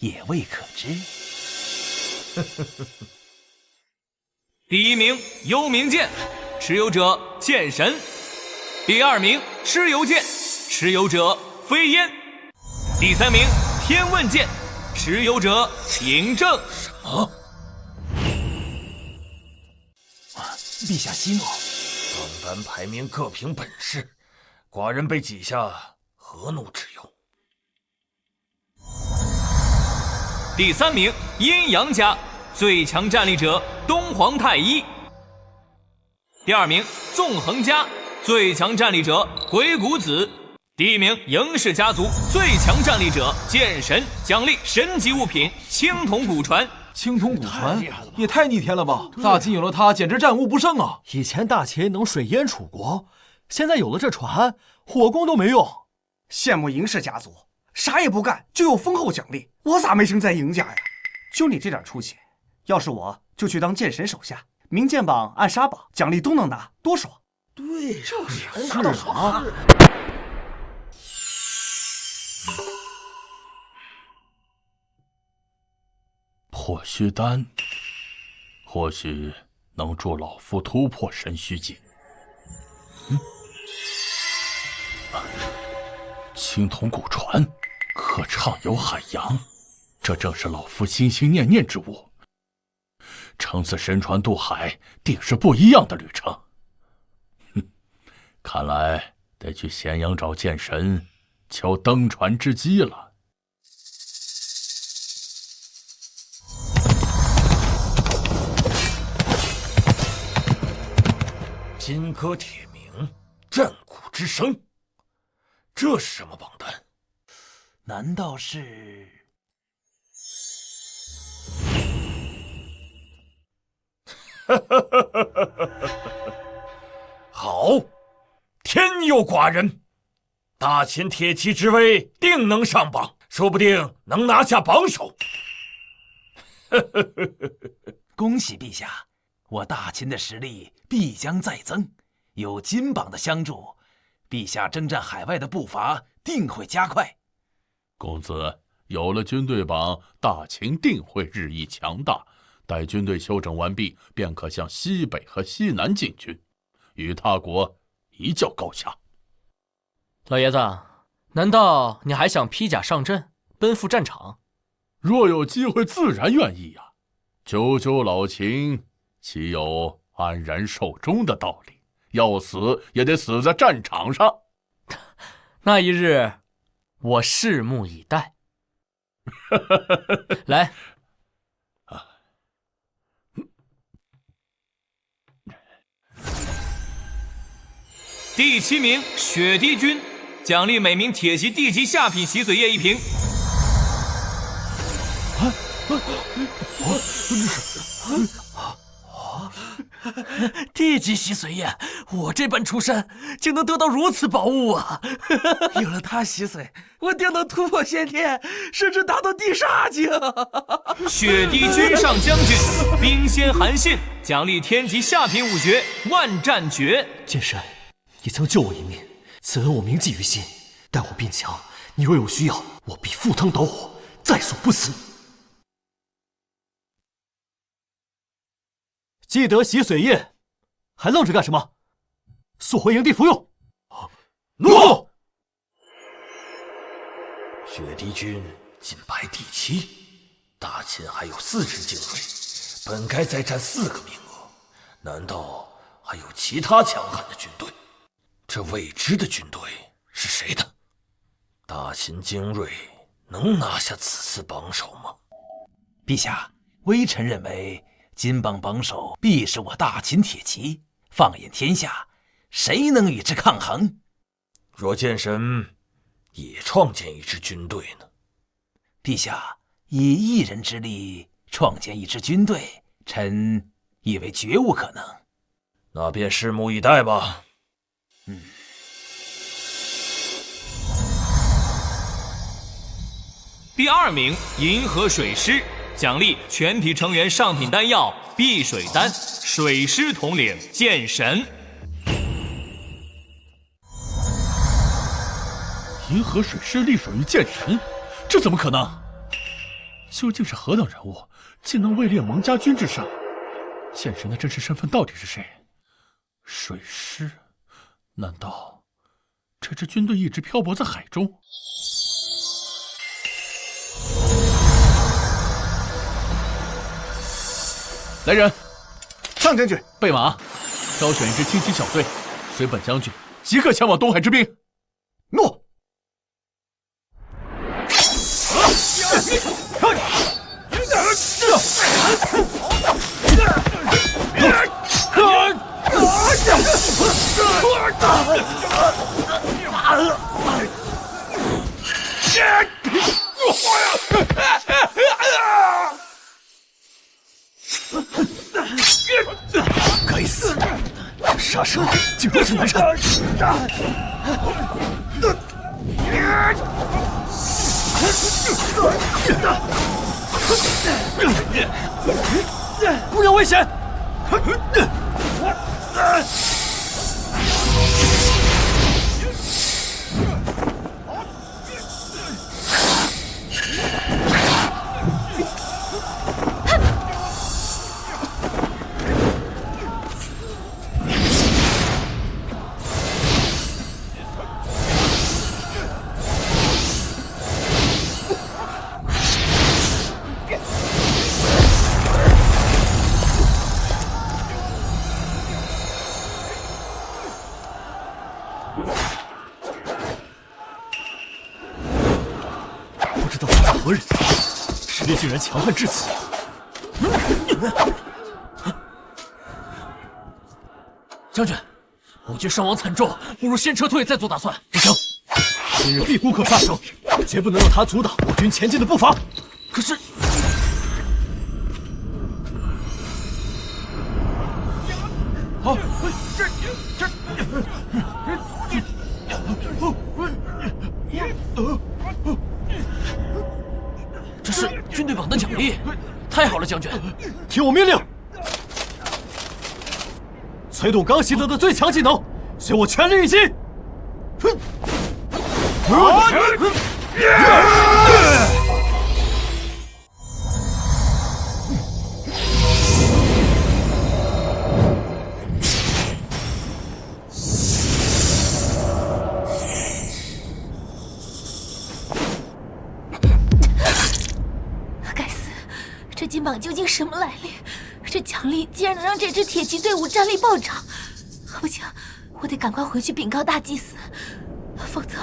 S12: 也未可知。
S15: 第1名幽冥剑，持有者剑神；第2名蚩尤剑，持有者飞烟；第3名天问剑，持有者嬴政。
S5: 什么？
S12: 陛下息怒。
S5: 榜单排名各凭本事，寡人被挤下，何怒之有？
S15: 第3名阴阳家，最强战力者东皇太一；第2名纵横家，最强战力者鬼谷子；第1名赢氏家族最强战力者剑神，奖励神级物品青铜古船。
S13: 青铜古船也太逆天了吧！大秦有了它，简直战无不胜啊！
S7: 以前大秦能水淹楚国，现在有了这船，火攻都没用。
S4: 羡慕赢氏家族，啥也不干就有丰厚奖励，我咋没生在赢家呀？就你这点出息，要是我就去当剑神手下，名剑榜、暗杀榜奖励都能拿，多爽！
S13: 对，
S4: 就是
S13: 拿到手。
S14: 破虚丹，或许能助老夫突破神虚境。青铜古船，可畅游海洋，这正是老夫心心念念之物。乘此神船渡海，定是不一样的旅程。看来得去咸阳找剑神，求登船之机了。
S5: 金戈铁鸣，战鼓之声，这是什么榜单？
S12: 难道是？
S5: 好，天佑寡人！大秦铁骑之威定能上榜，说不定能拿下榜首。
S12: 恭喜陛下！我大秦的实力必将再增，有金榜的相助，陛下征战海外的步伐定会加快。
S14: 公子，有了军队榜，大秦定会日益强大。待军队休整完毕，便可向西北和西南进军，与他国一较高下。
S1: 老爷子，难道你还想披甲上阵，奔赴战场？
S14: 若有机会，自然愿意呀。久久老秦，岂有安然寿终的道理？要死也得死在战场上。
S1: 那一日，我拭目以待。来。
S15: 第7名雪滴军，奖励每名铁骑地级下品洗髓液1瓶。
S16: 地级洗髓液，我这般出身竟能得到如此宝物啊！有了它洗髓，我定能突破先天，甚至达到地煞境。
S15: 雪滴军上将军，冰仙韩信，奖励天级下品武诀万战诀。
S7: 剑神，你曾救我一命，此恩我铭记于心。待我变强，你若有需要，我必赴汤蹈火，在所不辞。既得洗髓液，还愣着干什么？速回营地服用。
S5: 诺。雪滴军仅排第7，大秦还有4支精锐，本该再占4个名额，难道还有其他强悍的军队？这未知的军队是谁的？大秦精锐能拿下此次榜首吗？
S12: 陛下，微臣认为金榜榜首必是我大秦铁骑，放眼天下，谁能与之抗衡？
S5: 若剑神也创建一支军队呢？
S12: 陛下，以一人之力创建一支军队，臣以为绝无可能。
S5: 那便拭目以待吧。
S15: 第2名银河水师，奖励全体成员上品丹药避水丹，水师统领剑神。
S14: 银河水师隶属于剑神，这怎么可能？究竟是何等人物，竟能位列蒙家军之上？剑神的真实身份到底是谁？水师？难道这支军队一直漂泊在海中？来人，
S4: 上将军，
S14: 备马，挑选一支轻骑小队，随本将军即刻前往东海之滨。
S4: 诺。
S7: 竟如此难缠。姑娘危险！不知道他是何人，实力竟然强悍至此。
S1: 将军，我军伤亡惨重，不如先撤退再做打算。
S7: 不行，今日必孤可杀手，绝不能让他阻挡我军前进的步伐。
S1: 可是，
S7: 好，
S1: 这是军队榜的奖励，太好了，将军！
S7: 听我命令，催动刚习得的最强技能，随我全力一击！
S3: 该死，这金榜究竟什么来历？这奖励竟然能让这支铁骑队伍战力暴涨！不行，我得赶快回去禀告大祭司，否则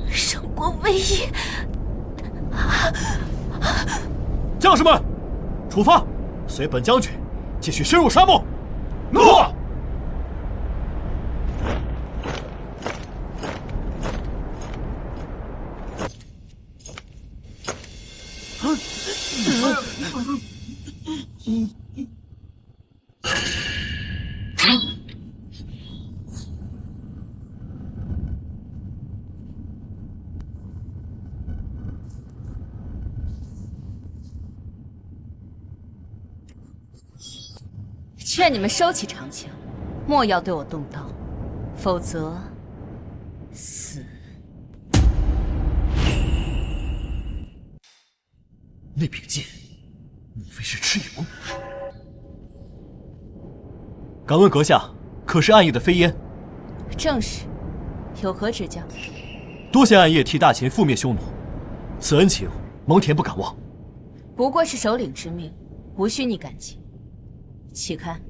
S3: 圣国危矣！
S7: 将士们，出发，随本将军继续深入沙漠。
S13: 诺。
S10: 劝你们收起长枪，莫要对我动刀，否则死。
S7: 那柄剑，莫非是蚩尤？敢问阁下，可是暗夜的飞燕？
S10: 正是，有何指教？
S7: 多谢暗夜替大秦覆灭匈奴，此恩情蒙恬不敢忘。
S10: 不过是首领之命，无需你感激。起看。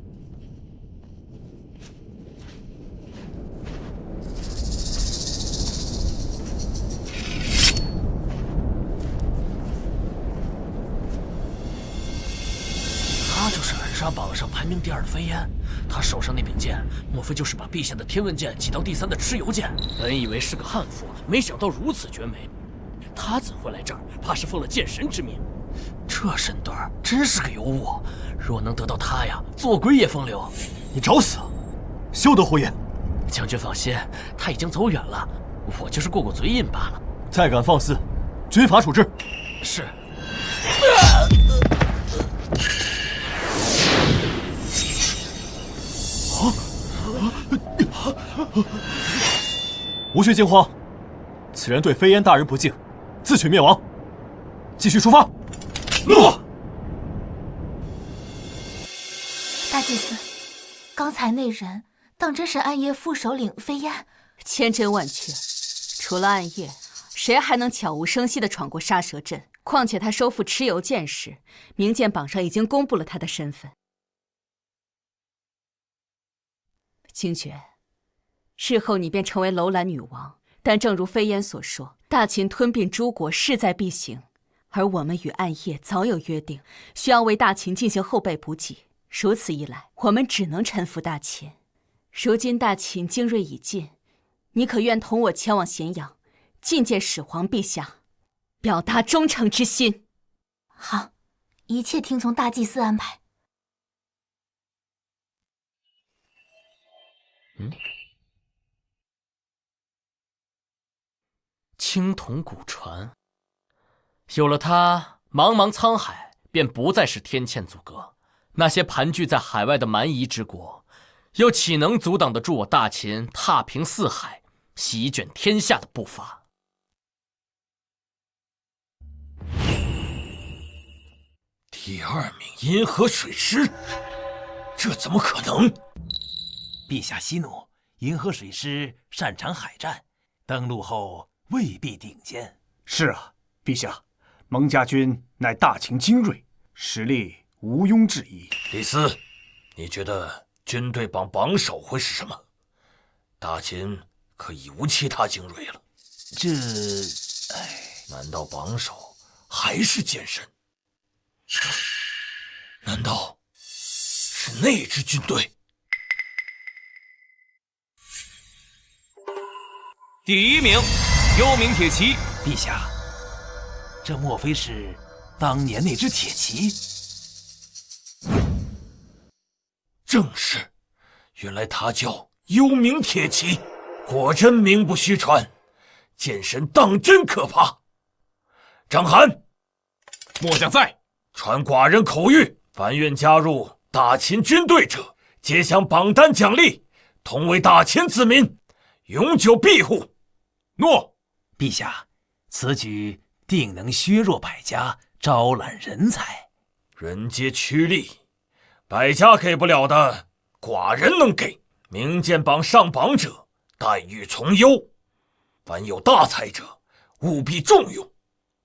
S1: 他就是暗杀榜上排名第2的飞燕，他手上那柄剑，莫非就是把陛下的天问剑挤到第3的蚩尤剑？本以为是个悍妇，没想到如此绝美。他怎会来这儿？怕是奉了剑神之命。这身段真是个尤物，若能得到他呀，做鬼也风流。
S7: 你找死！休得胡言！
S1: 将军放心，他已经走远了，我就是过嘴瘾罢了。
S7: 再敢放肆，军法处置。
S1: 是。
S7: 无需惊慌，此人对飞燕大人不敬，自取灭亡。继续出发。诺。
S3: 大祭司，刚才那人当真是暗夜副首领飞燕？
S10: 千真万确，除了暗夜，谁还能悄无声息地闯过杀蛇阵？况且他收复蚩尤剑时，名剑榜上已经公布了他的身份。惊觉，日后你便成为楼兰女王。但正如飞燕所说，大秦吞并诸国势在必行，而我们与暗夜早有约定，需要为大秦进行后备补给。如此一来，我们只能臣服大秦。如今大秦精锐已尽，你可愿同我前往咸阳，觐见始皇陛下，表达忠诚之心？
S3: 好，一切听从大祭司安排。
S1: 青铜古船，有了它，茫茫沧海便不再是天堑阻隔。那些盘踞在海外的蛮夷之国，又岂能阻挡得住我大秦踏平四海、席卷天下的步伐？
S5: 第2名银河水师，这怎么可能？
S12: 陛下息怒，银河水师擅长海战，登陆后未必顶尖。
S4: 是啊，陛下，蒙家军乃大秦精锐，实力毋庸置疑。
S5: 李斯，你觉得军队榜榜首会是什么？大秦可已无其他精锐了。难道榜首还是剑神？难道是那支军队？
S15: 第1名，幽冥铁骑。
S12: 陛下，这莫非是当年那支铁骑？
S5: 正是，原来他叫幽冥铁骑，果真名不虚传，剑神当真可怕。张邯，
S6: 末将在。
S5: 传寡人口谕，凡愿加入大秦军队者，皆享榜单奖励，同为大秦子民，永久庇护。
S6: 诺。
S12: 陛下，此举定能削弱百家，招揽人才。
S5: 人皆趋利，百家给不了的，寡人能给。名剑榜上榜者，待遇从优，凡有大才者，务必重用。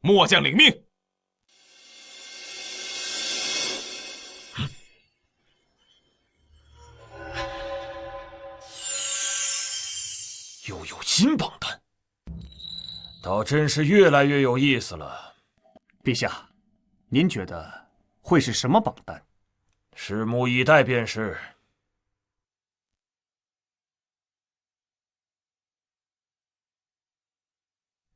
S6: 末将领命。
S5: 又有新榜单，倒真是越来越有意思了。
S4: 陛下，您觉得会是什么榜单？
S5: 拭目以待便是。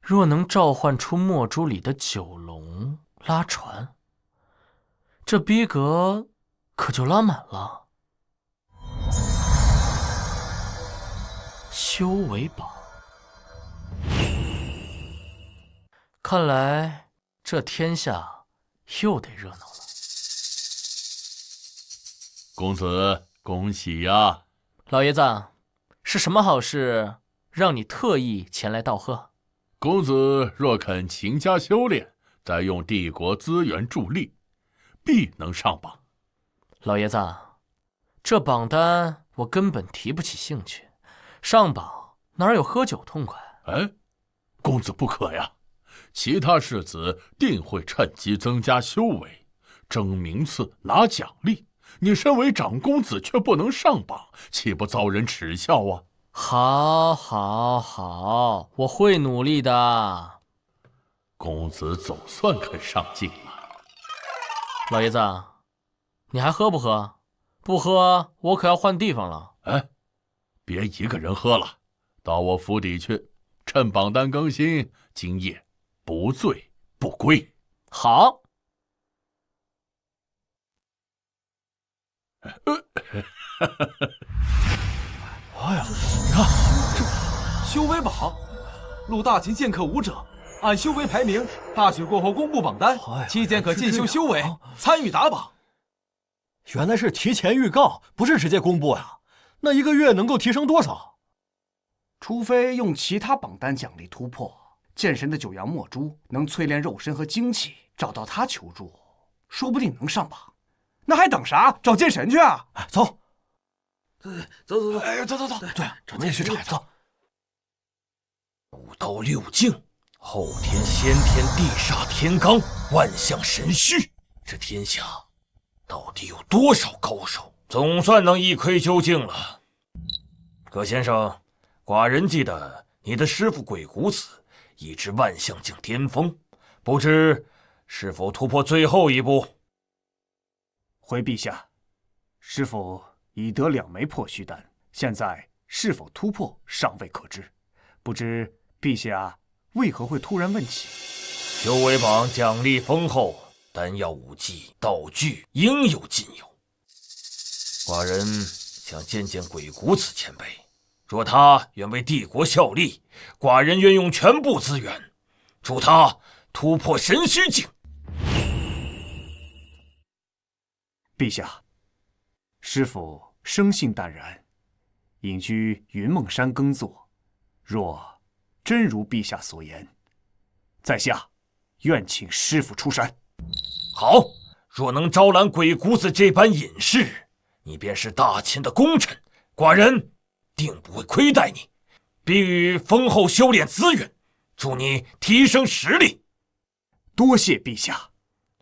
S1: 若能召唤出墨珠里的九龙拉船，这逼格可就拉满了。修为榜，看来这天下又得热闹了。
S14: 公子，恭喜呀！
S1: 老爷子，是什么好事让你特意前来道贺？
S14: 公子若肯勤加修炼，再用帝国资源助力，必能上榜。
S1: 老爷子，这榜单我根本提不起兴趣，上榜哪有喝酒痛快？
S14: 公子不可呀！其他士子定会趁机增加修为，争名次拿奖励。你身为长公子却不能上榜，岂不遭人耻笑啊？
S1: 好，好，好，我会努力的。
S14: 公子总算肯上进了。
S1: 老爷子，你还喝不喝？不喝，我可要换地方了。
S14: 别一个人喝了，到我府邸去，趁榜单更新，今夜不醉不归。
S1: 好。
S7: 哎呀，你看这修为榜，陆大秦剑客武者按修为排名，大选过后公布榜单，期间可进修修为，参与打榜。原来是提前预告，不是直接公布呀。那一个月能够提升多少？
S4: 除非用其他榜单奖励突破。剑神的九阳墨珠能淬炼肉身和精气，找到他求助，说不定能上榜。那还等啥？找剑神去啊！
S7: 走。
S16: 走，
S7: 走，对，我们也去找。走。
S5: 武道六境，后天、先天、地煞、天罡，万象神虚，这天下到底有多少高手？总算能一窥究竟了。葛先生，寡人记得你的师父鬼谷子已至万象境巅峰，不知是否突破最后一步？
S4: 回陛下，师父已得2枚破虚丹，现在是否突破尚未可知，不知陛下为何会突然问起？
S5: 修为榜奖励丰厚，丹药武技道具应有尽有。寡人想见见鬼谷子前辈，若他愿为帝国效力，寡人愿用全部资源，助他突破神虚境。
S4: 陛下，师傅生性淡然，隐居云梦山耕作。若真如陛下所言，在下愿请师傅出山。
S5: 好，若能招揽鬼谷子这般隐士，你便是大秦的功臣，寡人定不会亏待你，必予丰厚修炼资源，助你提升实力。
S4: 多谢陛下。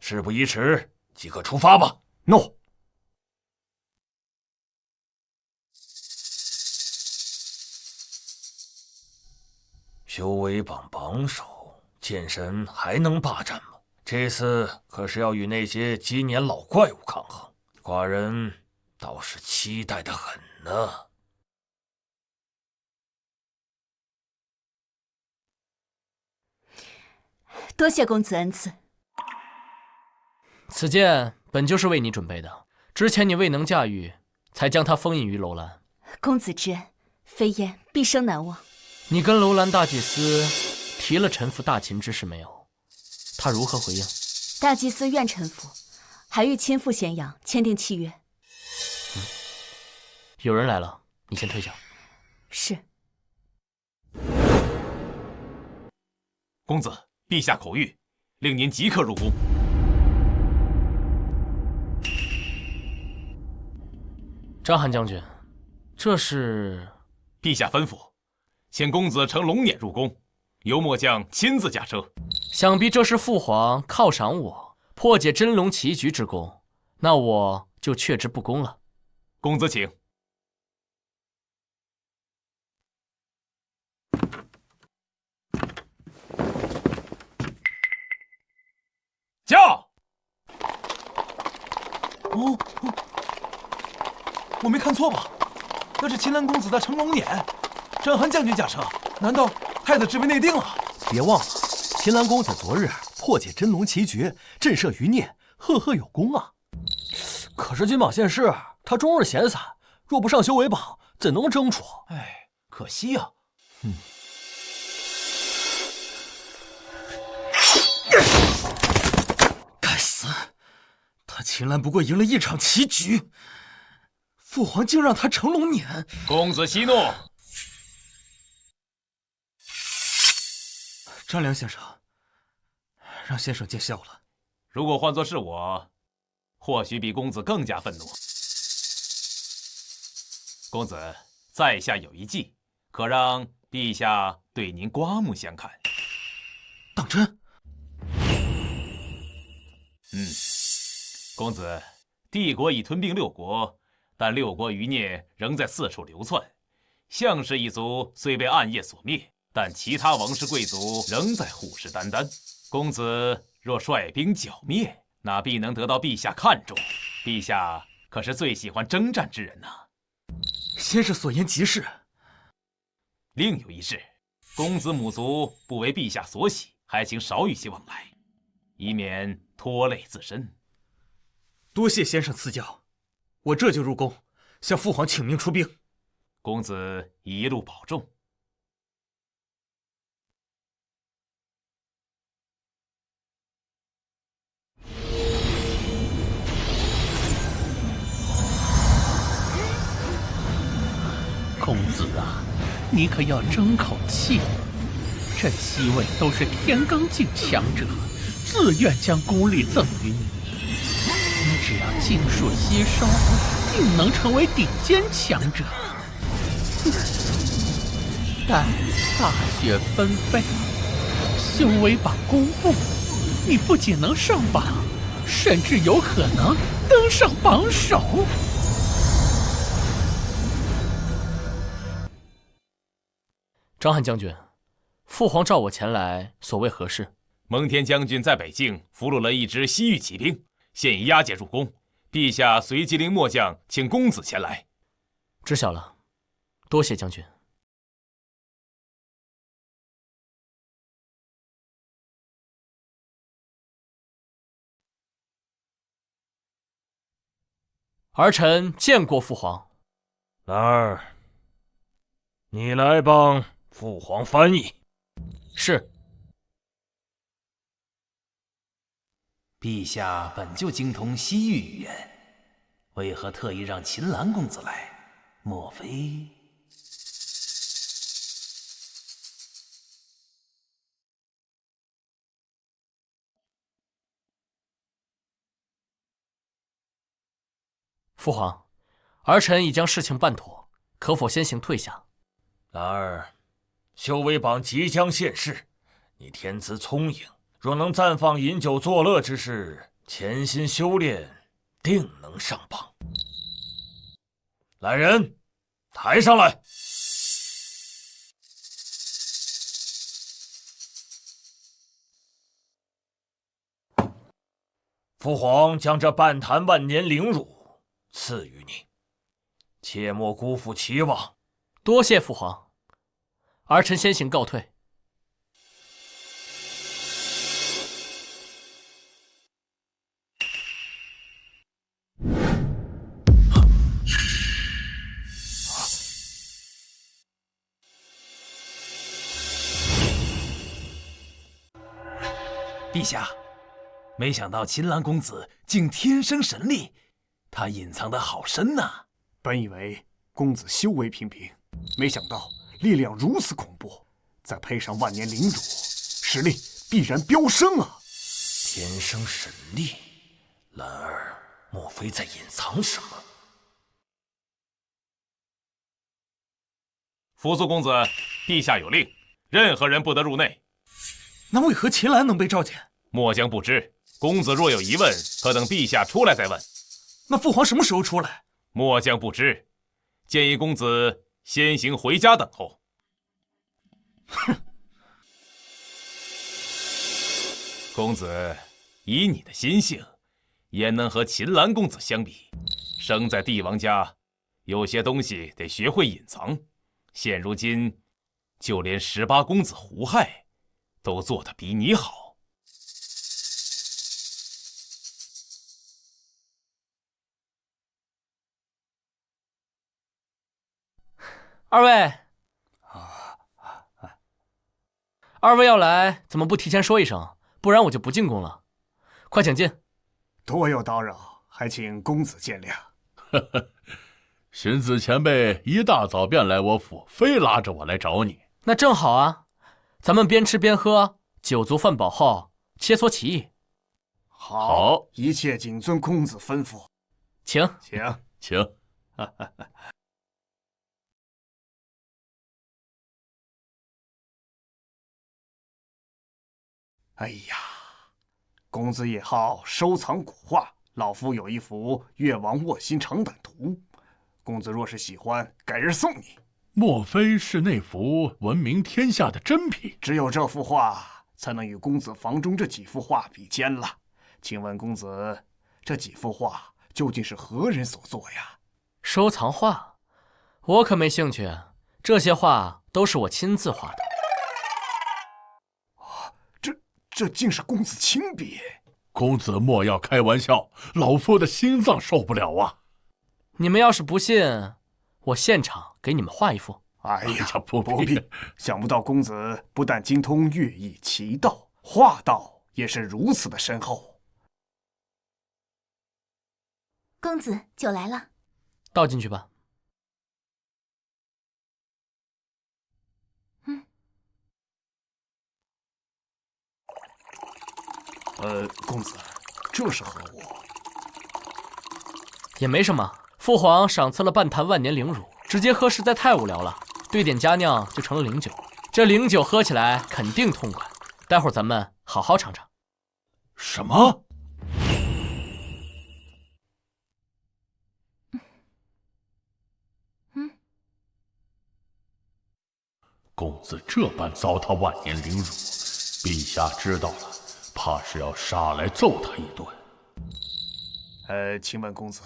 S5: 事不宜迟，即刻出发吧。
S4: 诺。
S5: 修为榜榜首，剑神还能霸占吗？这次可是要与那些鸡年老怪物抗衡，寡人倒是期待得很呢。
S10: 多谢公子恩赐。
S1: 此剑本就是为你准备的，之前你未能驾驭，才将它封印于楼兰。
S10: 公子之恩，飞燕毕生难忘。
S1: 你跟楼兰大祭司提了臣服大秦之事没有？他如何回应？
S10: 大祭司愿臣服，还欲亲赴咸阳签订契约。
S1: 有人来了，你先退下。
S10: 是。
S6: 公子，陛下口谕，令您即刻入宫。
S1: 章邯将军，这是？
S6: 陛下吩咐，请公子乘龙辇入宫，由末将亲自驾车。
S1: 想必这是父皇犒赏我破解真龙棋局之功，那我就却之不恭了。
S6: 公子请。驾！
S7: 哦，我没看错吧？那是秦岚公子在乘龙辇，章邯将军驾车，难道太子之位内定了？别忘了，秦岚公子昨日破解真龙棋局，震慑余孽，赫赫有功啊！可是金榜县事，他终日闲散，若不上修为榜，怎能争出？哎，可惜呀。该死！他秦岚不过赢了一场棋局，父皇竟让他乘龙辇。
S6: 公子息怒。
S7: 张良先生，让先生见笑了。
S6: 如果换作是我，或许比公子更加愤怒。公子，在下有一计，可让陛下对您刮目相看。
S7: 当真？
S6: 公子，帝国已吞并六国，但六国余孽仍在四处流窜。项氏一族虽被暗夜所灭，但其他王室贵族仍在虎视眈眈。公子若率兵剿灭，那必能得到陛下看重。陛下可是最喜欢征战之人呐。
S7: 先生所言极是。
S6: 另有一事，公子母族不为陛下所喜，还请少与其往来，以免拖累自身。
S7: 多谢先生赐教，我这就入宫，向父皇请命出兵。
S6: 公子一路保重。
S2: 公子啊，你可要争口气，这七位都是天罡境强者，自愿将功力赠予你。你只要尽数吸收，定能成为顶尖强者。但大雪纷飞，修为榜公布，你不仅能上榜，甚至有可能登上榜首。
S1: 章邯将军，父皇召我前来，所谓何事？
S6: 蒙恬将军在北境俘虏了一支西域骑兵，现已押解入宫。陛下随即令末将请公子前来。
S1: 知晓了，多谢将军。儿臣见过父皇。
S5: 兰儿，你来帮父皇翻译。
S1: 是。
S12: 陛下本就精通西域语言，为何特意让秦岚公子来？莫非……
S1: 父皇，儿臣已将事情办妥，可否先行退下？
S5: 兰儿，修为榜即将现世，你天资聪颖，若能暂放饮酒作乐之事，潜心修炼，定能上榜。来人，抬上来！父皇将这半坛万年灵乳赐予你，切莫辜负期望。
S1: 多谢父皇，儿臣先行告退。
S12: 陛下，没想到秦岚公子竟天生神力，他隐藏得好深呐。
S4: 本以为公子修为平平，没想到力量如此恐怖，再配上万年灵乳，实力必然飙升啊！
S5: 天生神力，兰儿莫非在隐藏什么？
S6: 扶苏公子，陛下有令，任何人不得入内。
S8: 那为何秦岚能被召见？
S6: 末将不知，公子若有疑问，可等陛下出来再问。
S8: 那父皇什么时候出来？
S6: 末将不知，建议公子先行回家等候。
S8: 哼！
S6: 公子，以你的心性，焉能和秦岚公子相比？生在帝王家，有些东西得学会隐藏。现如今，就连18公子胡亥都做得比你好。
S1: 二位要来，怎么不提前说一声？不然我就不进宫了。快请进。
S4: 多有叨扰，还请公子见谅。
S14: 荀子前辈一大早便来我府，非拉着我来找你。
S1: 那正好啊，咱们边吃边喝，酒足饭饱后切磋棋艺。
S4: 好，一切谨遵公子吩咐。
S1: 请。
S4: 哎呀，公子也好收藏古画，老夫有一幅《越王卧薪尝胆图》，公子若是喜欢，改日送你。
S14: 莫非是那幅闻名天下的珍品？
S4: 只有这幅画才能与公子房中这几幅画比肩了。请问公子，这几幅画究竟是何人所作呀？
S1: 收藏画，我可没兴趣。这些画都是我亲自画的。
S4: 这竟是公子亲笔！
S14: 公子莫要开玩笑，老夫的心脏受不了啊！
S1: 你们要是不信，我现场给你们画一幅。
S4: 哎呀，不必！想不到公子不但精通乐艺棋道，画道也是如此的深厚。
S3: 公子，酒来了。
S1: 倒进去吧。
S4: 公子，这是何物？
S1: 也没什么，父皇赏赐了半坛万年灵乳，直接喝实在太无聊了，兑点佳酿就成了灵酒。这灵酒喝起来肯定痛快，待会儿咱们好好尝尝。
S14: 什么？公子这般糟蹋万年灵乳，陛下知道了，怕是要杀来揍他一顿。
S4: 请问公子，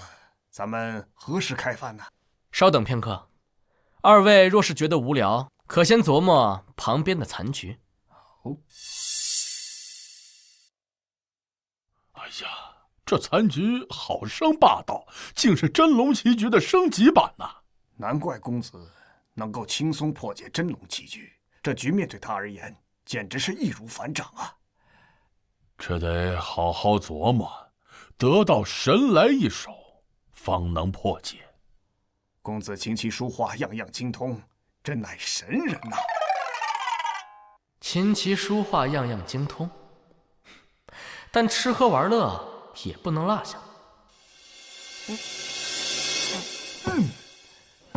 S4: 咱们何时开饭呢？
S1: 稍等片刻，二位若是觉得无聊，可先琢磨旁边的残局。
S14: 哎呀，这残局好生霸道，竟是真龙棋局的升级版呐！
S4: 难怪公子能够轻松破解真龙棋局，这局面对他而言简直是易如反掌啊！
S14: 这得好好琢磨，得到神来一手，方能破解。
S4: 公子琴棋书画样样精通，真乃神人呐！
S1: 琴棋书画样样精通，但吃喝玩乐也不能落下。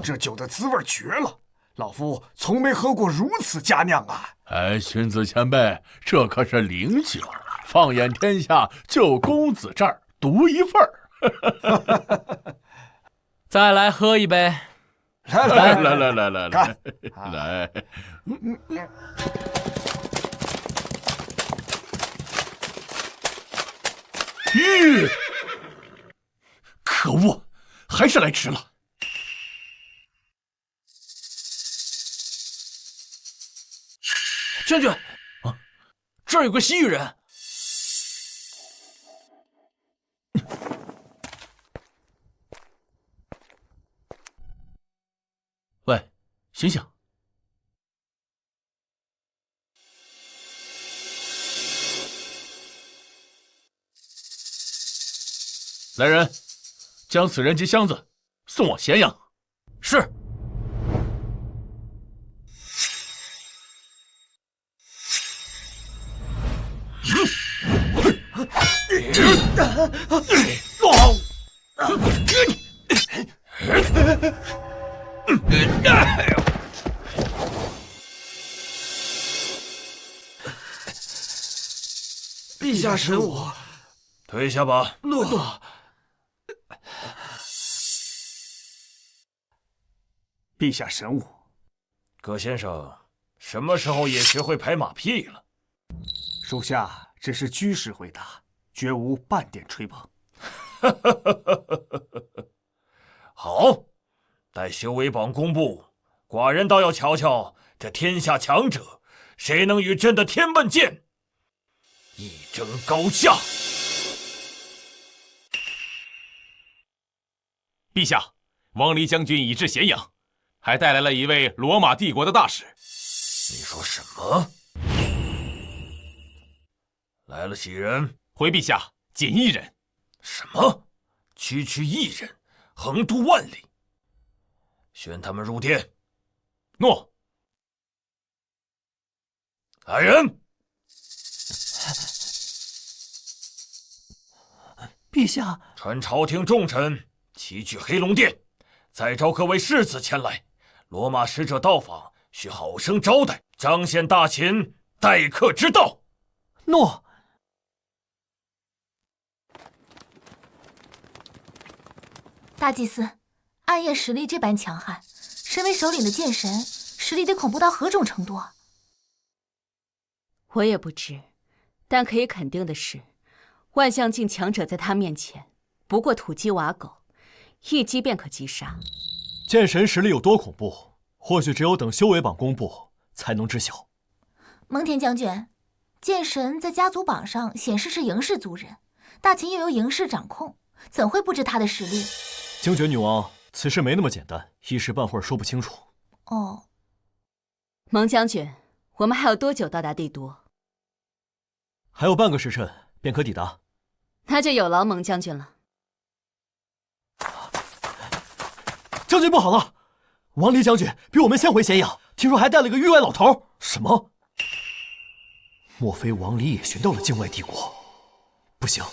S4: 这酒的滋味绝了，老夫从没喝过如此佳酿啊！
S14: 哎，荀子前辈，这可是灵酒，放眼天下，就公子这儿独一份儿。
S1: 再来喝一杯，
S14: 来，可恶，还是来迟了。
S8: 将军，这儿有个西域人。
S14: 喂，醒醒！来人，将此人及箱子送往咸阳。
S8: 是。
S16: 陛下神武，
S5: 退下吧。
S16: 诺。
S4: 陛下神武，
S5: 葛先生什么时候也学会拍马屁了？
S4: 属下只是居士回答，绝无半点吹捧。
S5: 好，待修为榜公布，寡人倒要瞧瞧这天下强者，谁能与朕的天问剑一争高下。
S6: 陛下，王离将军已至咸阳，还带来了一位罗马帝国的大使。
S5: 你说什么？来了几人？
S6: 回陛下，仅一人。
S5: 什么？区区一人，横渡万里？宣他们入殿。
S6: 诺。
S5: 来人！
S16: 陛下，
S5: 传朝廷重臣齐聚黑龙殿，再召各位世子前来。罗马使者到访，需好生招待，彰显大秦待客之道。
S16: 诺。
S3: 大祭司，暗夜实力这般强悍，身为首领的剑神，实力得恐怖到何种程度啊？
S10: 我也不知，但可以肯定的是，万象境强者在他面前不过土鸡瓦狗，一击便可击杀。
S7: 剑神实力有多恐怖，或许只有等修为榜公布才能知晓。
S3: 蒙恬将军，剑神在家族榜上显示是嬴氏族人，大秦又由嬴氏掌控，怎会不知他的实力？
S7: 惊觉女王，此事没那么简单，一时半会儿说不清楚。
S3: 哦，
S10: 蒙将军，我们还有多久到达帝都？
S7: 还有半个时辰便可抵达。
S10: 那就有劳蒙将军了。
S7: 将军不好了，王离将军比我们先回咸阳，听说还带了个域外老头。什么？莫非王离也寻到了境外帝国？不行，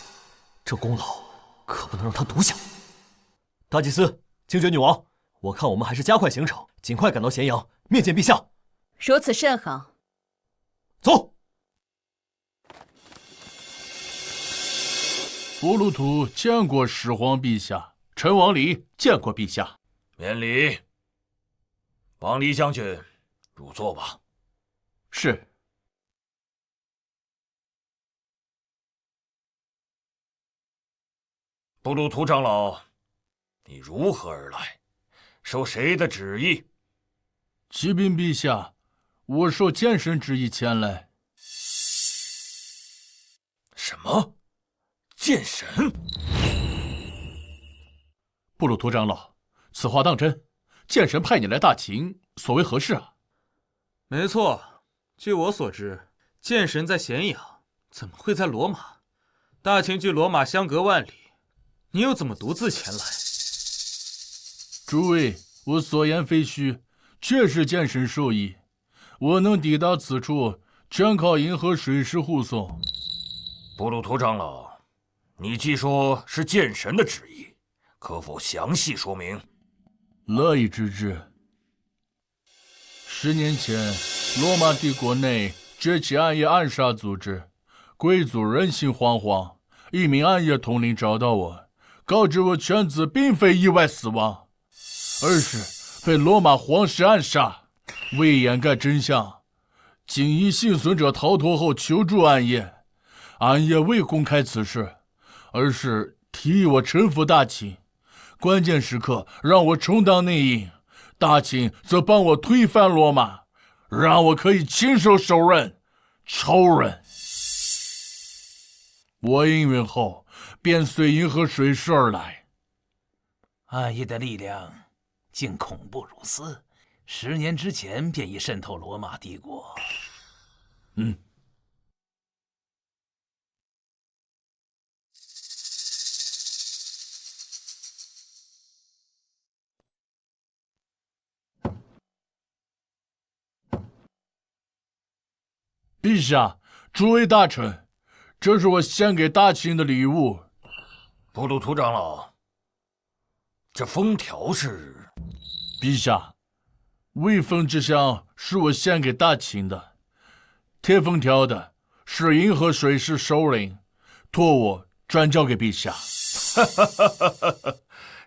S7: 这功劳可不能让他独享。大祭司，惊觉女王，我看我们还是加快行程，尽快赶到咸阳面见陛下。
S10: 如此甚好。
S7: 走。
S14: 布鲁图见过始皇陛下，陈王离见过陛下。
S5: 免礼。王离将军，入座吧。
S14: 是。
S5: 布鲁图长老，你如何而来？受谁的旨意？
S14: 启禀陛下，我受剑神旨意前来。
S5: 什么？剑神？
S14: 布鲁图长老，此话当真？剑神派你来大秦，所为何事啊？
S8: 没错，据我所知，剑神在咸阳，怎么会在罗马？大秦距罗马相隔万里，你又怎么独自前来？
S14: 诸位，我所言非虚，确是剑神授意。我能抵达此处，全靠银河水师护送。
S5: 布鲁图长老，你既说是剑神的旨意，可否详细说明？
S14: 乐意之至。10年前，罗马帝国内崛起暗夜暗杀组织，贵族人心惶惶。一名暗夜统领找到我，告知我犬子并非意外死亡，而是被罗马皇室暗杀。为掩盖真相，锦衣幸存者逃脱后求助暗夜。暗夜未公开此事，而是提议我臣服大秦。关键时刻让我充当内应，大秦则帮我推翻罗马，让我可以亲手手刃仇人。我应允后，便随银河水师而来。
S12: 暗夜的力量竟恐怖如斯，10年之前便已渗透罗马帝国。
S14: 陛下，诸位大臣，这是我献给大秦的礼物。
S5: 布鲁图长老，这封条是？
S14: 陛下，未封之箱是我献给大秦的，贴封条的是银河水师首领，托我转交给陛下。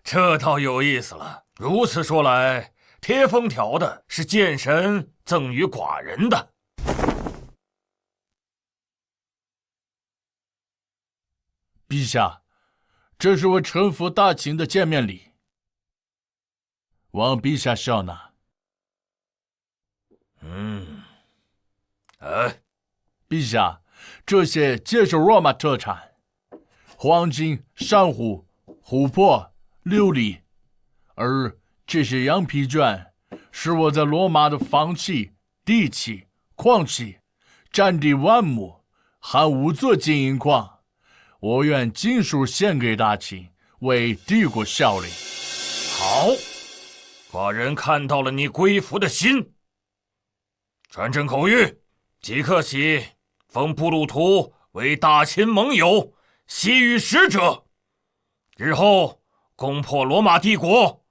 S5: 这倒有意思了。如此说来，贴封条的是剑神赠予寡人的。
S14: 陛下，这是我臣服大秦的见面礼，望陛下笑纳。陛下，这些皆是罗马特产，黄金、珊瑚、琥珀、琉璃，而这些羊皮卷是我在罗马的房契、地契、矿契，占地万亩，含5座金银矿。我愿尽数献给大秦，为帝国效力。
S5: 好，寡人看到了你归服的心。传朕口谕，即刻起封布鲁图为大秦盟友，西域使者。日后攻破罗马帝国，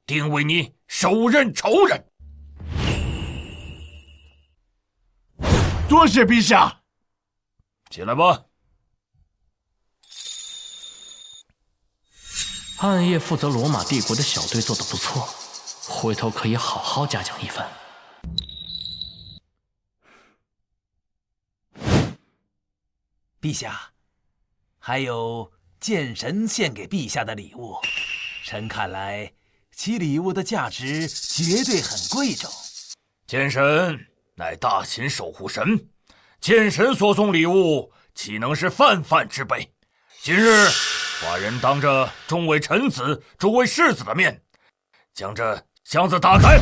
S5: 定为你手刃仇人。
S14: 多谢陛下。
S5: 起来吧。
S1: 暗夜负责罗马帝国的小队做得不错，回头可以好好嘉奖一番。
S12: 陛下，还有剑神献给陛下的礼物，臣看来其礼物的价值绝对很贵重。
S5: 剑神乃大秦守护神，剑神所送礼物岂能是泛泛之辈？今日寡人当着众位臣子、诸位世子的面，将这箱子打开。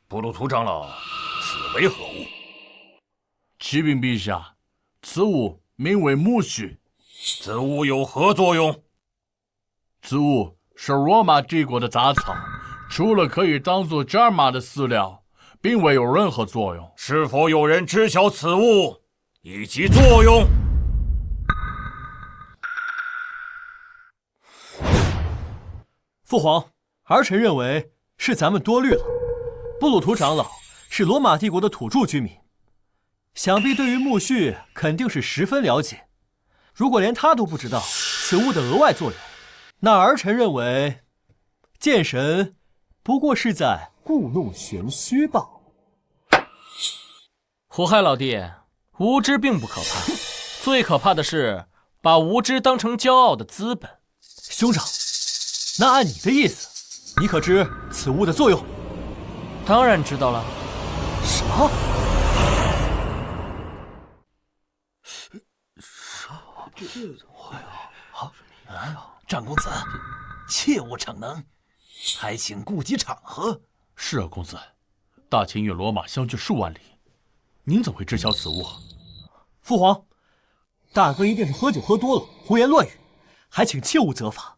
S5: 布鲁图长老，此为何物？
S14: 启禀陛下，此物名为木须。
S5: 此物有何作用？
S14: 此物是罗马帝国的杂草，除了可以当作战马的饲料，并未有任何作用。
S5: 是否有人知晓此物以及作用？
S7: 父皇，儿臣认为是咱们多虑了。布鲁图长老是罗马帝国的土著居民，想必对于木须肯定是十分了解。如果连他都不知道此物的额外作用，那儿臣认为剑神不过是在故弄玄虚罢。
S1: 胡亥老弟，无知并不可怕，最可怕的是把无知当成骄傲的资本。
S7: 兄长，那按你的意思，你可知此物的作用？
S1: 当然知道了。
S7: 什么？
S12: 长公子，切勿逞能，还请顾及场合。
S14: 是啊，公子，大秦与罗马相距数万里，您怎会知晓此物？
S7: 父皇，大哥一定是喝酒喝多了，胡言乱语，还请切勿责罚。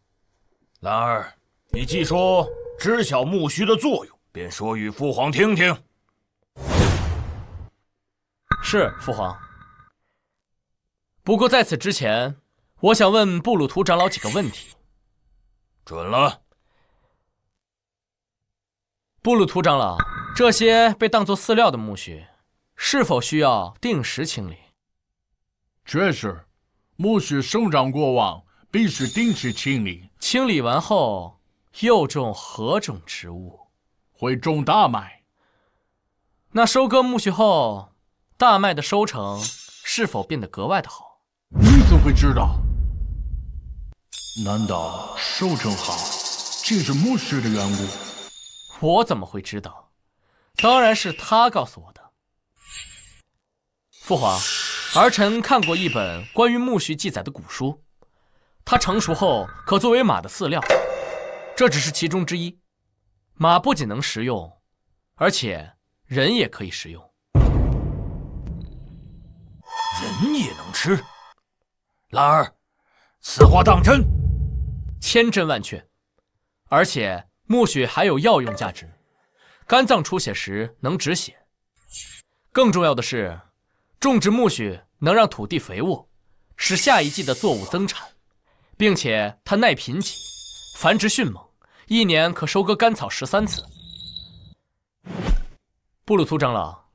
S5: 兰儿，你既说知晓木须的作用，便说与父皇听听。
S1: 是，父皇。不过在此之前，我想问布鲁图长老几个问题。
S5: 准了。
S1: 布鲁图长老，这些被当作饲料的木须，是否需要定时清理？
S14: 确实，木须生长过往，必须定期清理。
S1: 清理完后，又种何种植物？
S14: 会种大麦。
S1: 那收割木须后，大麦的收成是否变得格外的好？
S14: 你怎会知道？难道收成好，竟是木须的缘故？
S1: 我怎么会知道？当然是他告诉我的。父皇，儿臣看过一本关于木须记载的古书，它成熟后可作为马的饲料，这只是其中之一。马不仅能食用，而且人也可以食用。
S5: 人也能吃？兰儿，此话当真？
S1: 千真万确。而且木须还有药用价值，肝脏出血时能止血。更重要的是，种植木须能让土地肥沃，使下一季的作物增产，并且它耐贫瘠，繁殖迅猛，一年可收割干草13次。布鲁图长老，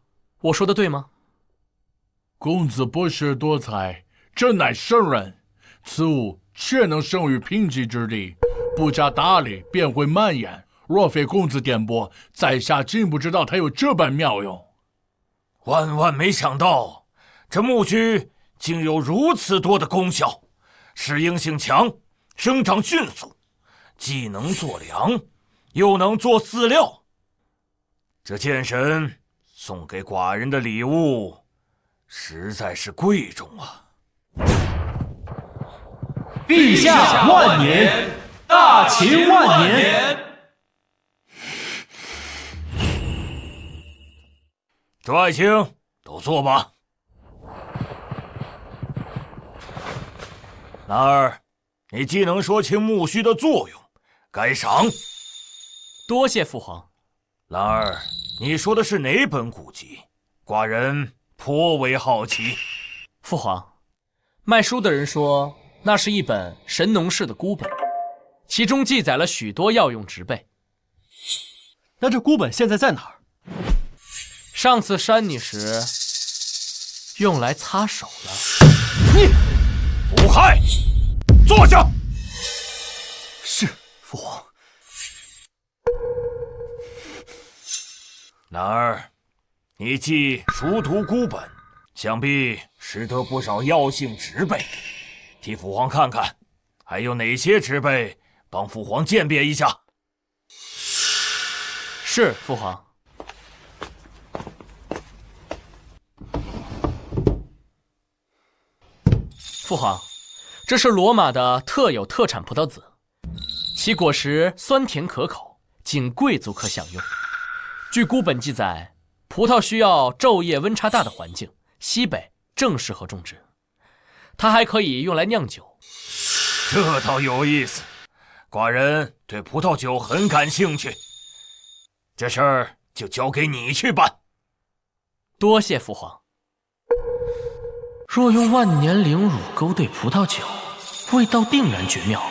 S1: 我说的对吗？
S14: 公子博学多才，真乃圣人。此物确能生于贫瘠之地，不加打理便会蔓延。若非公子点拨，在下竟不知道它有这般妙用。
S5: 万万没想到，这木须竟有如此多的功效，适应性强，生长迅速，既能做粮，又能做饲料。这剑神送给寡人的礼物，实在是贵重啊！
S13: 陛下万年，大秦万年。
S5: 诸爱卿，都坐吧。兰儿，你既能说清木须的作用，该赏。
S1: 多谢父皇。
S5: 兰儿，你说的是哪本古籍？寡人颇为好奇。
S1: 父皇，卖书的人说那是一本神农氏的孤本，其中记载了许多药用植被。
S7: 那这孤本现在在哪儿？
S1: 上次扇你时，用来擦手了。
S5: 你无害，坐下。
S7: 是，父皇。
S5: 兰儿，你既熟读孤本，想必识得不少药性植被，替父皇看看，还有哪些植被，帮父皇鉴别一下。
S1: 是，父皇。父皇，这是罗马的特有特产葡萄籽，其果实酸甜可口，仅贵族可享用。据孤本记载，葡萄需要昼夜温差大的环境，西北正适合种植。它还可以用来酿酒。
S5: 这倒有意思，寡人对葡萄酒很感兴趣。这事儿就交给你去办。
S1: 多谢父皇。若用万年灵乳勾兑葡萄酒，味道定然绝妙，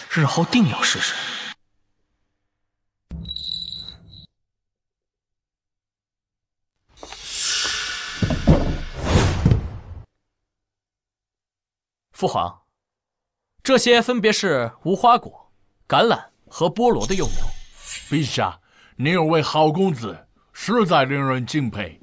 S1: 日后定要试试。父皇，这些分别是无花果、橄榄和菠萝的幼苗。
S14: 陛下，您有位好公子，实在令人敬佩。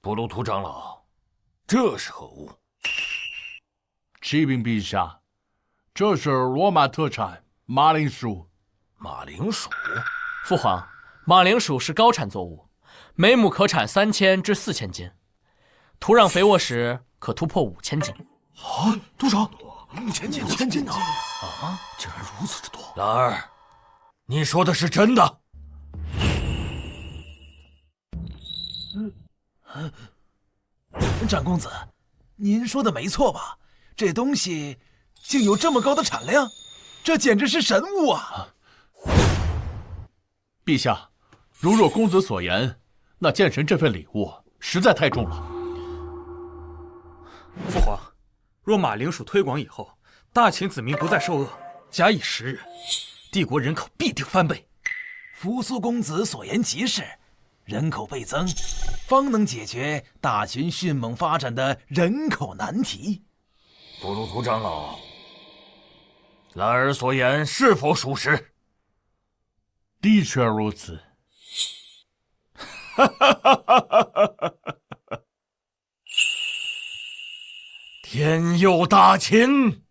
S5: 布鲁图长老，这是何物？
S14: 启禀陛下，这是罗马特产马铃薯。
S5: 马铃薯？
S1: 父皇，马铃薯是高产作物，每亩可产3000至4000斤，土壤肥沃时可突破5000斤。
S4: 啊，多少
S5: ？5000斤
S4: ！5000斤啊！
S5: 啊，竟然如此之多！兰儿，你说的是真的？
S12: 长公子，您说的没错吧？这东西竟有这么高的产量，这简直是神物啊！
S14: 陛下，如若公子所言，那剑神这份礼物实在太重了。
S8: 父皇，若马铃薯推广以后，大秦子民不再受饿，假以时日，帝国人口必定翻倍。
S12: 扶苏公子所言极是，人口倍增，方能解决大秦迅猛发展的人口难题。
S5: 布鲁图长老，兰儿所言是否属实？
S14: 的确如此。
S5: 天佑大秦，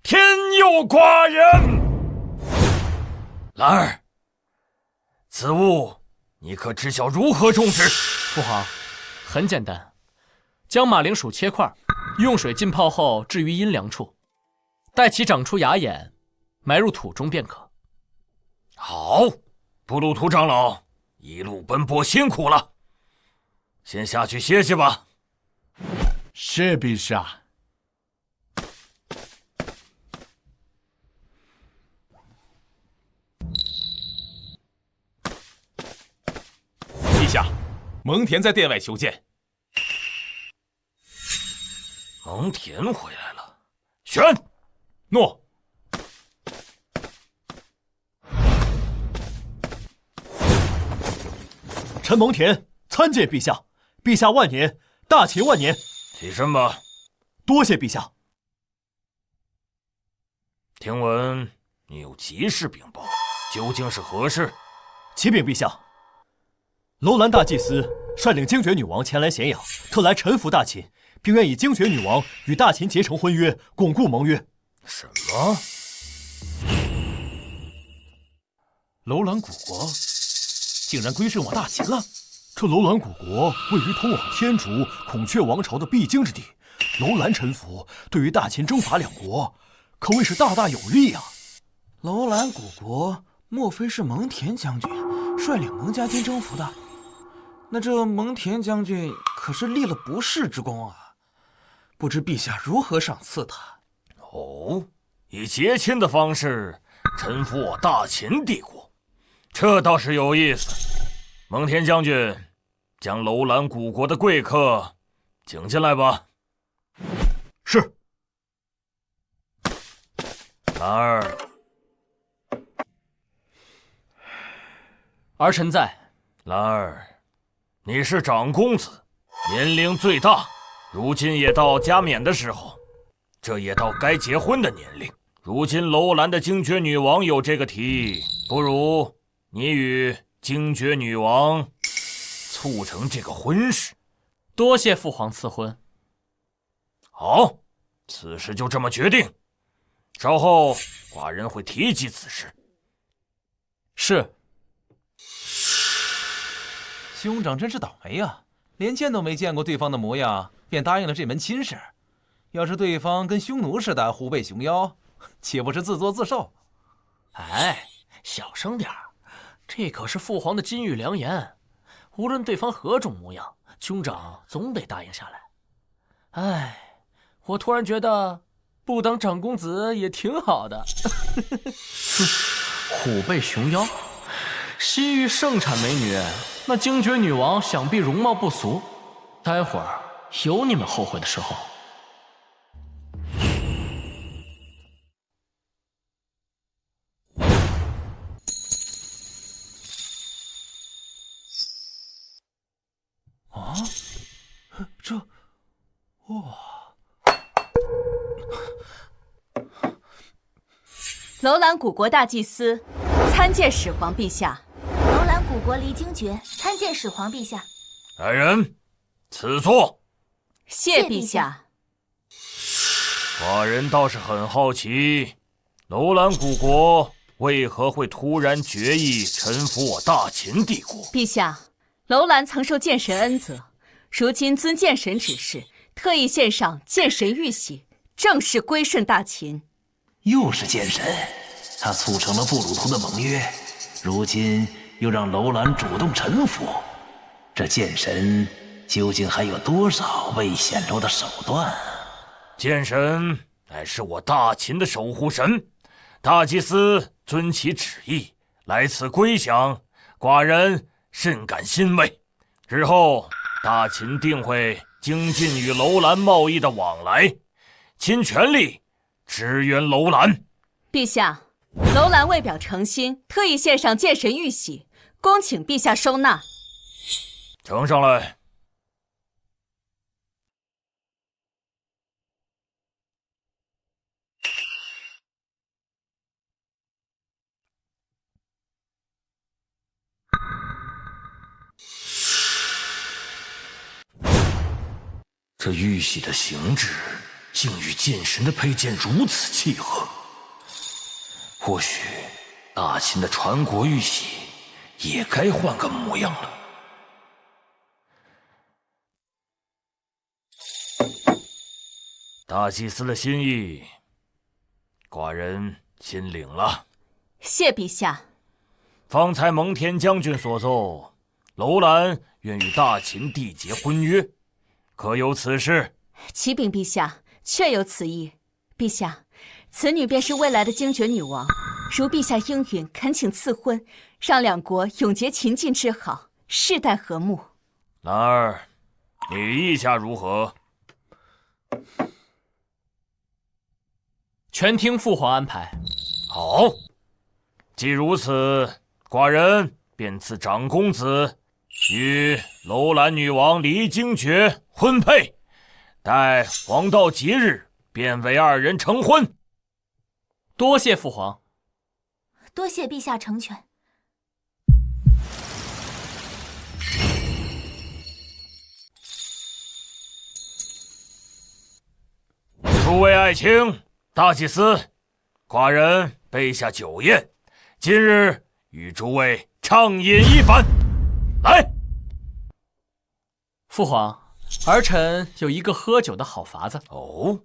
S5: 天佑寡人。兰儿，此物你可知晓如何种植？
S1: 父皇，很简单，将马铃薯切块，用水浸泡后置于阴凉处，待其长出芽眼，埋入土中便可。
S5: 好，布鲁图长老，一路奔波辛苦了，先下去歇歇吧。
S14: 是陛下。
S6: 陛下，蒙恬在殿外求见。
S5: 蒙恬回来了，选。
S6: 诺。
S7: 臣蒙恬参见陛下，陛下万年，大秦万年。
S5: 起身吧。
S7: 多谢陛下。
S5: 听闻你有急事禀报，究竟是何事？
S7: 启禀陛下，楼兰大祭司率领精绝女王前来咸阳，特来臣服大秦，并愿以精绝女王与大秦结成婚约，巩固盟约。
S5: 什么？
S2: 楼兰古国竟然归顺我大秦了？
S7: 这楼兰古国位于通往天竺、孔雀王朝的必经之地，楼兰臣服对于大秦征伐两国，可谓是大大有利啊！
S8: 楼兰古国莫非是蒙恬将军率领蒙家军征服的？那这蒙恬将军可是立了不世之功啊！不知陛下如何赏赐他？
S5: 哦，以结亲的方式臣服我大秦帝国，这倒是有意思。蒙恬将军，将楼兰古国的贵客请进来吧。
S7: 是。
S5: 兰儿，
S1: 儿臣在。
S5: 兰儿，你是长公子，年龄最大，如今也到加冕的时候，这也到该结婚的年龄。如今楼兰的精绝女王有这个提议，不如你与精绝女王促成这个婚事。
S1: 多谢父皇赐婚。
S5: 好，此事就这么决定。稍后寡人会提及此事。
S1: 是。
S12: 兄长真是倒霉啊，连见都没见过对方的模样，便答应了这门亲事。要是对方跟匈奴似的虎背熊腰，岂不是自作自受？
S1: 哎，小声点儿，这可是父皇的金玉良言，无论对方何种模样，兄长总得答应下来。哎，我突然觉得不当长公子也挺好的。虎背熊腰，西域盛产美女，那精绝女王想必容貌不俗，待会儿有你们后悔的时候。
S12: 啊，这，哇！
S10: 楼兰古国大祭司参见始皇陛下。
S3: 楼兰古国离精绝参见始皇陛下。
S5: 来人，赐座。
S10: 谢陛下。
S5: 寡人倒是很好奇，楼兰古国为何会突然决意臣服我大秦帝国？
S10: 陛下，楼兰曾受剑神恩泽，如今遵剑神指示，特意献上剑神玉玺，正式归顺大秦。
S12: 又是剑神，他促成了布鲁图的盟约，如今又让楼兰主动臣服，这剑神究竟还有多少未显露的手段？
S5: 剑神乃是我大秦的守护神，大祭司遵其旨意来此归降，寡人甚感欣慰。日后大秦定会精进与楼兰贸易的往来，倾全力支援楼兰。
S10: 陛下，楼兰为表诚心，特意献上剑神玉玺，恭请陛下收纳。
S5: 呈上来。这玉玺的形制竟与剑神的佩剑如此契合，或许大秦的传国玉玺也该换个模样了。大祭司的心意，寡人心领了。
S10: 谢陛下。
S5: 方才蒙恬将军所奏，楼兰愿与大秦缔结婚约，可有此事？
S10: 启禀陛下，确有此意。陛下，此女便是未来的精绝女王，如陛下应允，恳请赐婚，让两国永结秦晋之好，世代和睦。
S5: 兰儿，你意下如何？
S1: 全听父皇安排。
S5: 好，既如此，寡人便赐长公子与楼兰女王离精绝婚配，待黄道吉日，便为二人成婚。
S1: 多谢父皇。
S3: 多谢陛下成全。
S5: 诸位爱卿，大祭司，寡人备下酒宴，今日与诸位畅饮一番。来，
S1: 父皇，儿臣有一个喝酒的好法子。
S5: 哦，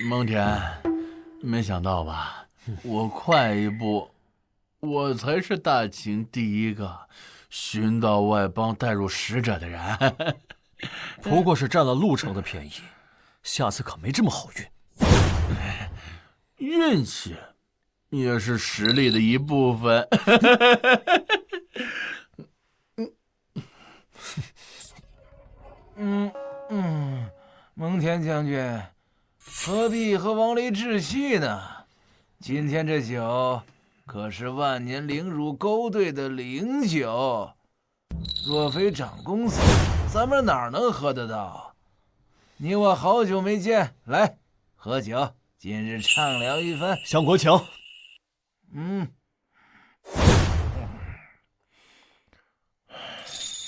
S2: 蒙恬，没想到吧？我快一步，我才是大秦第一个寻到外邦带入使者的人。
S7: 不过是占了路程的便宜，下次可没这么好运。
S2: 运气也是实力的一部分。
S12: 蒙恬将军，何必和王离置气呢？今天这酒可是万年灵乳勾兑的灵酒，若非长公子，咱们哪能喝得到？你我好久没见，来喝酒，今日畅聊一番。
S7: 相国请。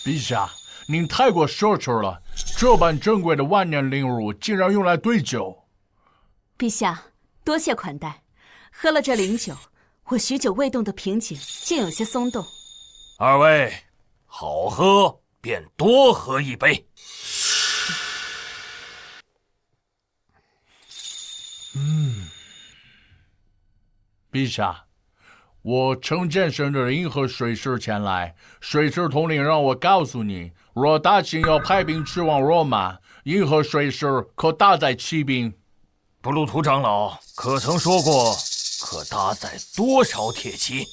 S14: 陛下，您太过奢侈了，这般珍贵的万年灵乳竟然用来兑酒。
S10: 陛下，多谢款待。喝了这灵酒，我许久未动的瓶颈竟有些松动。
S5: 二位好喝便多喝一杯。
S14: 陛下，我乘剑神的银河水师前来，水师统领让我告诉你，若大秦要派兵去往罗马，银河水师可搭载骑兵。
S5: 布鲁图长老可曾说过，可搭载多少铁骑？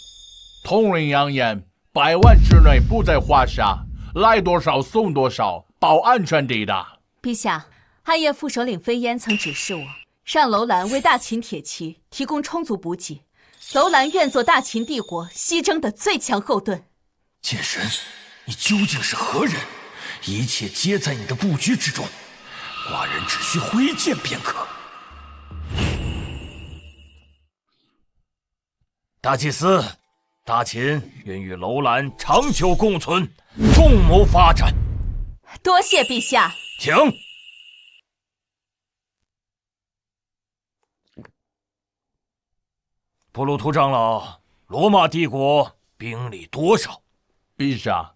S14: 统领扬言，100万之内不在话下，来多少送多少，保安全抵达。
S10: 陛下，暗夜副首领飞燕曾指示我，让楼兰为大秦铁骑提供充足补给。楼兰愿做大秦帝国西征的最强后盾。
S5: 剑神，你究竟是何人？一切皆在你的布局之中，寡人只需挥剑便可。大祭司，大秦愿与楼兰长久共存，共谋发展。
S10: 多谢陛下。
S5: 请。布鲁图长老，罗马帝国兵力多少？
S14: 陛下，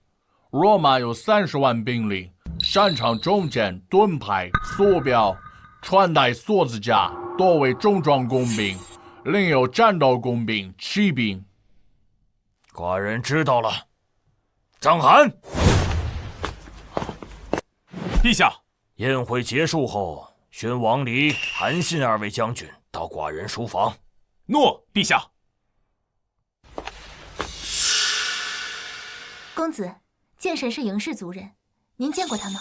S14: 罗马有30万兵力，擅长重剑、盾牌、梭镖、穿戴梭子甲，多为重装工兵，另有战斗工兵、骑兵。
S5: 寡人知道了。张邯，
S6: 陛下，
S5: 宴会结束后，宣王离、韩信2位将军到寡人书房。
S6: 诺，陛下。
S3: 公子，剑神是嬴氏族人，您见过他吗？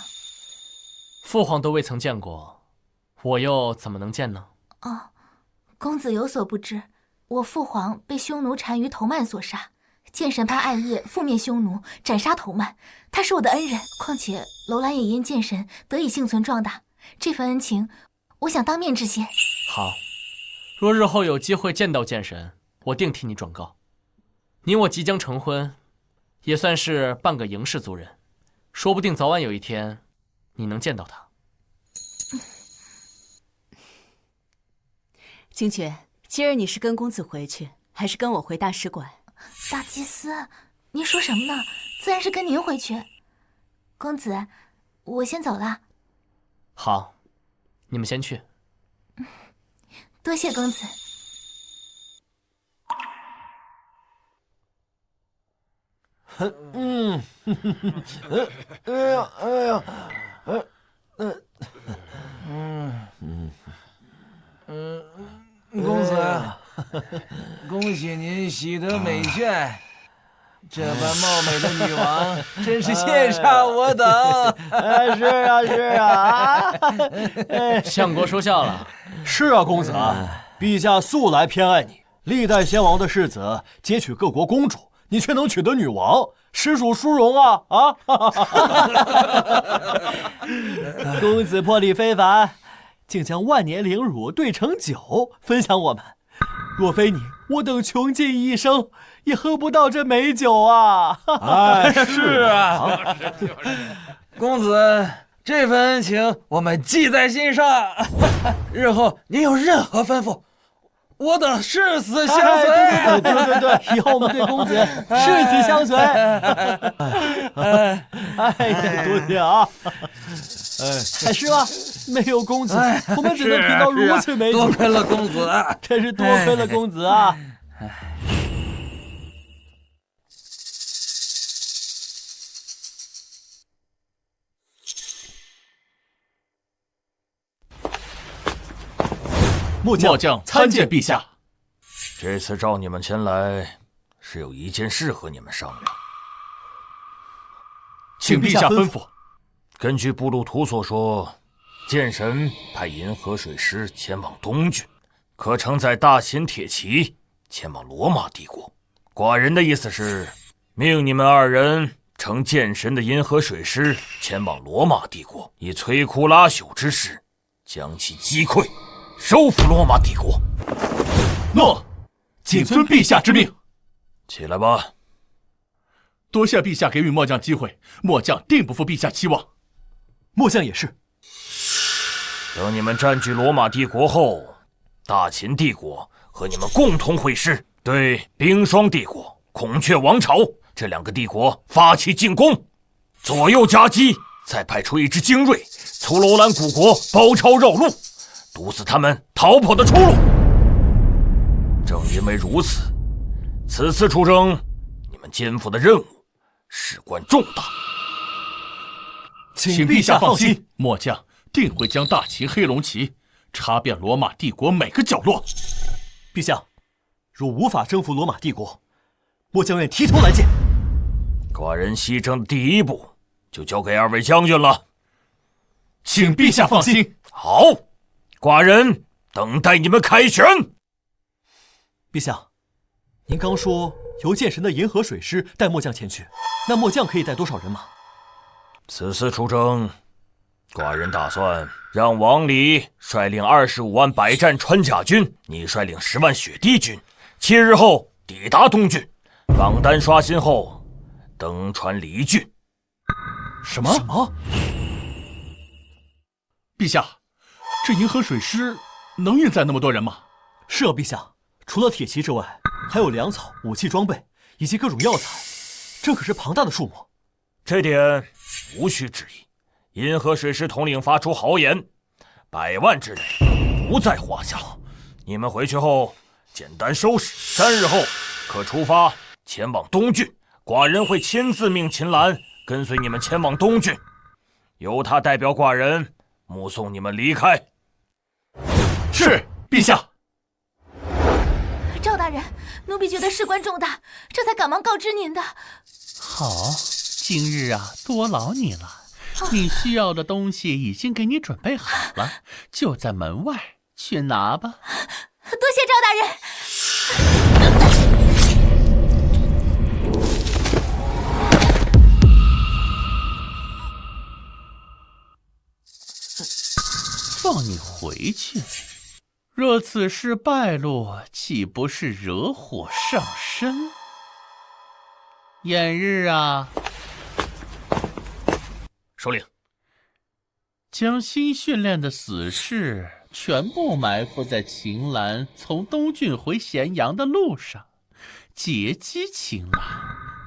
S1: 父皇都未曾见过，我又怎么能见呢？
S3: 哦，公子有所不知，我父皇被匈奴单于头曼所杀，剑神派暗夜覆灭匈奴，斩杀头曼，他是我的恩人。况且楼兰也因剑神得以幸存壮大，这份恩情，我想当面致谢。
S1: 好，若日后有机会见到剑神，我定替你转告。你我即将成婚，也算是半个嬴氏族人，说不定早晚有一天，你能见到他。
S10: 精绝，今儿你是跟公子回去，还是跟我回大使馆？
S3: 大祭司，您说什么呢？自然是跟您回去。公子，我先走了。
S1: 好，你们先去。
S3: 多谢公子。
S12: 公子，恭喜您喜得美眷，这般貌美的女王，真是羡煞我等。
S7: 是啊，是啊。
S1: 相国说笑了。
S7: 是啊，公子，陛下素来偏爱你，历代先王的世子皆娶各国公主，你却能娶得女王，实属殊荣啊！啊！公子魄力非凡，竟将万年凌辱兑成酒分享我们。若非你，我等穷尽一生也喝不到这美酒啊！
S12: 哎，是啊，公子，这份恩情我们记在心上。日后您有任何吩咐，我等誓死相随。
S7: 对，以后我们对公子誓死相随。哎呀，多谢啊！是吧？没有公子，我们只能品到如此美酒。
S12: 多亏了公子啊！
S7: 真是多亏了公子啊！
S14: 末将参见陛下。
S5: 这次召你们前来，是有一件事和你们商量。
S14: 请陛下吩咐。
S5: 根据布鲁图所说，剑神派银河水师前往东郡，可承载大秦铁骑前往罗马帝国。寡人的意思是，命你们2人乘剑神的银河水师前往罗马帝国，以摧枯拉朽之势将其击溃，收复罗马帝国。
S14: 诺，谨遵陛下之命。
S5: 起来吧。
S14: 多谢陛下给予末将机会，末将定不负陛下期望。
S7: 末将也是。
S5: 等你们占据罗马帝国后，大秦帝国和你们共同会师，对冰霜帝国、孔雀王朝这2个帝国发起进攻，左右夹击，再派出一支精锐，从楼兰古国包抄绕路，堵死他们逃跑的出路。正因为如此，此次出征，你们肩负的任务事关重大。
S14: 请陛下放心，末将定会将大秦黑龙旗插遍罗马帝国每个角落。
S7: 陛下，若无法征服罗马帝国，末将愿提头来见。
S5: 寡人西征的第一步就交给2位将军了，
S14: 请陛下放心。
S5: 好，寡人等待你们凯旋。
S7: 陛下，您刚说由剑神的银河水师带末将前去，那末将可以带多少人马？
S5: 此次出征，寡人打算让王离率领25万百战穿甲军，你率领10万雪地军，7日后抵达东郡，榜单刷新后登船离郡。
S2: 什么？陛下，这银河水师能运载那么多人吗？
S7: 是啊，陛下。除了铁骑之外，还有粮草、武器装备以及各种药材，这可是庞大的数目。
S5: 这点无需质疑。银河水师统领发出豪言，100万之内不在话下。你们回去后简单收拾，3日后可出发前往东郡。寡人会亲自命秦岚跟随你们前往东郡，由他代表寡人目送你们离开。
S2: 是，陛下。
S3: 赵大人，奴婢觉得事关重大，这才赶忙告知您的。
S2: 好，今日啊，多劳你了。你需要的东西已经给你准备好了，就在门外，去拿吧。
S3: 多谢赵大人。
S2: 放你回去。若此事败露，岂不是惹火上身？晏日啊，
S5: 首领，
S2: 将新训练的死士全部埋伏在秦岚从东郡回咸阳的路上，截击秦岚。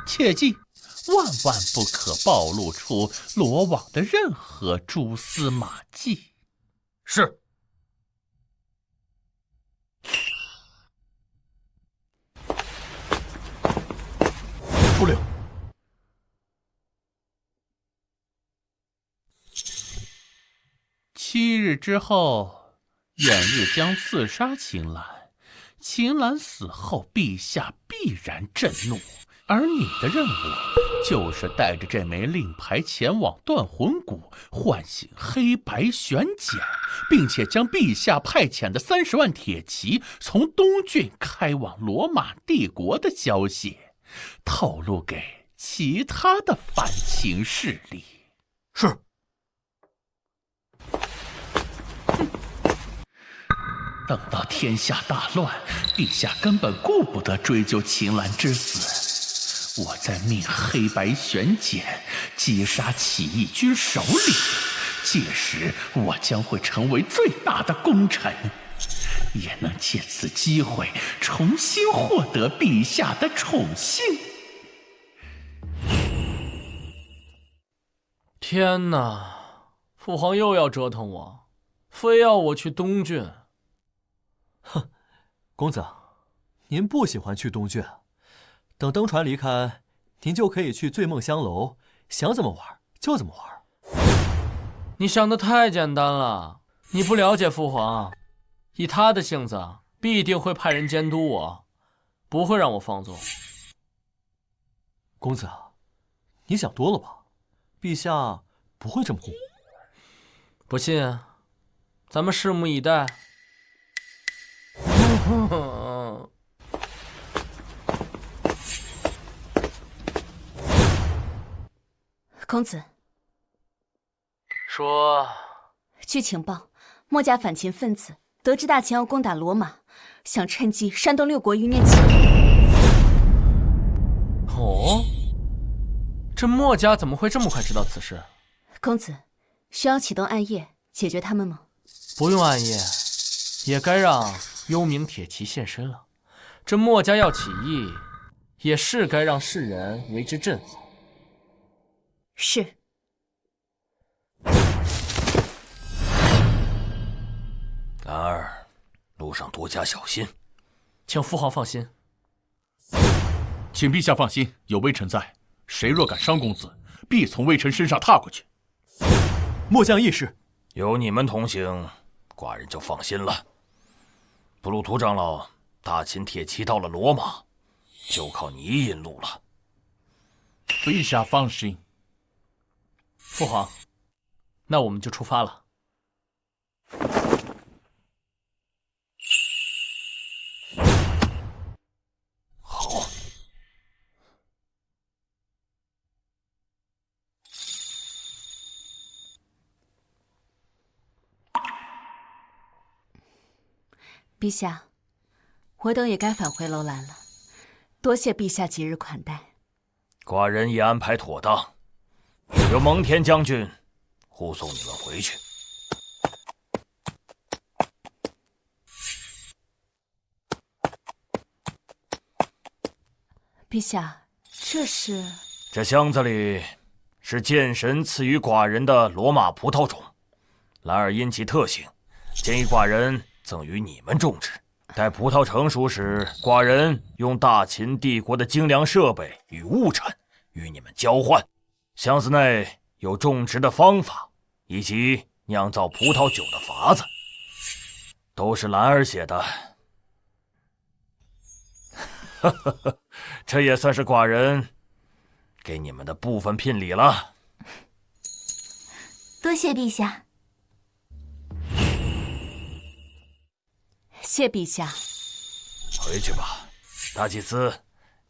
S2: 切记，万万不可暴露出罗网的任何蛛丝马迹。
S5: 是。
S2: 出令。7日之后，晏日将刺杀秦岚。秦岚死后，陛下必然震怒，而你的任务就是带着这枚令牌前往断魂谷，唤醒黑白玄简，并且将陛下派遣的30万铁骑从东郡开往罗马帝国的消息透露给其他的反秦势力。
S4: 是。
S2: 等到天下大乱，陛下根本顾不得追究秦岚之死，我再命黑白玄简击杀起义军首领，届时我将会成为最大的功臣，也能借此机会重新获得陛下的宠幸。
S1: 天哪，父皇又要折腾我，非要我去东郡。
S7: 哼，公子，您不喜欢去东郡，等登船离开，您就可以去醉梦香楼，想怎么玩就怎么玩。
S1: 你想的太简单了，你不了解父皇，以他的性子，必定会派人监督我，不会让我放纵。
S7: 公子，你想多了吧？陛下不会这么做。
S1: 不信，咱们拭目以待。
S10: 公子，
S1: 说，
S10: 据情报，墨家反秦分子得知大秦要攻打罗马，想趁机煽动6国余孽起义。
S1: 哦，这墨家怎么会这么快知道此事？
S10: 公子，需要启动暗夜解决他们吗？
S1: 不用暗夜，也该让幽冥铁骑现身了。这墨家要起义，也是该让世人为之震撼。
S10: 是。
S5: 然而，路上多加小心。
S1: 请父皇放心。
S2: 请陛下放心，有微臣在，谁若敢伤公子，必从微臣身上踏过去。
S7: 末将议事。
S5: 有你们同行，寡人就放心了。布鲁图长老，大秦铁骑到了罗马，就靠你引路了。
S2: 陛下放心。
S1: 父皇，那我们就出发了。
S5: 好。
S10: 陛下，我等也该返回楼兰了。多谢陛下即日款待。
S5: 寡人已安排妥当，由蒙恬将军护送你们回去。
S10: 陛下，这是？
S5: 这箱子里是剑神赐予寡人的罗马葡萄种，兰儿因其特性，建议寡人赠予你们种植。待葡萄成熟时，寡人用大秦帝国的精良设备与物产与你们交换。箱子内有种植的方法，以及酿造葡萄酒的法子，都是兰儿写的。这也算是寡人给你们的部分聘礼了。
S3: 多谢陛下。
S10: 谢陛下。
S5: 回去吧，大祭司，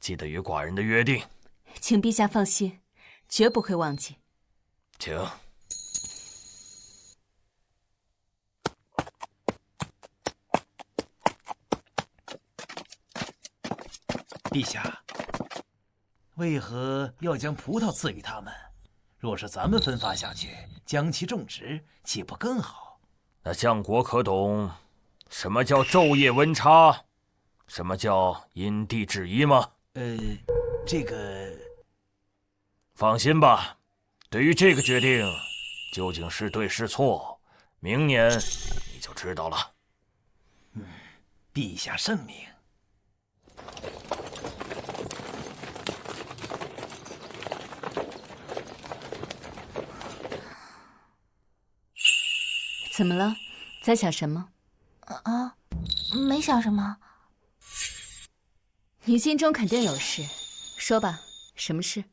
S5: 记得与寡人的约定。
S10: 请陛下放心，绝不会忘记。
S5: 请。
S12: 陛下，为何要将葡萄赐予他们？若是咱们分发下去，将其种植，岂不更好？
S5: 那相国可懂什么叫昼夜温差，什么叫因地制宜吗？
S12: 这个……
S5: 放心吧，对于这个决定究竟是对是错，明年你就知道了。
S12: 陛下圣明。
S10: 怎么了？在想什么？
S3: 没想什么。
S10: 你心中肯定有事，说吧，什么事？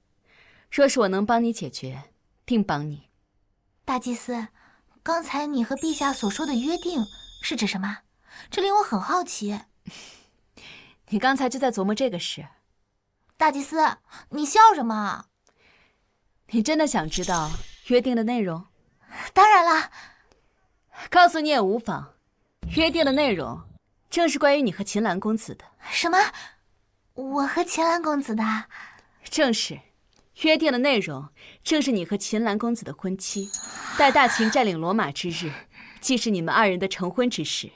S10: 若是我能帮你解决，定帮你。
S3: 大祭司，刚才你和陛下所说的约定是指什么？这令我很好奇。
S10: 你刚才就在琢磨这个事。
S3: 大祭司，你笑什么？
S10: 你真的想知道约定的内容？
S3: 当然啦。
S10: 告诉你也无妨，约定的内容正是关于你和秦岚公子的。
S3: 什么？我和秦岚公子的？
S10: 正是，约定的内容正是你和秦岚公子的婚期，待大秦占领罗马之日，既是你们二人的成婚之时。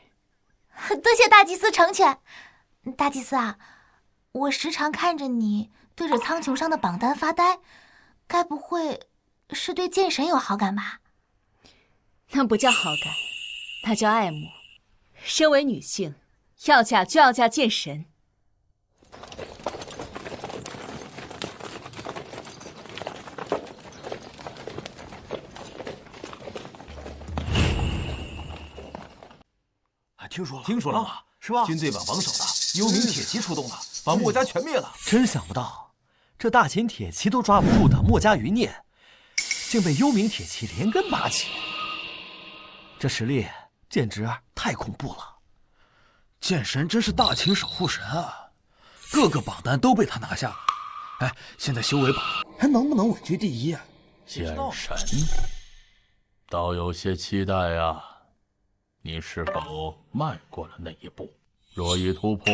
S3: 多谢大祭司成全。大祭司啊，我时常看着你对着苍穹上的榜单发呆，该不会是对剑神有好感吧？
S10: 那不叫好感，那叫爱慕。身为女性，要嫁就要嫁剑神。
S7: 听说了吗？是吧？军队把榜首的幽冥铁骑出动了，把墨家全灭了。真想不到，这大秦铁骑都抓不住的墨家余孽，竟被幽冥铁骑连根拔起。这实力简直太恐怖了！
S14: 剑神真是大秦守护神啊，各个榜单都被他拿下了。哎，现在修为榜还能不能稳居第一啊？剑神，倒有些期待啊。你是否迈过了那一步？若已突破，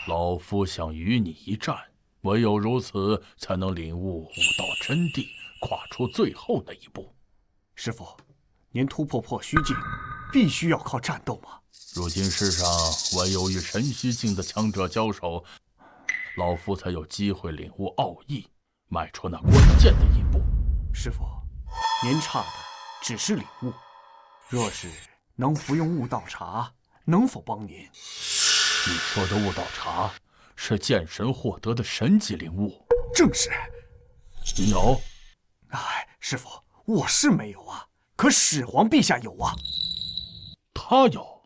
S14: 老夫想与你一战。唯有如此，才能领悟武道真谛，跨出最后那一步。
S4: 师父，您突破破虚境，必须要靠战斗吗？
S14: 如今世上唯有与神虚境的强者交手，老夫才有机会领悟奥义，迈出那关键的一步。
S4: 师父，您差的只是领悟。若是能服用悟道茶，能否帮您？
S14: 你说的悟道茶，是剑神获得的神级灵物。
S4: 正是。
S14: 你有？
S4: 哎，师父，我是没有啊，可始皇陛下有啊。
S14: 他有？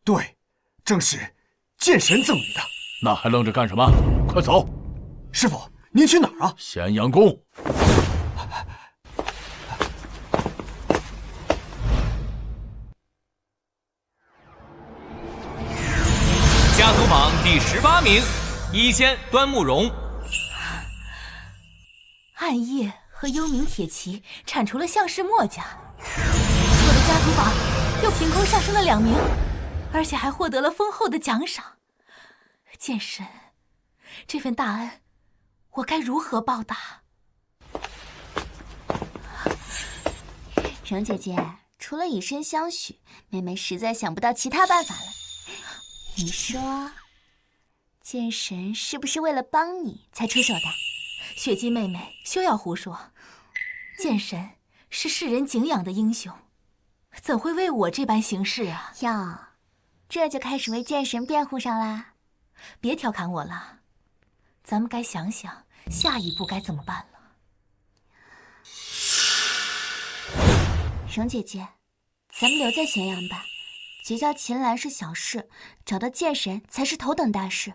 S4: 对，正是剑神赠予的。
S14: 那还愣着干什么？快走！
S4: 师父，您去哪儿啊？
S14: 咸阳宫。
S15: 家族榜第18名，一仙端木荣。
S3: 暗夜和幽冥铁骑铲除了项氏墨家，我的家族榜又凭空上升了2名，而且还获得了丰厚的奖赏。剑神，这份大恩，我该如何报答？
S10: 蓉姐姐，除了以身相许，妹妹实在想不到其他办法了。你说，剑神是不是为了帮你才出手的？
S3: 雪姬妹妹，休要胡说。剑神是世人敬仰的英雄，怎会为我这般行事啊？
S10: 哟，这就开始为剑神辩护上啦？
S3: 别调侃我了，咱们该想想下一步该怎么办了。
S10: 蓉姐姐，咱们留在咸阳吧。结交秦岚是小事，找到剑神才是头等大事。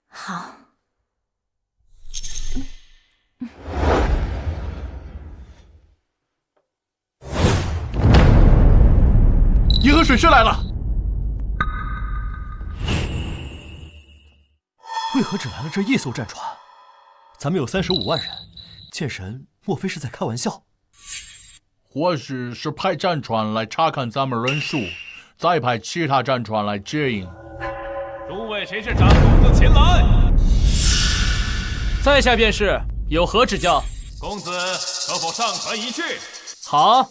S3: 好。
S14: 银河水师来了！
S7: 为何只来了这一艘战船？咱们有35万人，剑神莫非是在开玩笑？
S14: 或许是派战船来查看咱们人数，再派其他战船来接应。
S6: 诸位，谁是长公子秦岚？
S1: 在下便是，有何指教？
S6: 公子可否上船一去？
S1: 好。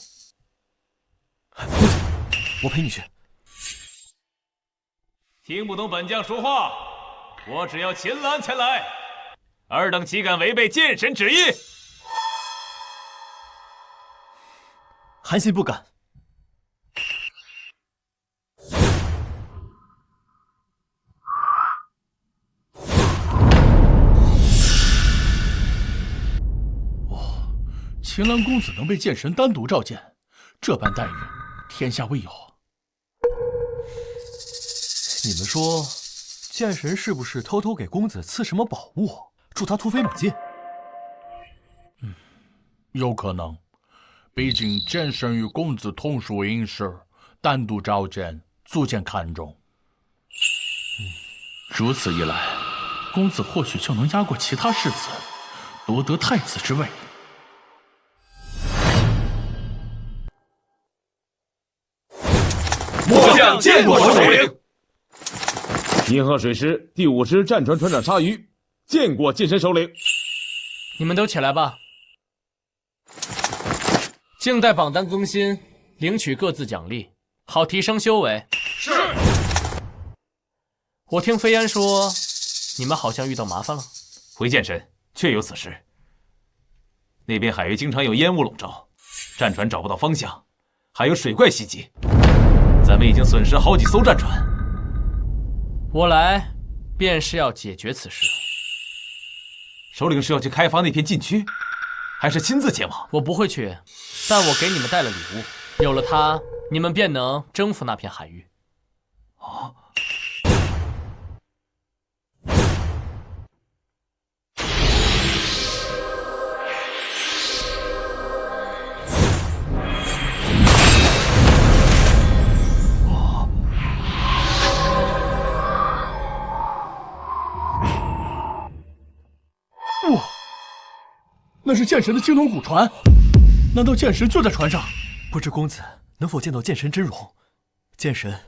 S7: 公子，我陪你去。
S6: 听不懂本将说话，我只要秦岚前来。尔等岂敢违背剑神旨意？
S7: 韩信不敢。
S14: 秦岚公子能被剑神单独召见，这般待遇，天下未有。
S7: 你们说，剑神是不是偷偷给公子赐什么宝物，助他突飞猛进？
S14: 有可能。毕竟剑神与公子同属隐士，单独召见，足见看重。如此一来，公子或许就能压过其他世子，夺得太子之位。
S13: 末将见过首领。银河水师第5师战船船长沙鱼，见过剑神首领。
S1: 你们都起来吧。静待榜单更新，领取各自奖励，好提升修为。
S13: 是。
S1: 我听飞燕说，你们好像遇到麻烦了。
S11: 回剑神，确有此事。那边海域经常有烟雾笼罩，战船找不到方向，还有水怪袭击，咱们已经损失好几艘战船。
S1: 我来，便是要解决此事。
S11: 首领是要去开发那片禁区，还是亲自前往？
S1: 我不会去，但我给你们带了礼物，有了它，你们便能征服那片海域。
S11: 啊！
S14: 哇，那是剑神的青铜古船，难道剑神就在船上？
S7: 不知公子能否见到剑神真容？剑神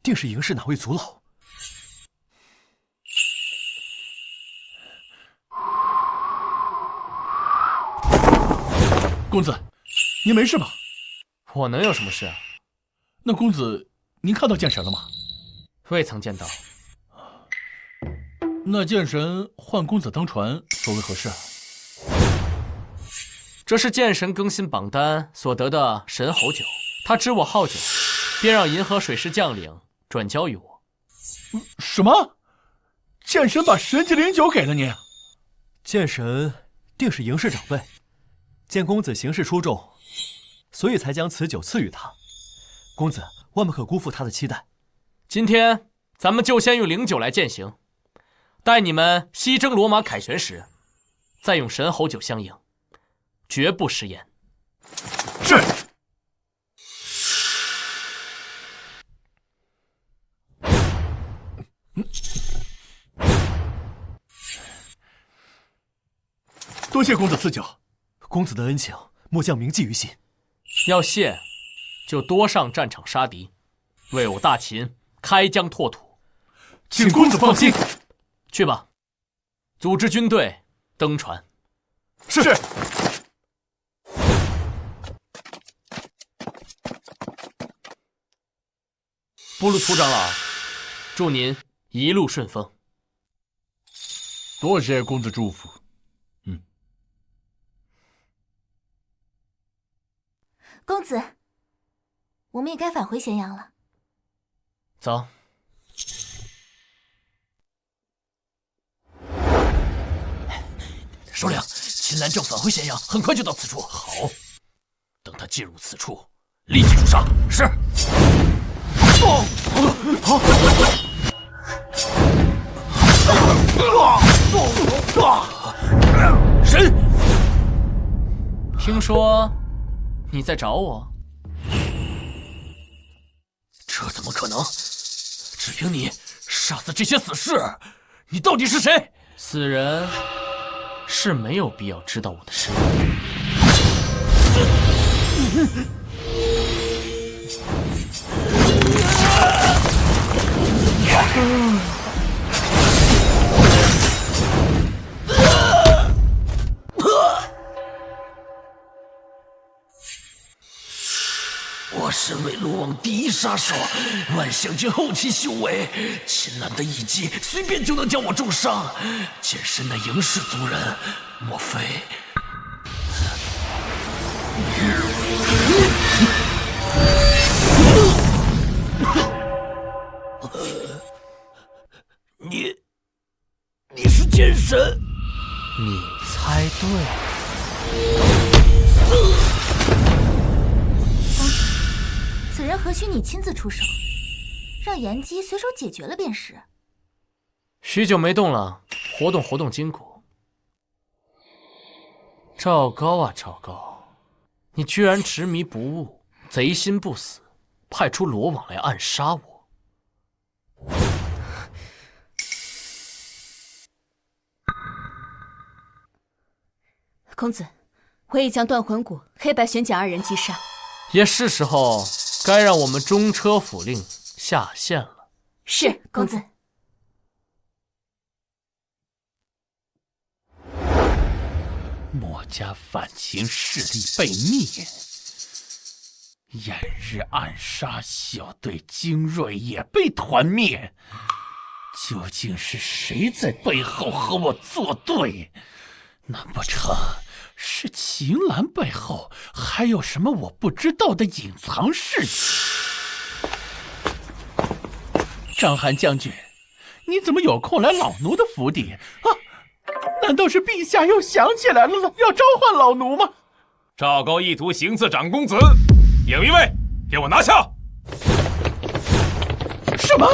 S7: 定是营氏哪位族老？
S14: 公子，您没事吧？
S1: 我能有什么事啊？
S14: 那公子，您看到剑神了吗？
S1: 未曾见到。
S14: 那剑神换公子当船，所为何事？
S1: 这是剑神更新榜单所得的神猴酒，他知我好酒，便让银河水师将领转交于我。
S14: 什么？剑神把神级灵酒给了您？
S7: 剑神定是营氏长辈，见公子行事出众，所以才将此酒赐予他。公子万不可辜负他的期待。
S1: 今天咱们就先用灵酒来践行，待你们西征罗马凯旋时，再用神猴酒相迎，绝不食言。
S14: 是。多谢公子赐酒，
S7: 公子的恩情，末将铭记于心。
S1: 要谢，就多上战场杀敌，为我大秦开疆拓土。
S14: 请公子放心。
S1: 去吧，组织军队登船。
S4: 是。
S1: 布鲁图长老，祝您一路顺风。
S14: 多谢公子祝福。
S3: 公子，我们也该返回咸阳了。
S1: 走。
S16: 首领，秦岚正返回咸阳，很快就到此处。
S1: 好，等他进入此处，立即诛杀。
S16: 是。
S1: 神，听说你在找我？
S16: 这怎么可能？只凭你杀死这些死士，你到底是谁？
S1: 死人是没有必要知道我的身份。
S16: 我身为罗网第一杀手，万象军后期修为，秦岚的一击随便就能将我重伤。剑神的营氏族人，莫非？你是剑神？
S1: 你猜对了。
S3: 此人何须你亲自出手，让严姬随手解决了便是。
S1: 许久没动了，活动活动筋骨。赵高啊赵高，你居然执迷不悟，贼心不死，派出罗网来暗杀我。
S10: 公子，我已将断魂谷、黑白玄甲二人击杀。
S1: 也是时候该让我们中车府令下线了。
S10: 是，公子。
S2: 墨家反秦势力被灭，炎日暗杀小队精锐也被团灭，究竟是谁在背后和我作对？难不成是秦岚背后还有什么我不知道的隐藏事情？章邯将军，你怎么有空来老奴的府邸啊？难道是陛下又想起来了要召唤老奴吗？
S6: 赵高意图行刺长公子，影卫卫，给我拿下！
S2: 什么？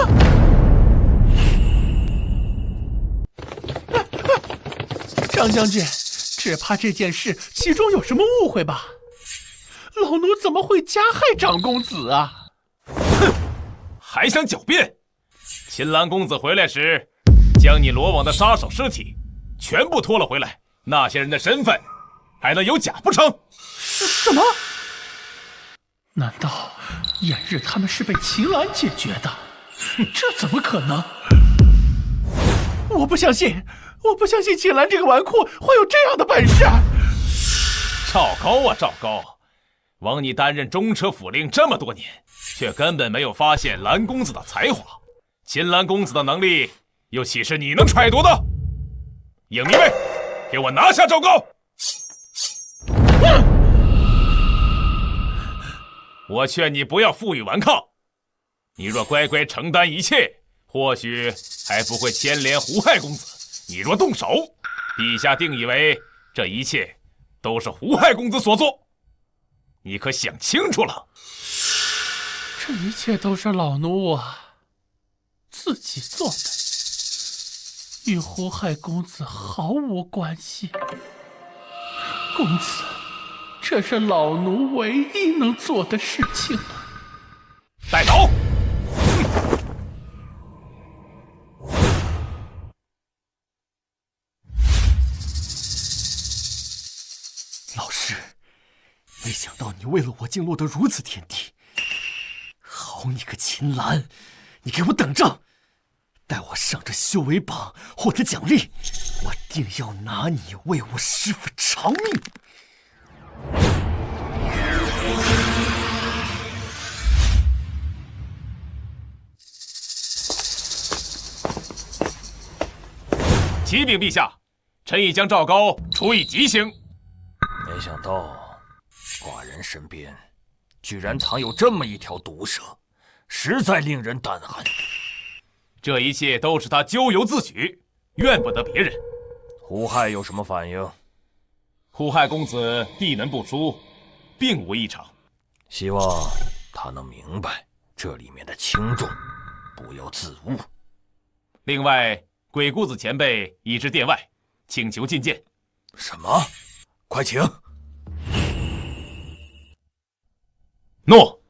S2: 张将军，只怕这件事其中有什么误会吧？老奴怎么会加害长公子啊？
S6: 哼，还想狡辩？秦岚公子回来时，将你罗网的杀手尸体全部拖了回来，那些人的身份还能有假不成？
S2: 什么？难道炎日他们是被秦岚解决的？这怎么可能？我不相信！我不相信秦岚这个纨绔会有这样的本事！
S6: 赵高啊赵高，枉你担任中车府令这么多年，却根本没有发现蓝公子的才华。秦岚公子的能力，又岂是你能揣度的？影迷卫，给我拿下赵高！我劝你不要负隅顽抗，你若乖乖承担一切，或许还不会牵连胡亥公子。你若动手，陛下定以为这一切都是胡亥公子所做，你可想清楚了？
S2: 这一切都是老奴我自己做的，与胡亥公子毫无关系。公子，这是老奴唯一能做的事情了。
S6: 带走！
S7: 老师，没想到你为了我竟落得如此田地。好你个秦岚，你给我等着！待我上这修为榜获得奖励，我定要拿你为我师父偿命。
S6: 启禀陛下，臣已将赵高处以极刑。
S5: 没想到寡人身边居然藏有这么一条毒蛇，实在令人胆寒。
S6: 这一切都是他咎由自取，怨不得别人。
S5: 胡亥有什么反应？
S6: 胡亥公子闭门不出，并无异常。
S5: 希望他能明白这里面的轻重，不要自误。
S6: 另外，鬼谷子前辈已至殿外，请求觐见。
S5: 什么？快请。
S6: 诺。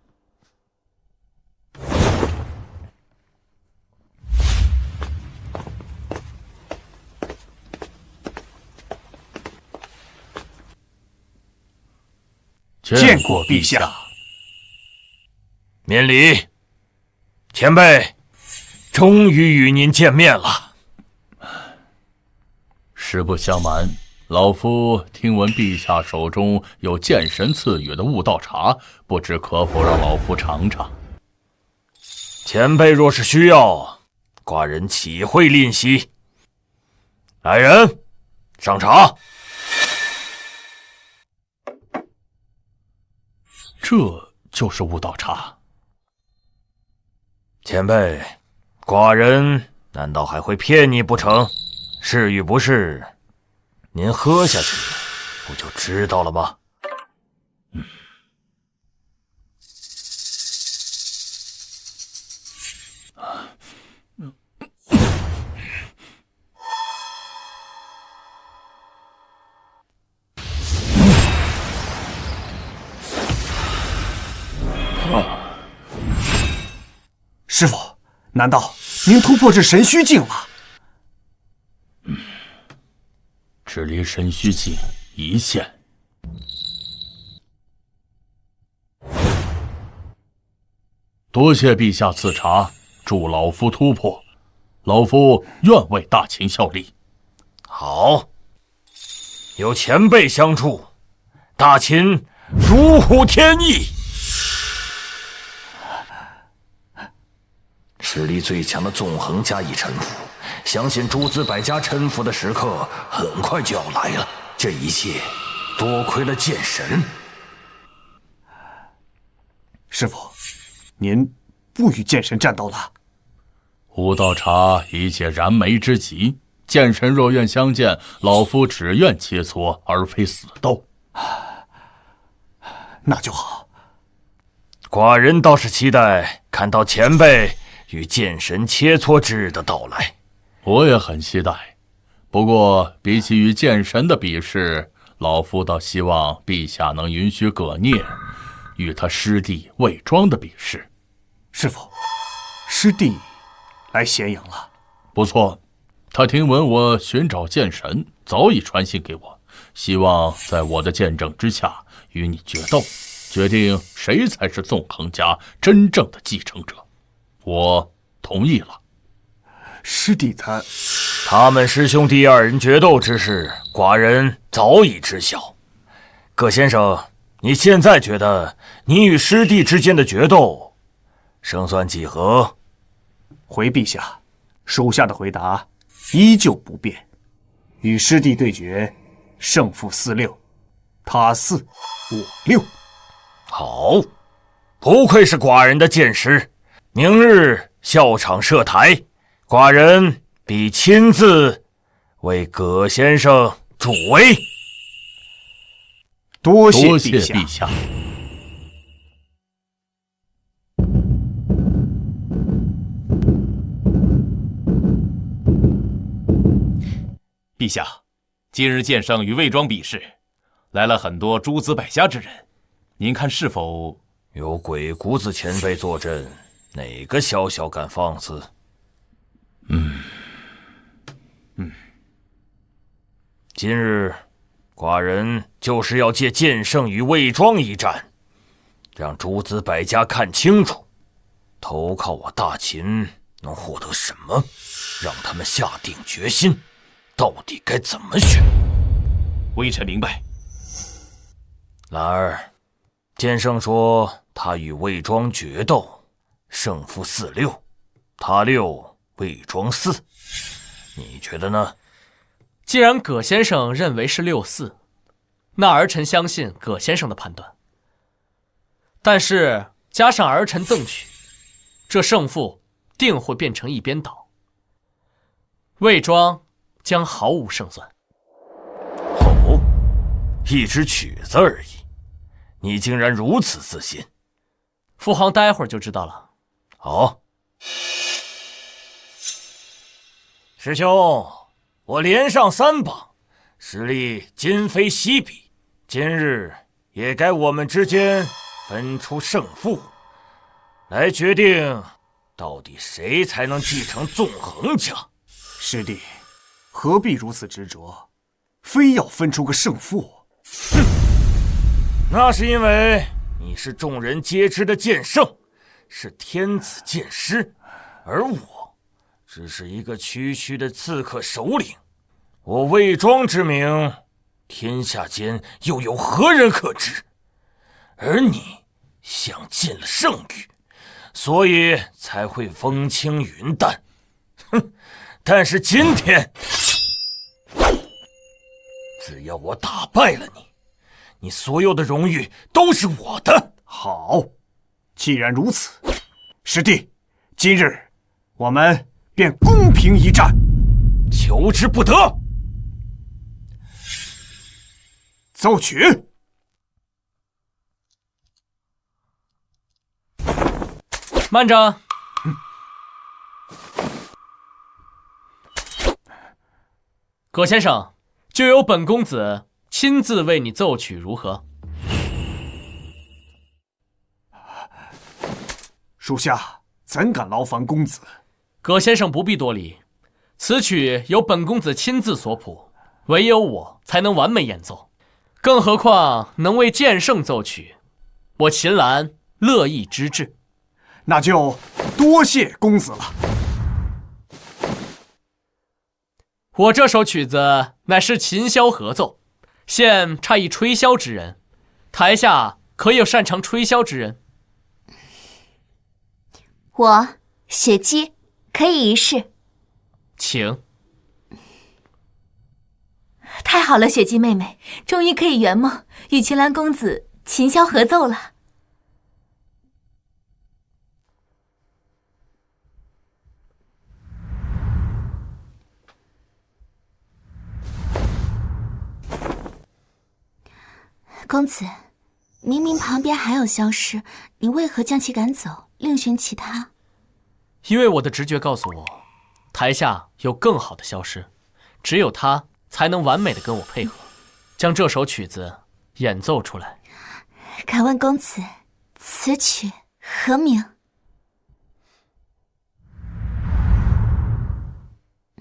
S4: 见过陛下。
S5: 免礼，前辈，终于与您见面了。
S14: 实不相瞒，老夫听闻陛下手中有剑神赐予的悟道茶，不知可否让老夫尝尝？
S5: 前辈若是需要，寡人岂会吝惜。来人，上茶。
S14: 这就是悟道茶。
S5: 前辈，寡人难道还会骗你不成？是与不是，您喝下去不就知道了吗？
S4: 师父，难道您突破至神虚境了？
S14: 只离神虚境一线。多谢陛下赐茶，助老夫突破，老夫愿为大秦效力。
S5: 好，有前辈相助，大秦如虎添翼。实力最强的纵横加以臣服，相信诸子百家臣服的时刻很快就要来了。这一切多亏了剑神。
S4: 师父，您不与剑神战斗了？
S14: 悟道茶一介燃眉之急，剑神若愿相见，老夫只愿切磋，而非死斗。
S4: 那就好。
S5: 寡人倒是期待看到前辈与剑神切磋之日的到来。
S14: 我也很期待，不过比起与剑神的比试，老夫倒希望陛下能允许葛聂与他师弟魏庄的比试。
S4: 师父，师弟来咸阳了。
S14: 不错，他听闻我寻找剑神，早已传信给我，希望在我的见证之下与你决斗，决定谁才是纵横家真正的继承者。我同意了。
S4: 师弟
S5: 他们师兄弟二人决斗之事，寡人早已知晓。葛先生，你现在觉得你与师弟之间的决斗胜算几何？
S4: 回陛下，属下的回答依旧不变。与师弟对决，胜负4-6，他4，我6。
S5: 好，不愧是寡人的剑师。明日校场设台，寡人必亲自为葛先生助威。
S4: 多谢陛下。
S6: 陛下，今日剑圣与魏庄比试，来了很多诸子百家之人，您看是否？
S5: 有鬼谷子前辈坐镇，哪个小小敢放肆？今日寡人就是要借剑圣与魏庄一战，让诸子百家看清楚，投靠我大秦能获得什么？让他们下定决心，到底该怎么选？
S6: 微臣明白。
S5: 兰儿，剑圣说他与魏庄决斗，胜负4-6，他6，魏庄4，你觉得呢？
S1: 既然葛先生认为是6-4，那儿臣相信葛先生的判断。但是加上儿臣赠曲，这胜负定会变成一边倒，魏庄将毫无胜算。
S5: 哦，一支曲子而已，你竟然如此自信？
S1: 父皇待会儿就知道了。
S5: 好，师兄，我连上3榜，实力今非昔比，今日也该我们之间分出胜负，来决定到底谁才能继承纵横家。
S4: 师弟，何必如此执着，非要分出个胜负？
S5: 哼，那是因为你是众人皆知的剑圣，是天子剑师，而我只是一个区区的刺客首领。我魏庄之名，天下间又有何人可知？而你享尽了盛誉，所以才会风轻云淡。哼！但是今天，只要我打败了你，你所有的荣誉都是我的。
S4: 好，既然如此，师弟，今日我们便公平一战。
S5: 求之不得。
S4: 奏曲。
S1: 慢着。葛先生，就由本公子亲自为你奏曲，如何？
S4: 属下怎敢劳烦公子？
S1: 葛先生不必多礼，此曲由本公子亲自所谱，唯有我才能完美演奏。更何况能为剑圣奏曲，我秦岚乐意之至。
S4: 那就多谢公子了。
S1: 我这首曲子乃是琴箫合奏，现差一吹箫之人，台下可有擅长吹箫之人？
S3: 我雪姬可以一试。
S1: 请。
S10: 太好了，雪姬妹妹，终于可以圆梦，与秦岚公子琴箫合奏了。
S3: 公子，明明旁边还有消失，你为何将其赶走，另寻其他？
S1: 因为我的直觉告诉我，台下有更好的消失，只有他才能完美的跟我配合，将这首曲子演奏出来。
S3: 敢问公子，此曲何名？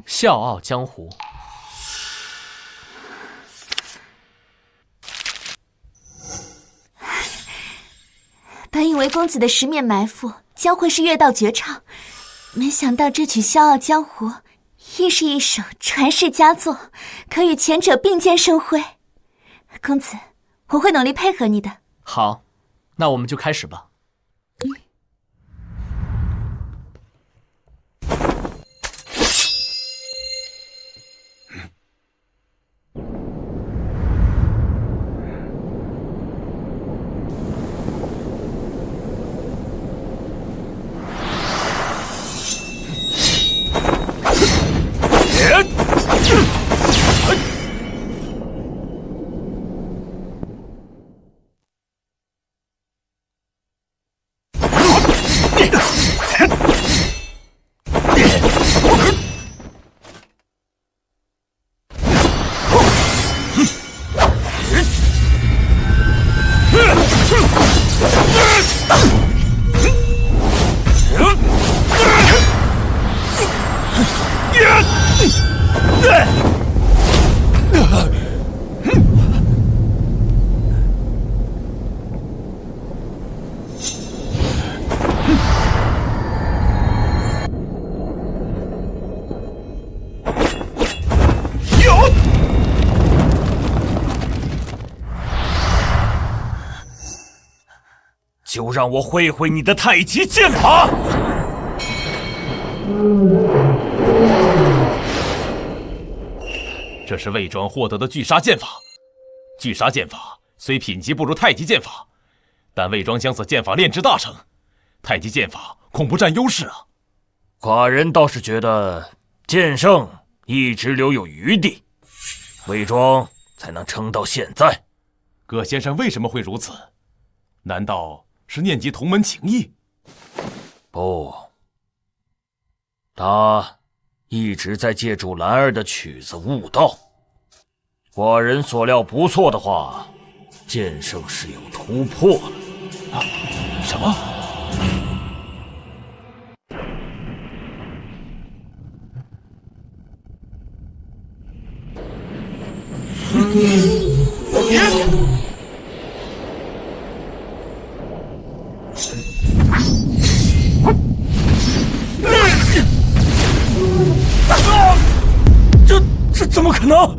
S1: 笑傲江湖。
S3: 本以为公子的十面埋伏将会是乐道绝唱，没想到这曲《笑傲江湖》亦是一首传世佳作，可与前者并肩生辉。公子，我会努力配合你的。
S1: 好，那我们就开始吧。
S5: 就让我会会你的太极剑法。
S6: 这是魏庄获得的聚杀剑法。聚杀剑法虽品级不如太极剑法，但魏庄将此剑法炼至大成，太极剑法恐不占优势啊。
S5: 寡人倒是觉得剑圣一直留有余地，魏庄才能撑到现在。
S6: 葛先生为什么会如此？难道是念及同门情谊？
S5: 不，他一直在借助兰儿的曲子悟道。寡人所料不错的话，剑圣是有突破了。
S6: 啊？什么？
S5: 这怎么可能？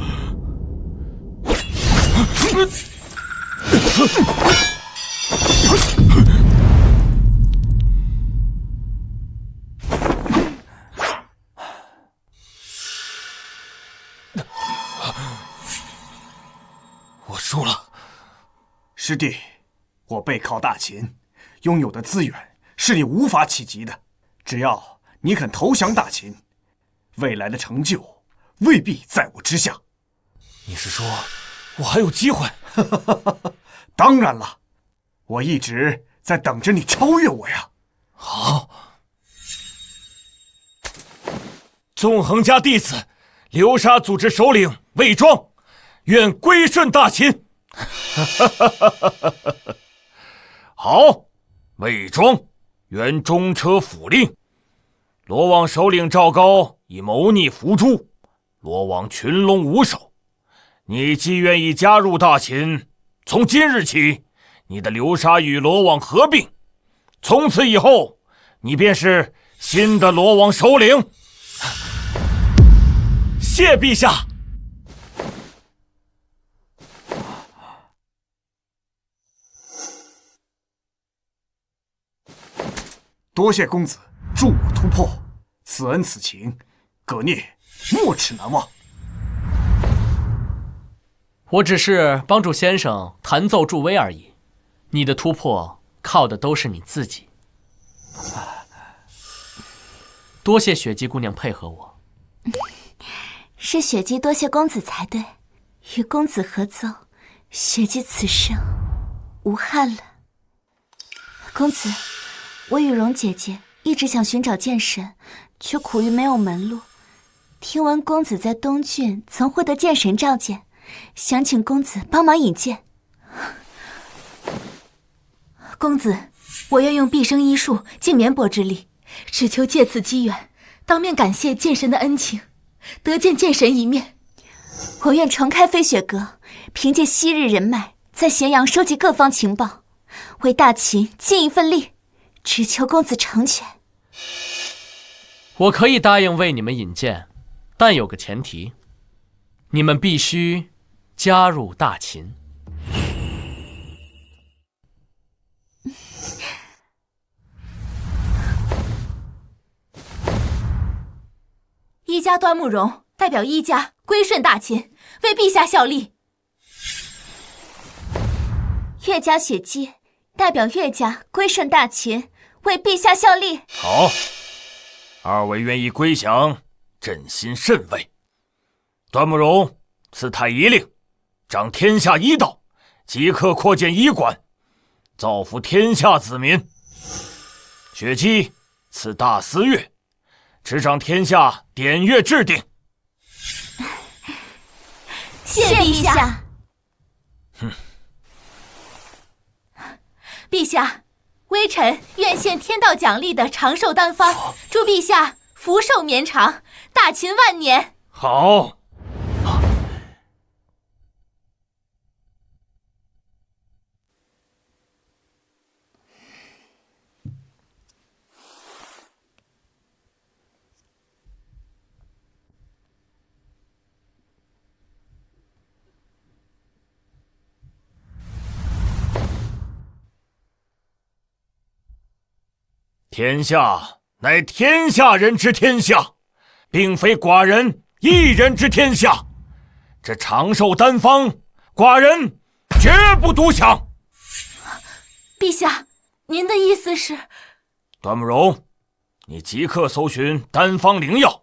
S5: 我输了。
S4: 师弟，我背靠大秦，拥有的资源是你无法企及的。只要你肯投降大秦，未来的成就未必在我之下。
S5: 你是说我还有机会？
S4: 当然了，我一直在等着你超越我呀。
S5: 好，纵横家弟子流沙组织首领魏庄，愿归顺大秦。好，魏庄原中车府令。罗网首领赵高以谋逆伏诛，罗网群龙无首。你既愿意加入大秦，从今日起，你的流沙与罗网合并，从此以后，你便是新的罗网首领。谢陛下。
S4: 多谢公子助我突破，此恩此情，葛聂没齿难忘。
S1: 我只是帮助先生弹奏助威而已，你的突破靠的都是你自己。多谢雪姬姑娘配合我。
S3: 是雪姬多谢公子才对，与公子合奏，雪姬此生无憾了。公子，我雨蓉姐姐一直想寻找剑神，却苦于没有门路。听闻公子在东郡曾获得剑神召见，想请公子帮忙引荐。公子，我愿用毕生医术尽绵薄之力，只求借此机缘，当面感谢剑神的恩情，得见剑神一面。我愿重开飞雪阁，凭借昔日人脉，在咸阳收集各方情报，为大秦尽一份力，只求公子成全。
S1: 我可以答应为你们引荐，但有个前提，你们必须加入大秦。
S3: 一家端木荣代表一家归顺大秦，为陛下效力。岳家雪姬代表岳家归顺大秦，为陛下效力。
S5: 好，二位愿意归降，朕心甚慰。端木荣赐太医令，掌天下医道，即刻扩建医馆，造福天下子民。雪姬赐大司乐，执掌天下典乐制定。
S3: 谢陛下。陛下，微臣愿献天道奖励的长寿丹方，祝陛下福寿绵长，大秦万年。
S5: 好。天下乃天下人之天下，并非寡人一人之天下。这长寿丹方，寡人绝不独享。
S10: 陛下，您的意思是？
S5: 段慕容，你即刻搜寻丹方灵药，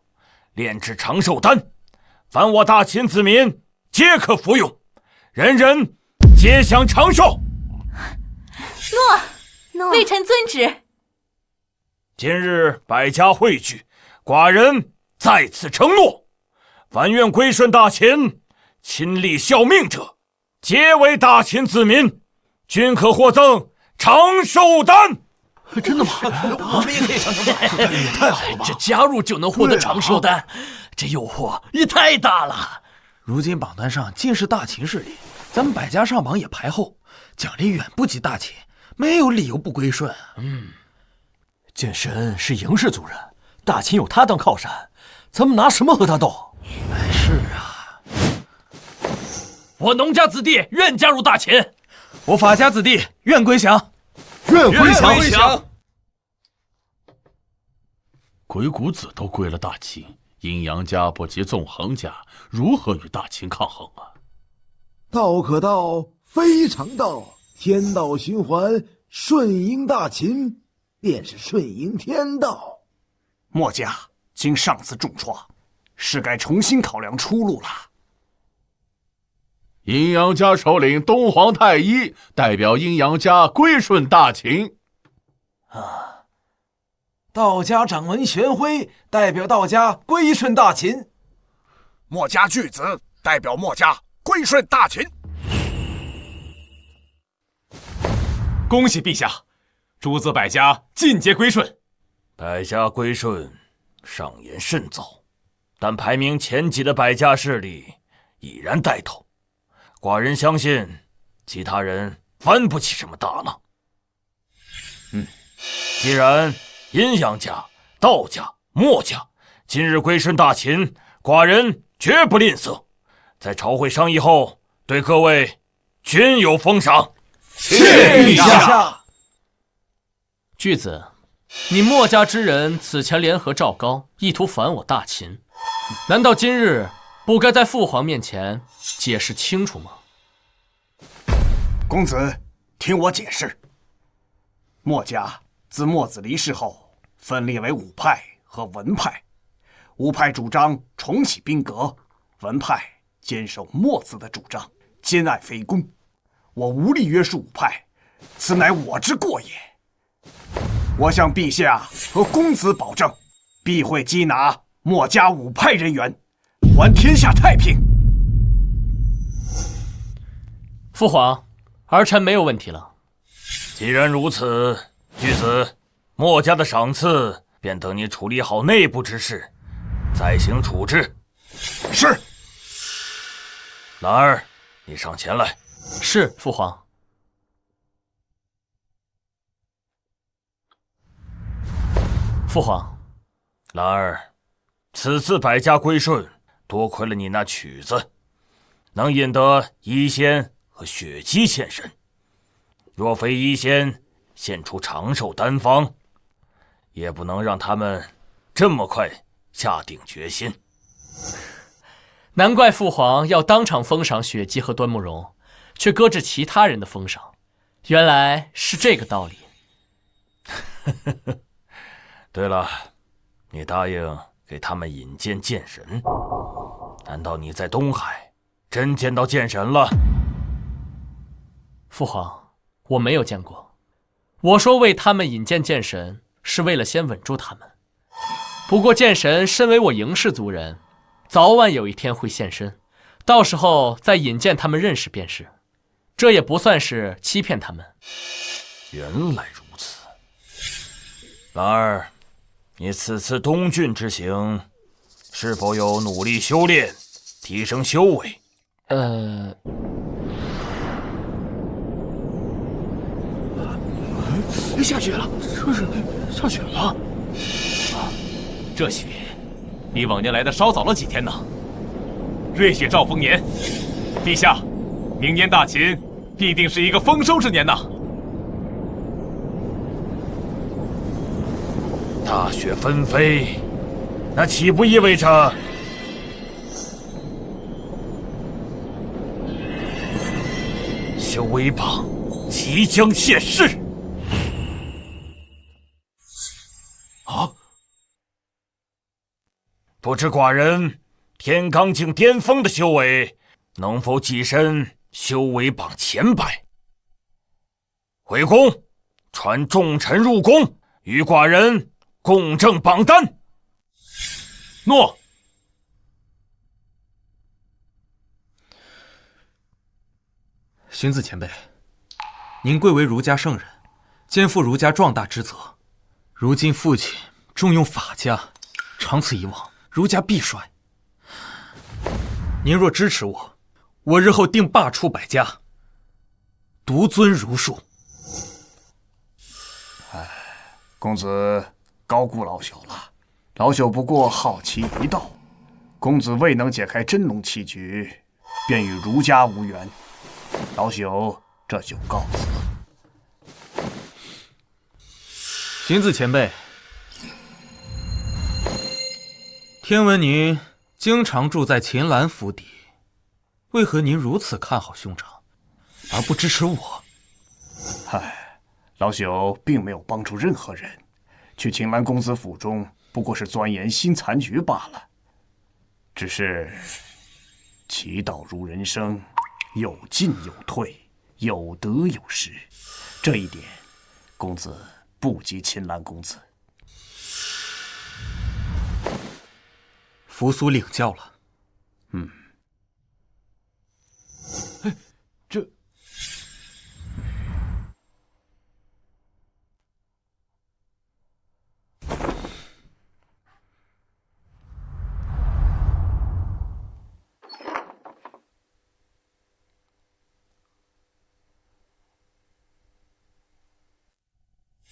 S5: 炼制长寿丹，凡我大秦子民皆可服用，人人皆享长寿。
S10: 诺，微臣遵旨。
S5: 今日百家汇聚，寡人在此承诺，凡愿归顺大秦，亲力效命者，皆为大秦子民，均可获赠长寿丹。
S2: 真的吗？
S16: 我们也可以长寿丹，
S2: 也太好了吧！
S16: 这加入就能获得长寿丹，这诱惑也太大了。
S8: 如今榜单上尽是大秦势力，咱们百家上榜也排后，奖励远不及大秦，没有理由不归顺。
S7: 剑神是嬴氏族人，大秦有他当靠山，咱们拿什么和他斗？
S8: 是啊，
S16: 我农家子弟愿加入大秦，
S8: 我法家子弟愿归降。
S14: 愿
S16: 归降。
S14: 鬼谷子都归了大秦，阴阳家不及纵横家，如何与大秦抗衡啊？
S17: 道可道，非常道，天道循环，顺应大秦，便是顺应天道。
S4: 墨家经上次重创，是该重新考量出路了。
S14: 阴阳家首领东皇太一代表阴阳家归顺大秦。
S16: 道家掌门玄辉代表道家归顺大秦。
S4: 墨家巨子代表墨家归顺大秦。
S6: 恭喜陛下，诸子百家尽皆归顺。
S5: 百家归顺，尚言甚早，但排名前几的百家势力已然带头。寡人相信，其他人翻不起什么大浪。既然阴阳家、道家、墨家今日归顺大秦，寡人绝不吝啬，在朝会商议后，对各位均有封赏。
S13: 谢陛下。
S1: 巨子，你墨家之人此前联合赵高，意图反我大秦，难道今日不该在父皇面前解释清楚吗？
S4: 公子，听我解释。墨家自墨子离世后，分裂为武派和文派。武派主张重启兵革，文派坚守墨子的主张，兼爱非攻。我无力约束武派，此乃我之过也。我向陛下和公子保证，必会缉拿墨家武派人员，还天下太平。
S1: 父皇，儿臣没有问题了。
S5: 既然如此，巨子，墨家的赏赐便等你处理好内部之事，再行处置。
S4: 是。
S5: 兰儿，你上前来。
S1: 是，父皇。父皇，
S5: 兰儿，此次百家归顺，多亏了你那曲子，能引得医仙和雪姬现身。若非医仙献出长寿丹方，也不能让他们这么快下定决心。
S1: 难怪父皇要当场封赏雪姬和端慕容，却搁置其他人的封赏，原来是这个道理。
S5: 对了，你答应给他们引荐剑神，难道你在东海真见到剑神了？
S1: 父皇，我没有见过。我说为他们引荐剑神，是为了先稳住他们。不过剑神身为我嬴氏族人，早晚有一天会现身，到时候再引荐他们认识便是。这也不算是欺骗他们。
S5: 原来如此。兰儿，你此次东郡之行，是否有努力修炼，提升修为？
S2: 下雪了，这是下雪了。
S6: 这雪比往年来的稍早了几天呢。瑞雪兆丰年，陛下，明年大秦必定是一个丰收之年呐。
S5: 大雪纷飞，那岂不意味着修为榜即将现世？
S6: 啊！
S5: 不知寡人天罡境巅峰的修为，能否跻身修为榜前100？回宫，传众臣入宫，与寡人共证榜单。
S6: 诺。
S8: 荀子前辈，您贵为儒家圣人，肩负儒家壮大之责。如今父亲重用法家，长此以往，儒家必衰。您若支持我，我日后定罢黜百家，独尊儒术。
S4: 公子高估老朽了，老朽不过好奇一道。公子未能解开真龙棋局，便与儒家无缘。老朽这就告辞。
S8: 荀子前辈，听闻您经常住在秦岚府邸，为何您如此看好兄长，而不支持我？
S4: 唉，老朽并没有帮助任何人，去秦岚公子府中不过是钻研新残局罢了。只是棋道如人生，有进有退，有得有失，这一点公子不及秦岚公子。
S8: 扶苏领教了。
S4: 这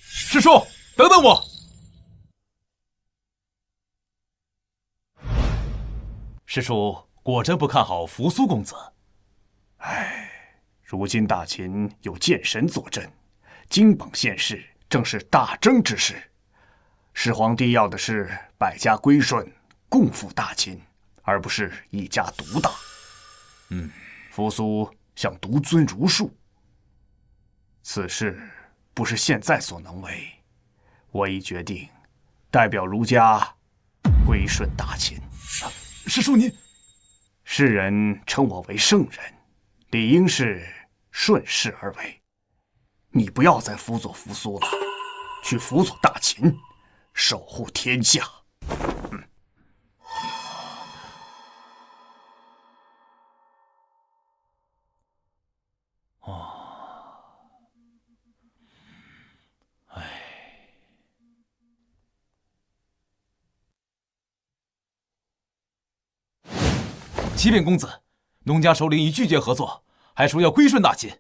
S6: 师叔，等等我！师叔果真不看好扶苏公子？
S4: 如今大秦有剑神坐镇，金榜现世，正是大征之时。始皇帝要的是百家归顺，共赴大秦，而不是一家独大。扶苏想独尊儒术，此事不是现在所能为。我已决定，代表儒家归顺大秦。
S6: 师叔您，
S4: 世人称我为圣人，理应是顺势而为。你不要再辅佐扶苏了，去辅佐大秦，守护天下。
S6: 启禀公子，农家首领已拒绝合作，还说要归顺大秦。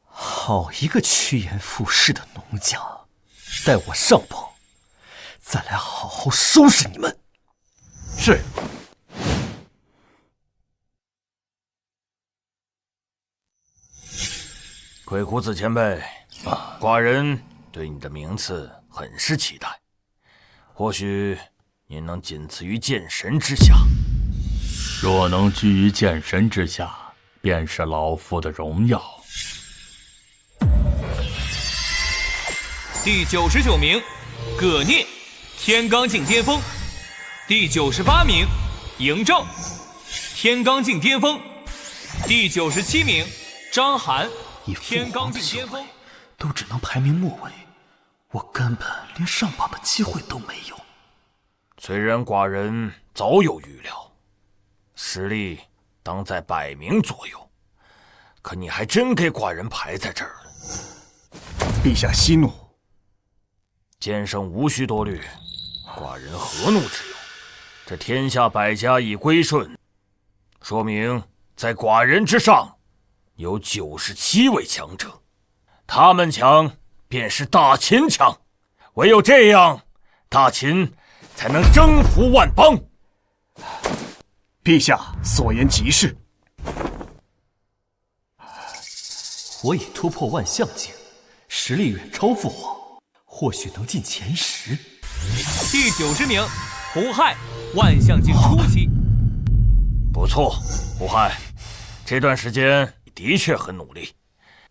S7: 好一个趋炎附势的农家！待我上榜，再来好好收拾你们。
S6: 是。
S5: 鬼谷子前辈，寡人对你的名次很是期待，或许您能仅次于剑神之下。
S14: 若能居于剑神之下，便是老夫的荣耀。
S15: 第99名，葛聂，天罡境巅峰。第98名，嬴政，天罡境巅峰。第97名，章邯，天罡境巅峰。
S7: 都只能排名末尾，我根本连上榜的机会都没有。
S5: 虽然寡人早有预料，实力当在100名左右，可你还真给寡人排在这儿了。
S4: 陛下息怒，
S5: 剑圣无需多虑，寡人何怒之有？这天下百家已归顺，说明在寡人之上有97位强者。他们强，便是大秦强，唯有这样，大秦才能征服万邦。
S4: 陛下所言极是。
S7: 我已突破万象境，实力远超父皇，或许能进前10。
S15: 第90名，胡亥，万象境初期。
S5: 不错，胡亥，这段时间你的确很努力，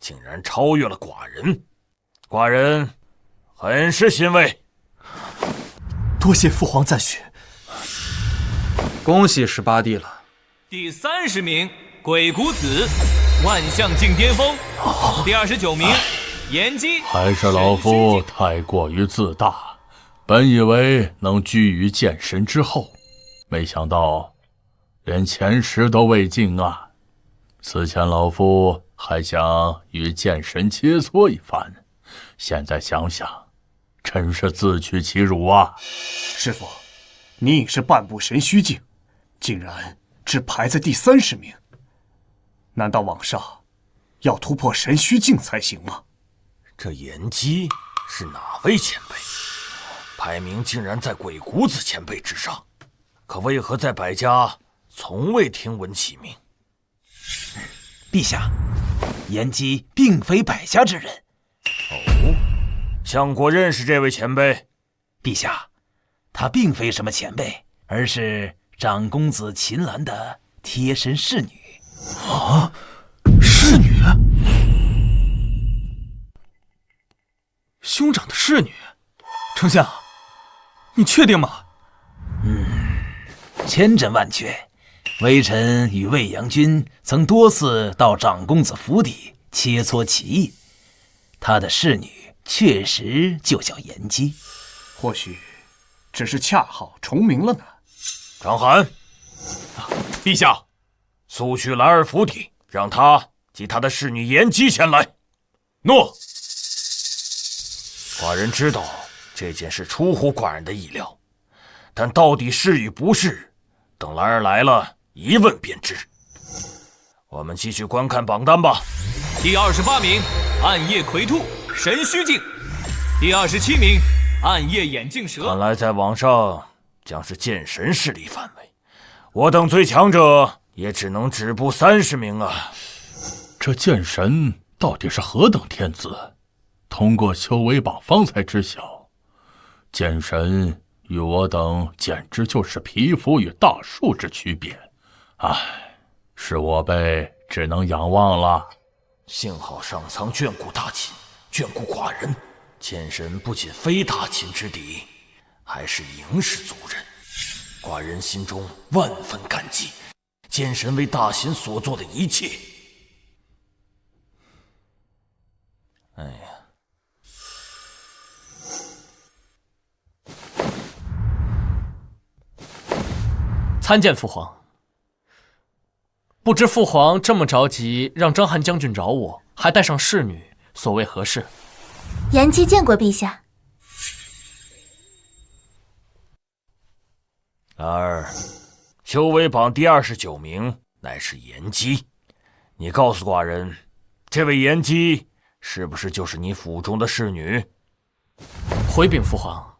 S5: 竟然超越了寡人，寡人很是欣慰。
S7: 多谢父皇赞许，
S8: 恭喜18弟了。
S15: 第30名，鬼谷子，万象境巅峰。第29名，炎姬。
S14: 还是老夫太过于自大，本以为能居于剑神之后，没想到连前10都未进啊！此前老夫还想与剑神切磋一番，现在想想，真是自取其辱啊！
S4: 师父，你已是半步神虚境，竟然只排在第30名，难道往上要突破神虚境才行吗？
S5: 这炎姬是哪位前辈？排名竟然在鬼谷子前辈之上，可为何在百家从未听闻其名？
S12: 陛下，炎姬并非百家之人。
S5: 哦，相国认识这位前辈？
S12: 陛下，她并非什么前辈，而是长公子秦岚的贴身侍女。
S8: 啊，侍女？兄长的侍女？丞相，你确定吗？
S12: 千真万确。微臣与魏阳君曾多次到长公子府邸切磋棋艺，他的侍女确实就叫炎姬。
S4: 或许只是恰好重名了呢。
S5: 张邯，
S6: 陛下，
S5: 速去兰儿府邸，让他及他的侍女炎姬前来。
S6: 诺。
S5: 寡人知道这件事出乎寡人的意料，但到底是与不是，等兰儿来了一问便知。我们继续观看榜单吧。
S15: 第28名，暗夜葵兔，神虚境。第27名，暗夜眼镜蛇。
S5: 看来在网上将是剑神势力范围，我等最强者也只能止步30名啊！
S14: 这剑神到底是何等天资？通过修为榜方才知晓，剑神与我等简直就是皮肤与大树之区别。唉，是我辈只能仰望了。
S5: 幸好上苍眷顾大秦，眷顾寡人。剑神不仅非大秦之敌，还是嬴氏族人，寡人心中万分感激剑神为大秦所做的一切。哎呀，
S1: 参见父皇。不知父皇这么着急让章邯将军找我，还带上侍女，所谓何事？
S3: 炎姬见过陛下。
S5: 兰儿，修为榜第29名乃是炎姬，你告诉寡人，这位炎姬是不是就是你府中的侍女？
S1: 回禀父皇，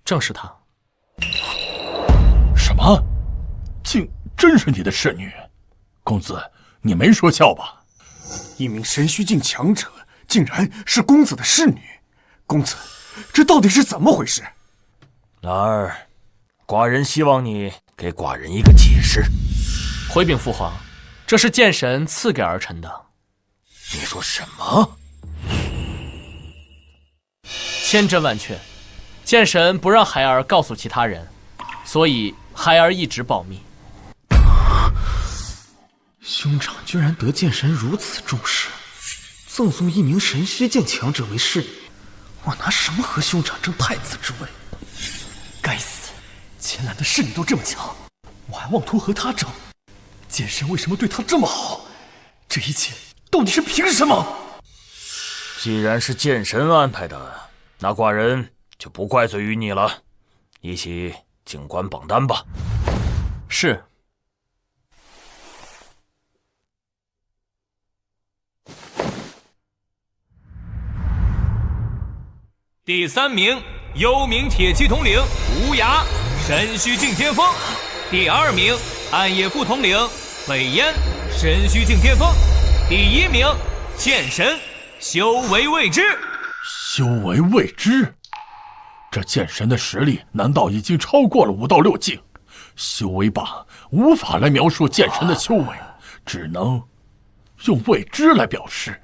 S1: 正是她。
S14: 什么？竟真是你的侍女？公子，你没说笑吧？
S4: 一名神虚境强者竟然是公子的侍女，公子，这到底是怎么回事？
S5: 兰儿，寡人希望你给寡人一个解释。
S1: 回禀父皇，这是剑神赐给儿臣的。
S5: 你说什么？
S1: 千真万确，剑神不让孩儿告诉其他人，所以孩儿一直保密。
S8: 兄长居然得剑神如此重视，赠送一名神虚境强者为侍女，我拿什么和兄长争太子之位？
S7: 该死，秦岚的侍女都这么强，我还妄图和他争，剑神为什么对他这么好？这一切到底是凭什么？
S5: 既然是剑神安排的，那寡人就不怪罪于你了。一起静观榜单吧。
S1: 是。
S15: 第3名，幽冥铁骑统领无涯，神虚境巅峰。第2名，暗夜副统领斐烟，神虚境巅峰。第1名，剑神，修为未知。
S14: 修为未知？这剑神的实力难道已经超过了5到6境？修为榜无法来描述剑神的修为，只能用未知来表示。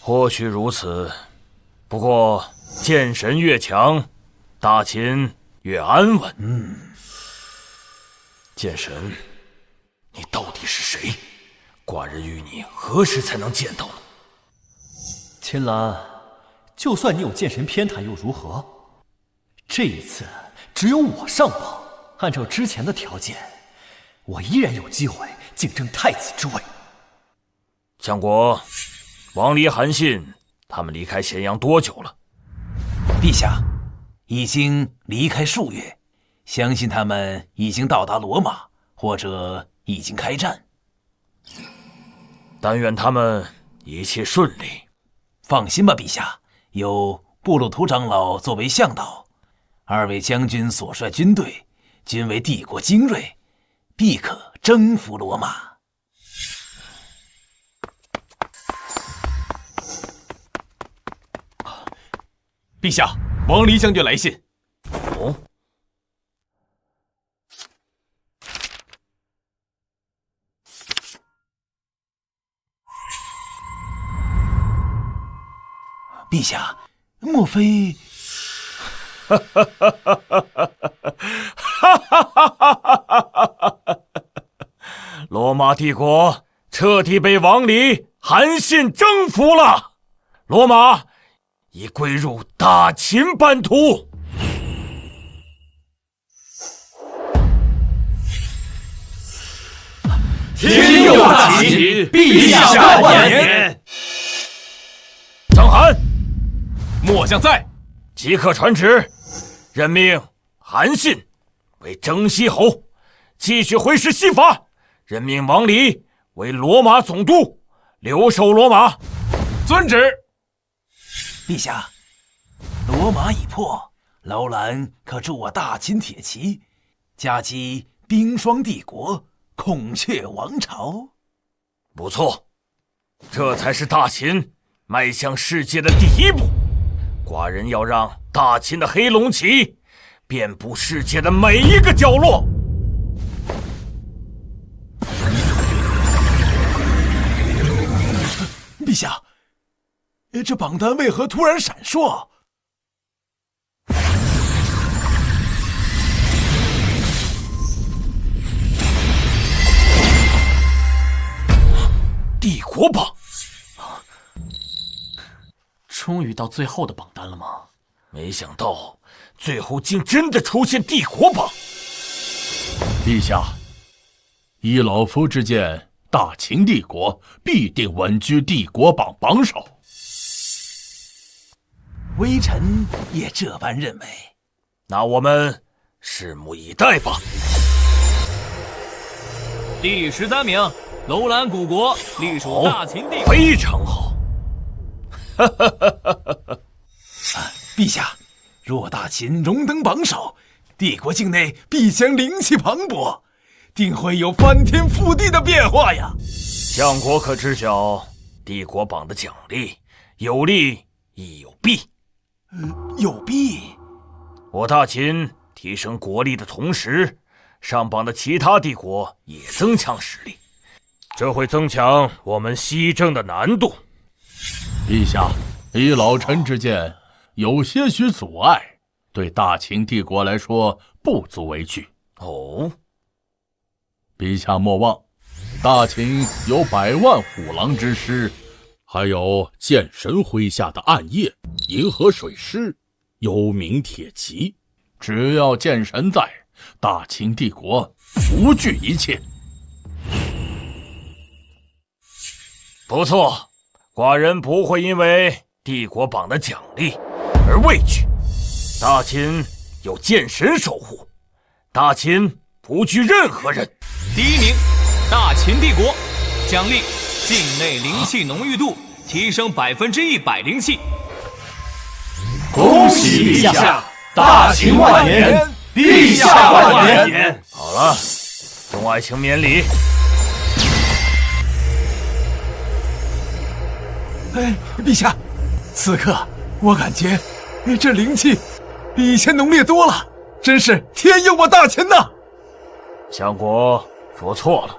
S5: 或许如此，不过剑神越强，大秦越安稳。剑神，你到底是谁？寡人与你何时才能见到呢？
S7: 秦岚，就算你有剑神偏袒又如何？这一次只有我上榜，按照之前的条件，我依然有机会竞争太子之位。
S5: 相国，王离、韩信他们离开咸阳多久了？
S12: 陛下，已经离开数月，相信他们已经到达罗马，或者已经开战。
S5: 但愿他们一切顺利。
S12: 放心吧，陛下，有布鲁图长老作为向导，2位将军所率军队均为帝国精锐，必可征服罗马。
S6: 陛下，王离将军来信。
S5: 哦。
S12: 陛下，莫非……
S5: 罗马帝国彻底被王离、韩信征服了，罗马已归入大秦版图。
S13: 天佑大秦，陛下万年！
S5: 张邯，
S6: 末将在，
S5: 即刻传旨，任命韩信为征西侯，继续挥师西伐；任命王离为罗马总督，留守罗马。
S6: 遵旨。
S12: 陛下，罗马已破，劳兰可助我大秦铁骑，夹击冰霜帝国、孔雀王朝。
S5: 不错，这才是大秦迈向世界的第一步。寡人要让大秦的黑龙旗遍布世界的每一个角落。
S12: 陛下，这榜单为何突然闪烁？
S5: 帝国榜，
S1: 终于到最后的榜单了吗？
S5: 没想到最后竟真的出现帝国榜。
S14: 陛下，依老夫之见，大秦帝国必定稳居帝国榜榜首。
S12: 微臣也这般认为。
S5: 那我们拭目以待吧。
S15: 第13名，楼兰古国隶属大秦帝国。
S5: 非常好。
S12: 陛下，若大秦荣登榜首，帝国境内必将灵气磅礴，定会有翻天覆地的变化呀！
S5: 相国可知晓，帝国榜的奖励有利亦有弊。
S12: 有弊？
S5: 我大秦提升国力的同时，上榜的其他帝国也增强实力，这会增强我们西征的难度。
S14: 陛下，依老臣之见，有些许阻碍，对大秦帝国来说不足为惧。
S5: 哦，
S14: 陛下莫忘，大秦有100万虎狼之师，还有剑神麾下的暗夜、银河水师、幽冥铁骑。只要剑神在，大秦帝国无惧一切。
S5: 不错，寡人不会因为帝国榜的奖励而畏惧。大秦有剑神守护，大秦不惧任何人。
S15: 第1名，大秦帝国，奖励境内灵气浓郁度提升100%灵气。
S13: 恭喜陛下，大秦万年，陛下万年。
S5: 好了，众爱卿免礼。
S4: 陛下，此刻我感觉这灵气比以前浓烈多了，真是天佑我大秦呐！
S5: 相国说错了，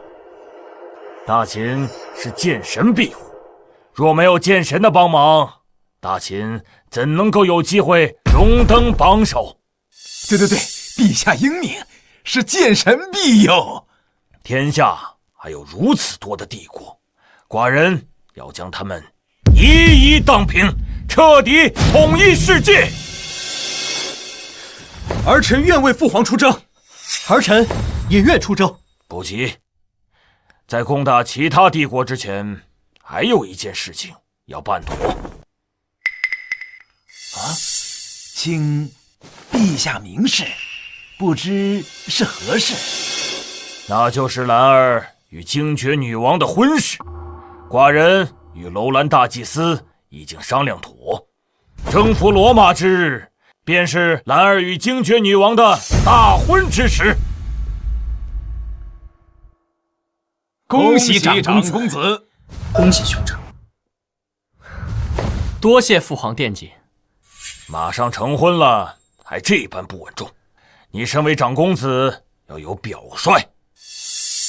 S5: 大秦是剑神庇护，若没有剑神的帮忙，大秦怎能够有机会荣登榜首？
S4: 对，陛下英明，是剑神庇佑。
S5: 天下还有如此多的帝国，寡人要将他们一一荡平，彻底统一世界。
S8: 儿臣愿为父皇出征，
S7: 儿臣也愿出征。
S5: 不急，在攻打其他帝国之前，还有一件事情要办妥。
S12: 请陛下明示，不知是何事？
S5: 那就是兰儿与精绝女王的婚事，寡人与楼兰大祭司已经商量妥，征服罗马之日，便是兰儿与精绝女王的大婚之时。
S6: 恭喜长公子！
S1: 恭喜兄长！多谢父皇惦记。
S5: 马上成婚了，还这般不稳重，你身为长公子要有表率。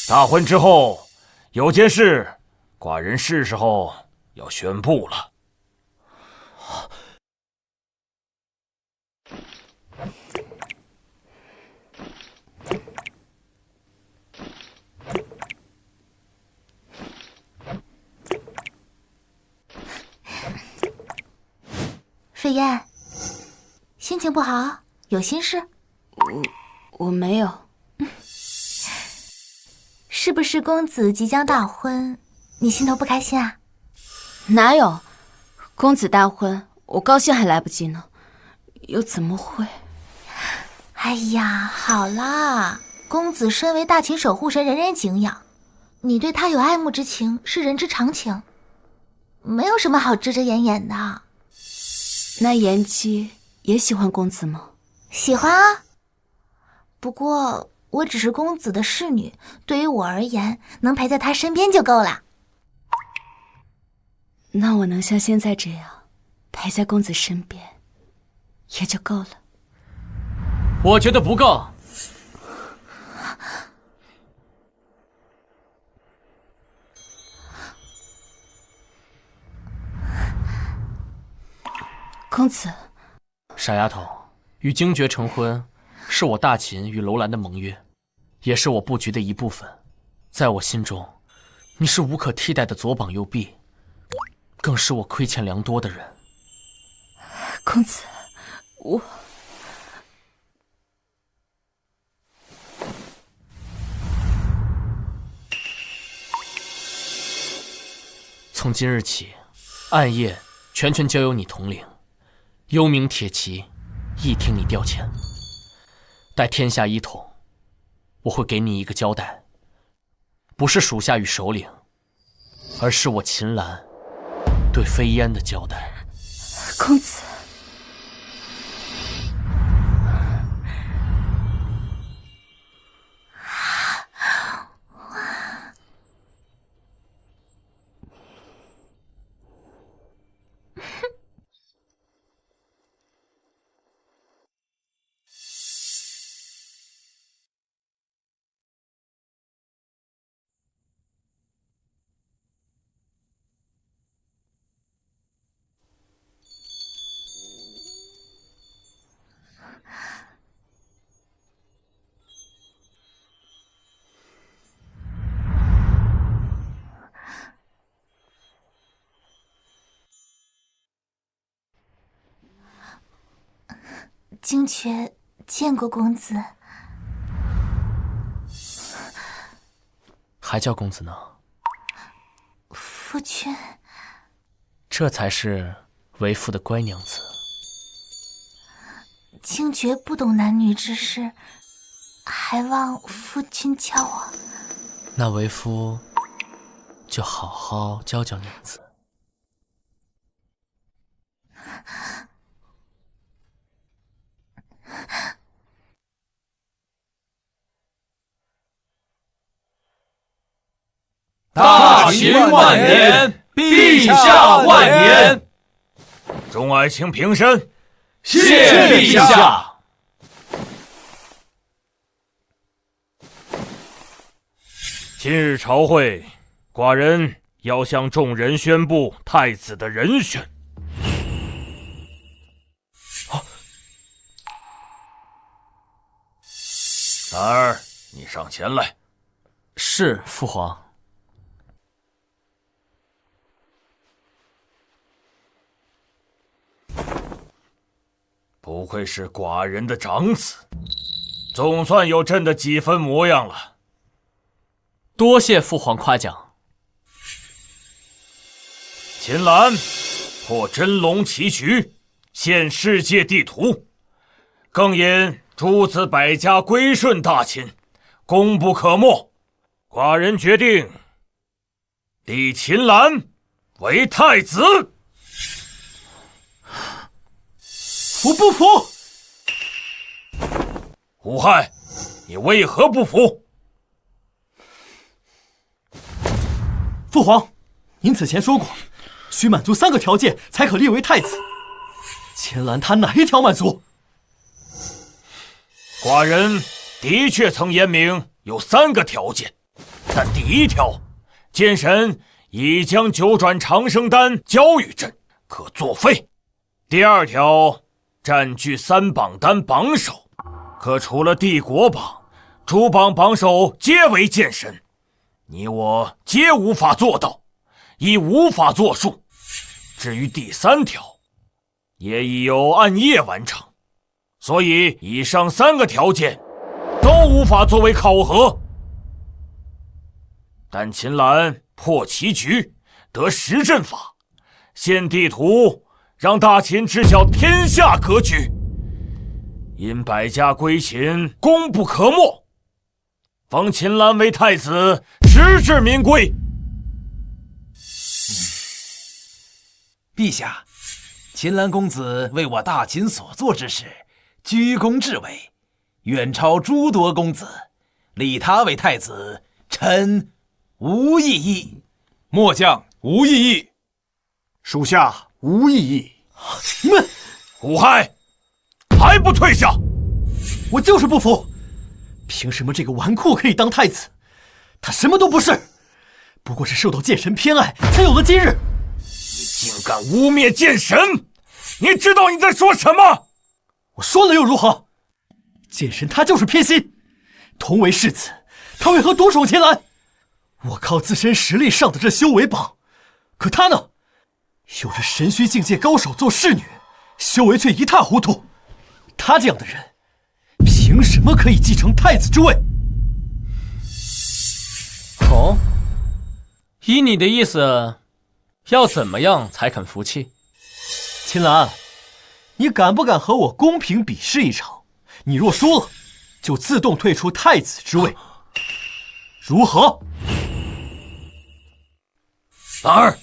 S5: 大婚之后，有件事，寡人是时候要宣布了。
S3: 飞燕，心情不好，有心事？
S10: 我没有。
S3: 是不是公子即将大婚，你心头不开心啊？
S10: 哪有，公子大婚，我高兴还来不及呢，又怎么会？
S3: 哎呀，好啦，公子身为大秦守护神，人人敬仰，你对他有爱慕之情是人之常情，没有什么好遮遮掩掩的。
S10: 那颜姬也喜欢公子吗？
S3: 喜欢啊，不过我只是公子的侍女，对于我而言，能陪在他身边就够了。
S10: 那我能像现在这样陪在公子身边也就够了。
S1: 我觉得不够。
S10: 公子，
S1: 傻丫头，与精绝成婚是我大秦与楼兰的盟约，也是我布局的一部分。在我心中，你是无可替代的左膀右臂，更是我亏欠良多的人。
S10: 公子，我
S1: 从今日起，暗夜全权交由你统领，幽冥铁骑亦听你调遣。待天下一统，我会给你一个交代，不是属下与首领，而是我秦岚对飞燕的交代。
S10: 公子，
S3: 精绝见过公子，
S1: 还叫公子呢？
S3: 夫君，
S1: 这才是为父的乖娘子。
S3: 精绝不懂男女之事，还望夫君教我。
S1: 那为夫就好好教教娘子。
S13: 大秦万年，陛陛下万年！
S5: 众爱卿平身，
S13: 谢陛下。
S5: 今日朝会，寡人要向众人宣布太子的人选。男儿，你上前来。
S1: 是父皇。
S5: 不愧是寡人的长子，总算有朕的几分模样了。
S1: 多谢父皇夸奖。
S5: 秦岚破真龙棋局，现世界地图，更引诸子百家归顺大秦，功不可没。寡人决定立秦岚为太子。
S7: 我不服！
S5: 胡亥，你为何不服？
S7: 父皇，您此前说过，需满足3个条件才可立为太子。秦岚他哪一条满足？
S5: 寡人的确曾言明有3个条件，但第1条，剑神已将9转长生丹交与朕，可作废。第2条，占据3榜单榜首，可除了帝国榜，诸榜榜首皆为剑神，你我皆无法做到，亦无法作数。至于第3条，也已有按夜完成，所以以上3个条件都无法作为考核。但秦岚破棋局，得10阵法，现地图，让大秦知晓天下格局。因百家归秦，功不可没，封秦岚为太子，实至名归。
S12: 陛下，秦岚公子为我大秦所做之事，居功至伟，远超诸多公子，立他为太子，臣无异议。
S6: 末将无异议。
S4: 属下无异议。
S7: 你们，
S5: 胡亥，还不退下！
S7: 我就是不服，凭什么这个纨绔可以当太子？他什么都不是，不过是受到剑神偏爱，才有了今日。
S5: 你竟敢污蔑剑神！你知道你在说什么？
S7: 我说了又如何？剑神他就是偏心，同为世子，他为何独宠秦岚？我靠自身实力上的这修为榜，可他呢？有着神虚境界高手做侍女，修为却一塌糊涂。他这样的人，凭什么可以继承太子之位？
S1: 哦，依你的意思，要怎么样才肯服气？
S7: 秦岚，你敢不敢和我公平比试一场？你若输了，就自动退出太子之位，如何？
S5: 兰儿，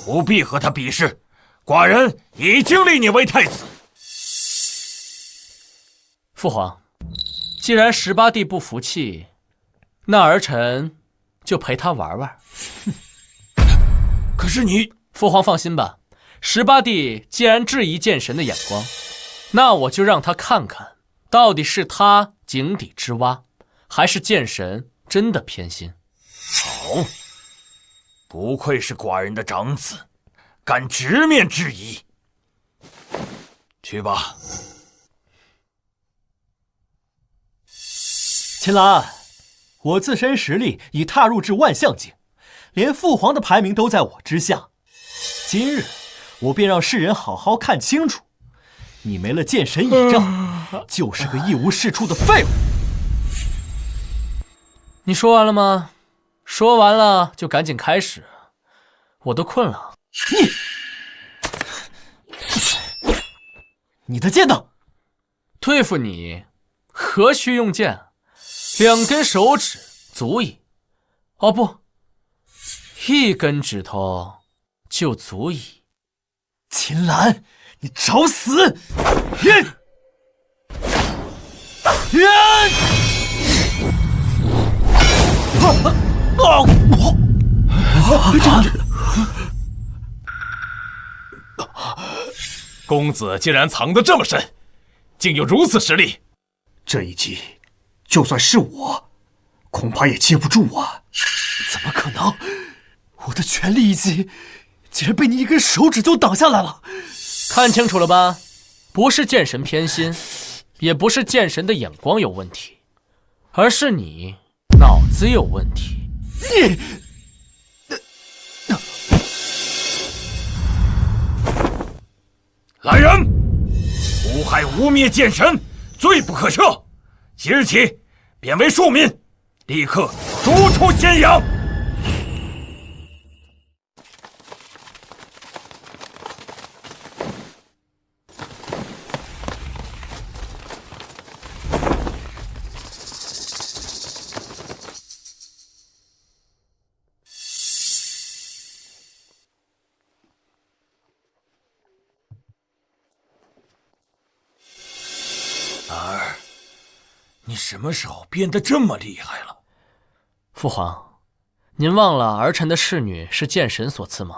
S5: 不必和他比试，寡人已经立你为太子。
S1: 父皇，既然18弟不服气，那儿臣就陪他玩玩。
S5: 可是你，
S1: 父皇放心吧，18弟既然质疑剑神的眼光，那我就让他看看，到底是他井底之蛙，还是剑神真的偏心。
S5: 好，不愧是寡人的长子，敢直面质疑。去吧。
S7: 秦岚，我自身实力已踏入至万象境，连父皇的排名都在我之下。今日我便让世人好好看清楚，你没了剑神倚仗，就是个一无是处的废物。
S1: 你说完了吗？说完了就赶紧开始，我都困了。
S7: 你的剑呢？
S1: 对付你何须用剑？2根手指足矣。哦不，1根指头就足矣。
S7: 秦岚，你找死！
S6: 公子竟然藏得这么深，竟有如此实力。
S4: 这一击，就算是我，恐怕也接不住啊！
S7: 怎么可能？我的全力一击，竟然被你一根手指就挡下来了！
S1: 看清楚了吧？不是剑神偏心，也不是剑神的眼光有问题，而是你脑子有问题。
S5: 来人！诬害污蔑剑神，罪不可赦。即日起，贬为庶民，立刻逐出咸阳。儿，你什么时候变得这么厉害了？
S1: 父皇，您忘了儿臣的侍女是剑神所赐吗？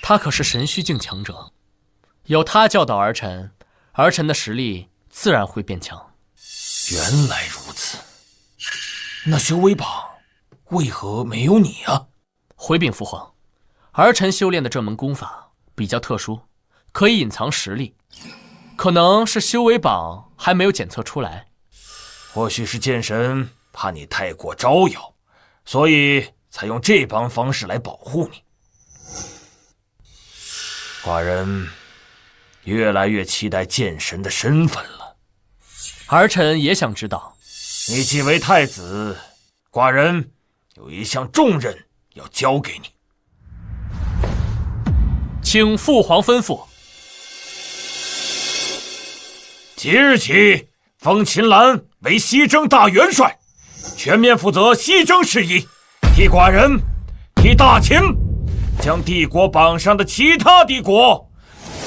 S1: 她可是神虚境强者，有她教导儿臣，儿臣的实力自然会变强。
S5: 原来如此，那修为榜为何没有你啊？
S1: 回禀父皇，儿臣修炼的这门功法比较特殊，可以隐藏实力，可能是修为榜还没有检测出来。
S5: 或许是剑神怕你太过招摇，所以才用这般方式来保护你。寡人越来越期待剑神的身份了。
S1: 儿臣也想知道。
S5: 你继为太子，寡人有一项重任要交给你，
S1: 请父皇吩咐。
S5: 即日起，封秦岚为西征大元帅，全面负责西征事宜，替寡人，替大秦，将帝国榜上的其他帝国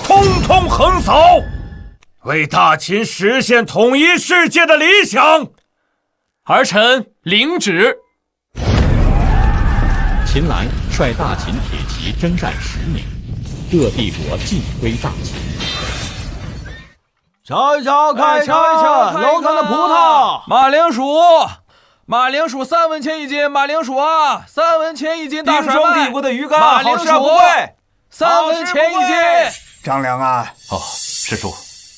S5: 通通横扫，为大秦实现统一世界的理想。
S1: 儿臣领旨。
S18: 秦岚率大秦铁骑征战10年，各帝国尽归大秦。
S13: 瞧一瞧，看一瞧，楼上的葡萄，
S8: 马铃薯，马铃薯3文钱一斤，马铃薯啊，3文钱一斤，大甩卖。
S13: 帝国的鱼干，
S8: 马铃薯
S13: 好吃不贵
S8: ，3文钱一斤。
S4: 张良啊，
S13: 哦，师叔，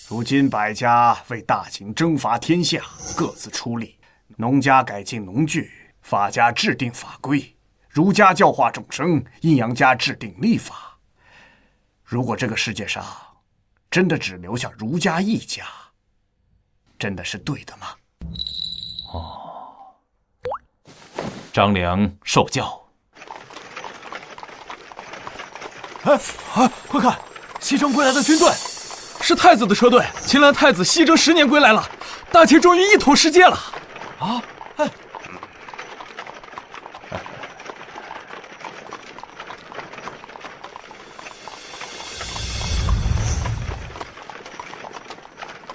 S4: 如今百家为大秦征伐天下，各自出力，农家改进农具，法家制定法规，儒家教化众生，阴阳家制定历法。如果这个世界上真的只留下儒家一家，真的是对的吗？
S13: 哦，张良受教。
S7: 快看，西征归来的军队，
S2: 是太子的车队。秦岚太子西征10年归来了，大秦终于一统世界了。
S7: 啊！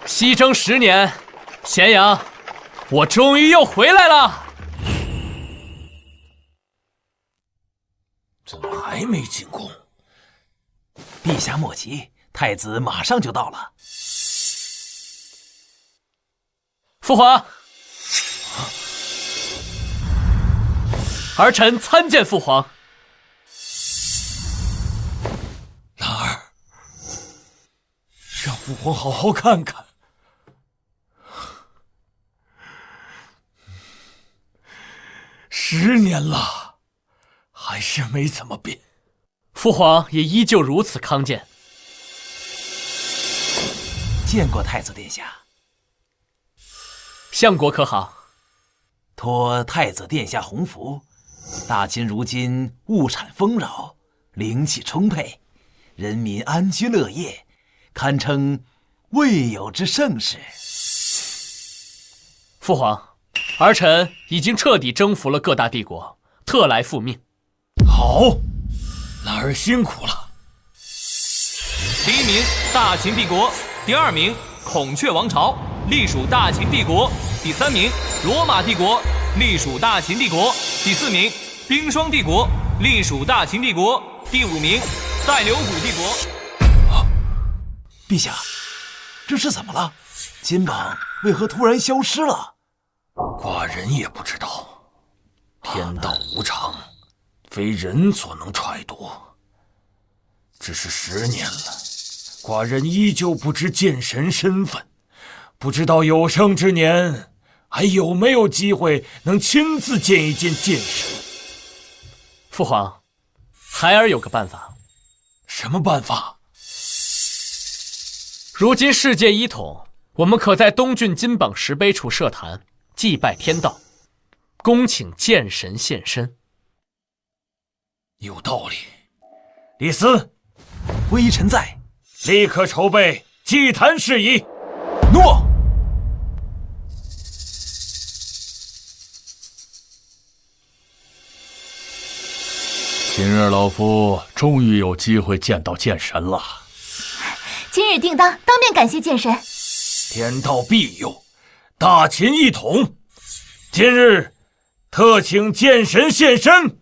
S1: 西征10年，咸阳，我终于又回来了。
S5: 怎么还没进宫？
S12: 陛下莫急，太子马上就到了。
S1: 父皇，儿臣参见父皇。
S5: 兰儿，让父皇好好看看。10年了，还是没怎么变。
S1: 父皇也依旧如此康健。
S12: 见过太子殿下。
S1: 相国可好？
S12: 托太子殿下洪福，大秦如今物产丰饶，灵气充沛，人民安居乐业，堪称未有之盛世。
S1: 父皇，儿臣已经彻底征服了各大帝国，特来复命。
S5: 好，兰儿辛苦了。
S15: 第1名大秦帝国，第2名孔雀王朝，隶属大秦帝国；第3名罗马帝国，隶属大秦帝国；第4名冰霜帝国，隶属大秦帝国；第5名塞琉古帝国。
S13: 陛下，这是怎么了？金榜为何突然消失了？
S5: 寡人也不知道。天道无常，非人所能揣度。只是10年了，寡人依旧不知剑神身份，不知道有生之年还有没有机会能亲自见一见剑神。
S1: 父皇，孩儿有个办法。
S5: 什么办法？
S1: 如今世界一统，我们可在东郡金榜石碑处设坛，祭拜天道，恭请剑神现身。
S5: 有道理。李斯，
S13: 微臣在，
S5: 立刻筹备祭坛事宜。
S13: 诺。
S14: 今日老夫终于有机会见到剑神了。
S3: 今日定当面感谢剑神。
S5: 天道庇佑，大秦一统。今日特请剑神现身，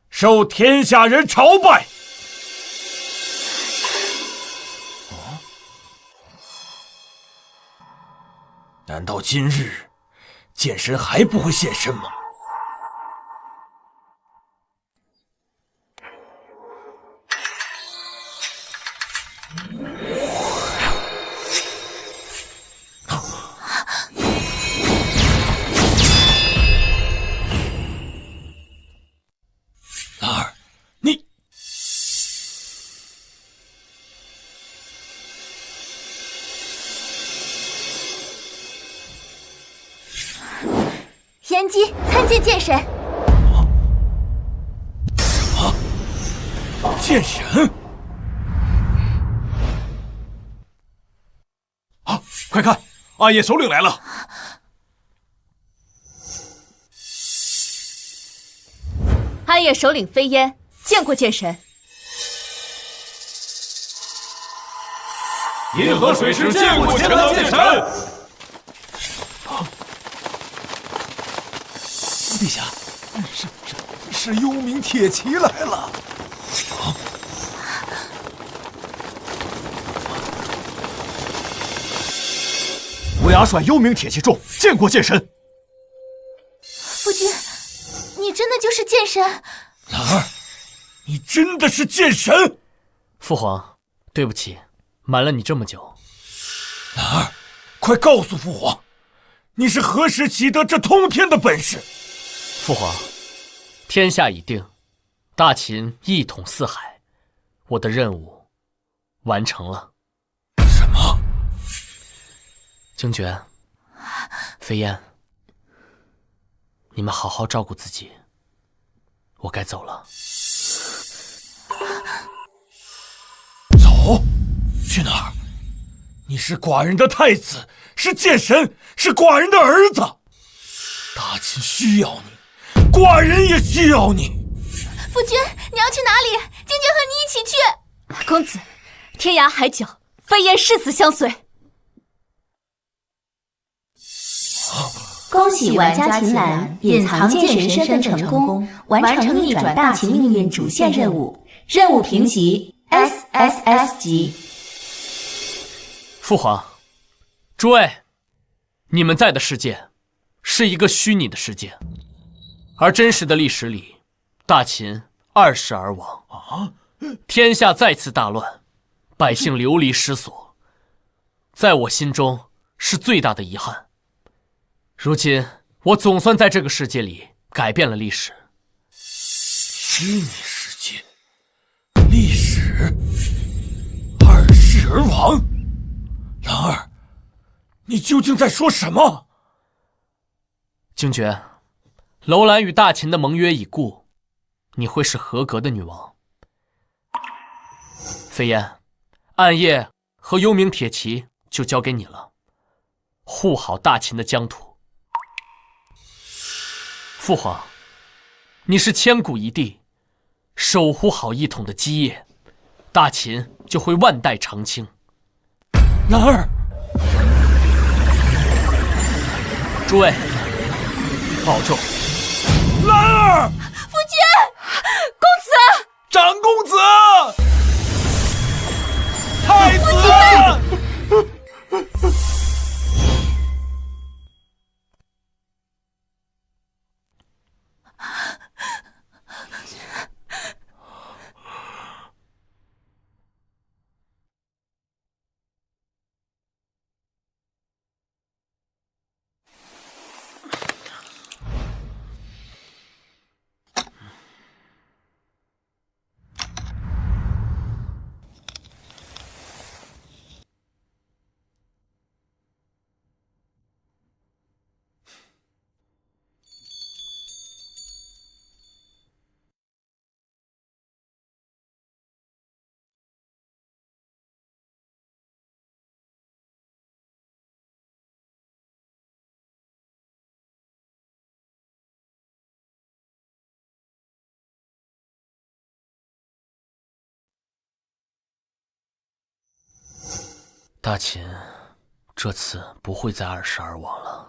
S5: 受天下人朝拜。难道今日剑神还不会现身吗？兰儿，你……
S3: 颜姬参见剑神。
S5: 什么？剑神？
S4: 啊！快看，暗夜首领来了。
S10: 暗夜首领飞烟见过剑神。
S13: 银河水师见过前来剑神。
S4: 陛下，是幽冥铁骑来了。乌鸦帅幽冥铁骑众见过剑神。
S3: 夫君，你真的就是剑神？
S5: 兰儿，你真的是剑神？
S1: 父皇，对不起，瞒了你这么久。
S5: 兰儿，快告诉父皇，你是何时习得这通天的本事？
S1: 父皇，天下已定，大秦一统四海，我的任务完成了。
S5: 什么？
S1: 惊觉、飞燕，你们好好照顾自己，我该走了。
S5: 走？去哪儿？你是寡人的太子，是剑神，是寡人的儿子。大秦需要你，寡人也需要你。
S3: 夫君，你要去哪里？静静和你一起去。
S10: 公子，天涯海角，飞燕誓死相随。
S19: 恭喜玩家秦岚隐藏剑神身份成功，完成逆转大秦命运主线任务，任务评级 SSS 级。
S1: 父皇，诸位，你们在的世界是一个虚拟的世界，而真实的历史里，大秦2世而亡，天下再次大乱，百姓流离失所，在我心中是最大的遗憾。如今我总算在这个世界里改变了历史。
S5: 虚拟世界，历史，2世而亡。兰儿，你究竟在说什么？
S1: 惊觉，楼兰与大秦的盟约已固，你会是合格的女王。飞燕，暗夜和幽冥铁骑就交给你了，护好大秦的疆土。父皇，你是千古一帝，守护好一统的基业，大秦就会万代长青。
S5: 兰儿，
S1: 诸位，保重。
S5: 兰儿，
S10: 夫君，公子，
S13: 长公子，太子。
S1: 大秦这次不会再二世而亡了。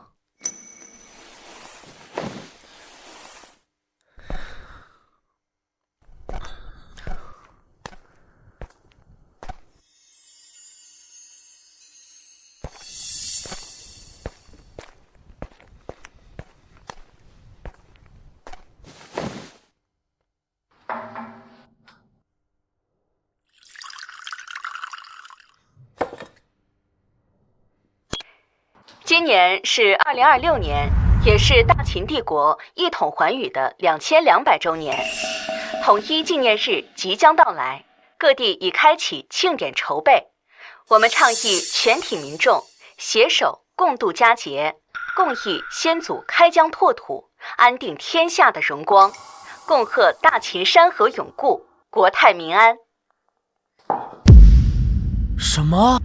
S10: 今年是2026年，也是大秦帝国一统寰宇的2200周年，统一纪念日即将到来，各地已开启庆典筹备。我们倡议全体民众携手共度佳节，共忆先祖开疆拓土、安定天下的荣光，共贺大秦山河永固、国泰民安。
S1: 什么？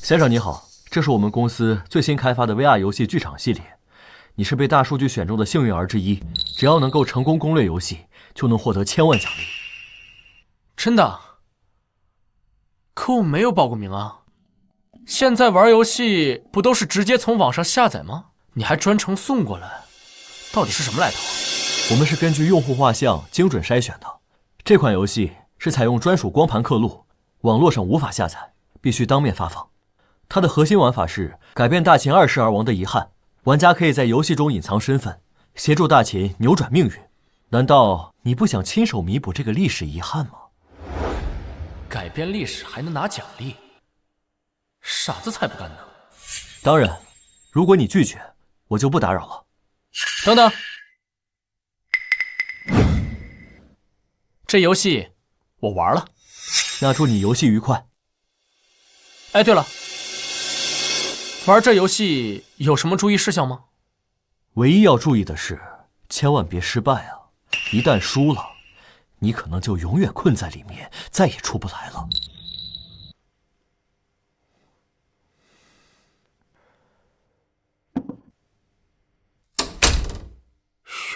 S7: 先生你好，这是我们公司最新开发的 VR 游戏剧场系列，你是被大数据选中的幸运儿之一，只要能够成功攻略游戏，就能获得1000万奖励。
S1: 真的？可我没有报过名啊！现在玩游戏不都是直接从网上下载吗？你还专程送过来，到底是什么来头？
S7: 我们是根据用户画像精准筛选的，这款游戏是采用专属光盘刻录，网络上无法下载，必须当面发放。它的核心玩法是改变大秦2世而亡的遗憾，玩家可以在游戏中隐藏身份，协助大秦扭转命运。难道你不想亲手弥补这个历史遗憾吗？
S1: 改变历史还能拿奖励？傻子才不干呢！
S7: 当然，如果你拒绝，我就不打扰了。
S1: 等等，这游戏我玩了。
S7: 那祝你游戏愉快。
S1: 哎，对了。玩这游戏有什么注意事项吗？
S7: 唯一要注意的是，千万别失败啊！一旦输了，你可能就永远困在里面，再也出不来了。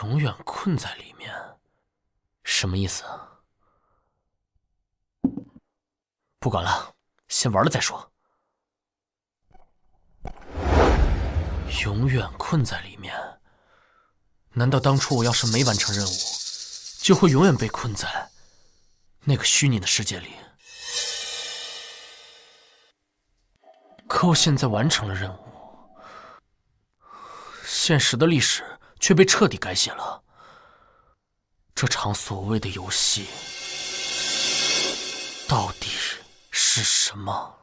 S1: 永远困在里面，什么意思？不管了，先玩了再说。永远困在里面，难道当初我要是没完成任务，就会永远被困在那个虚拟的世界里？可我现在完成了任务，现实的历史却被彻底改写了。这场所谓的游戏，到底是什么？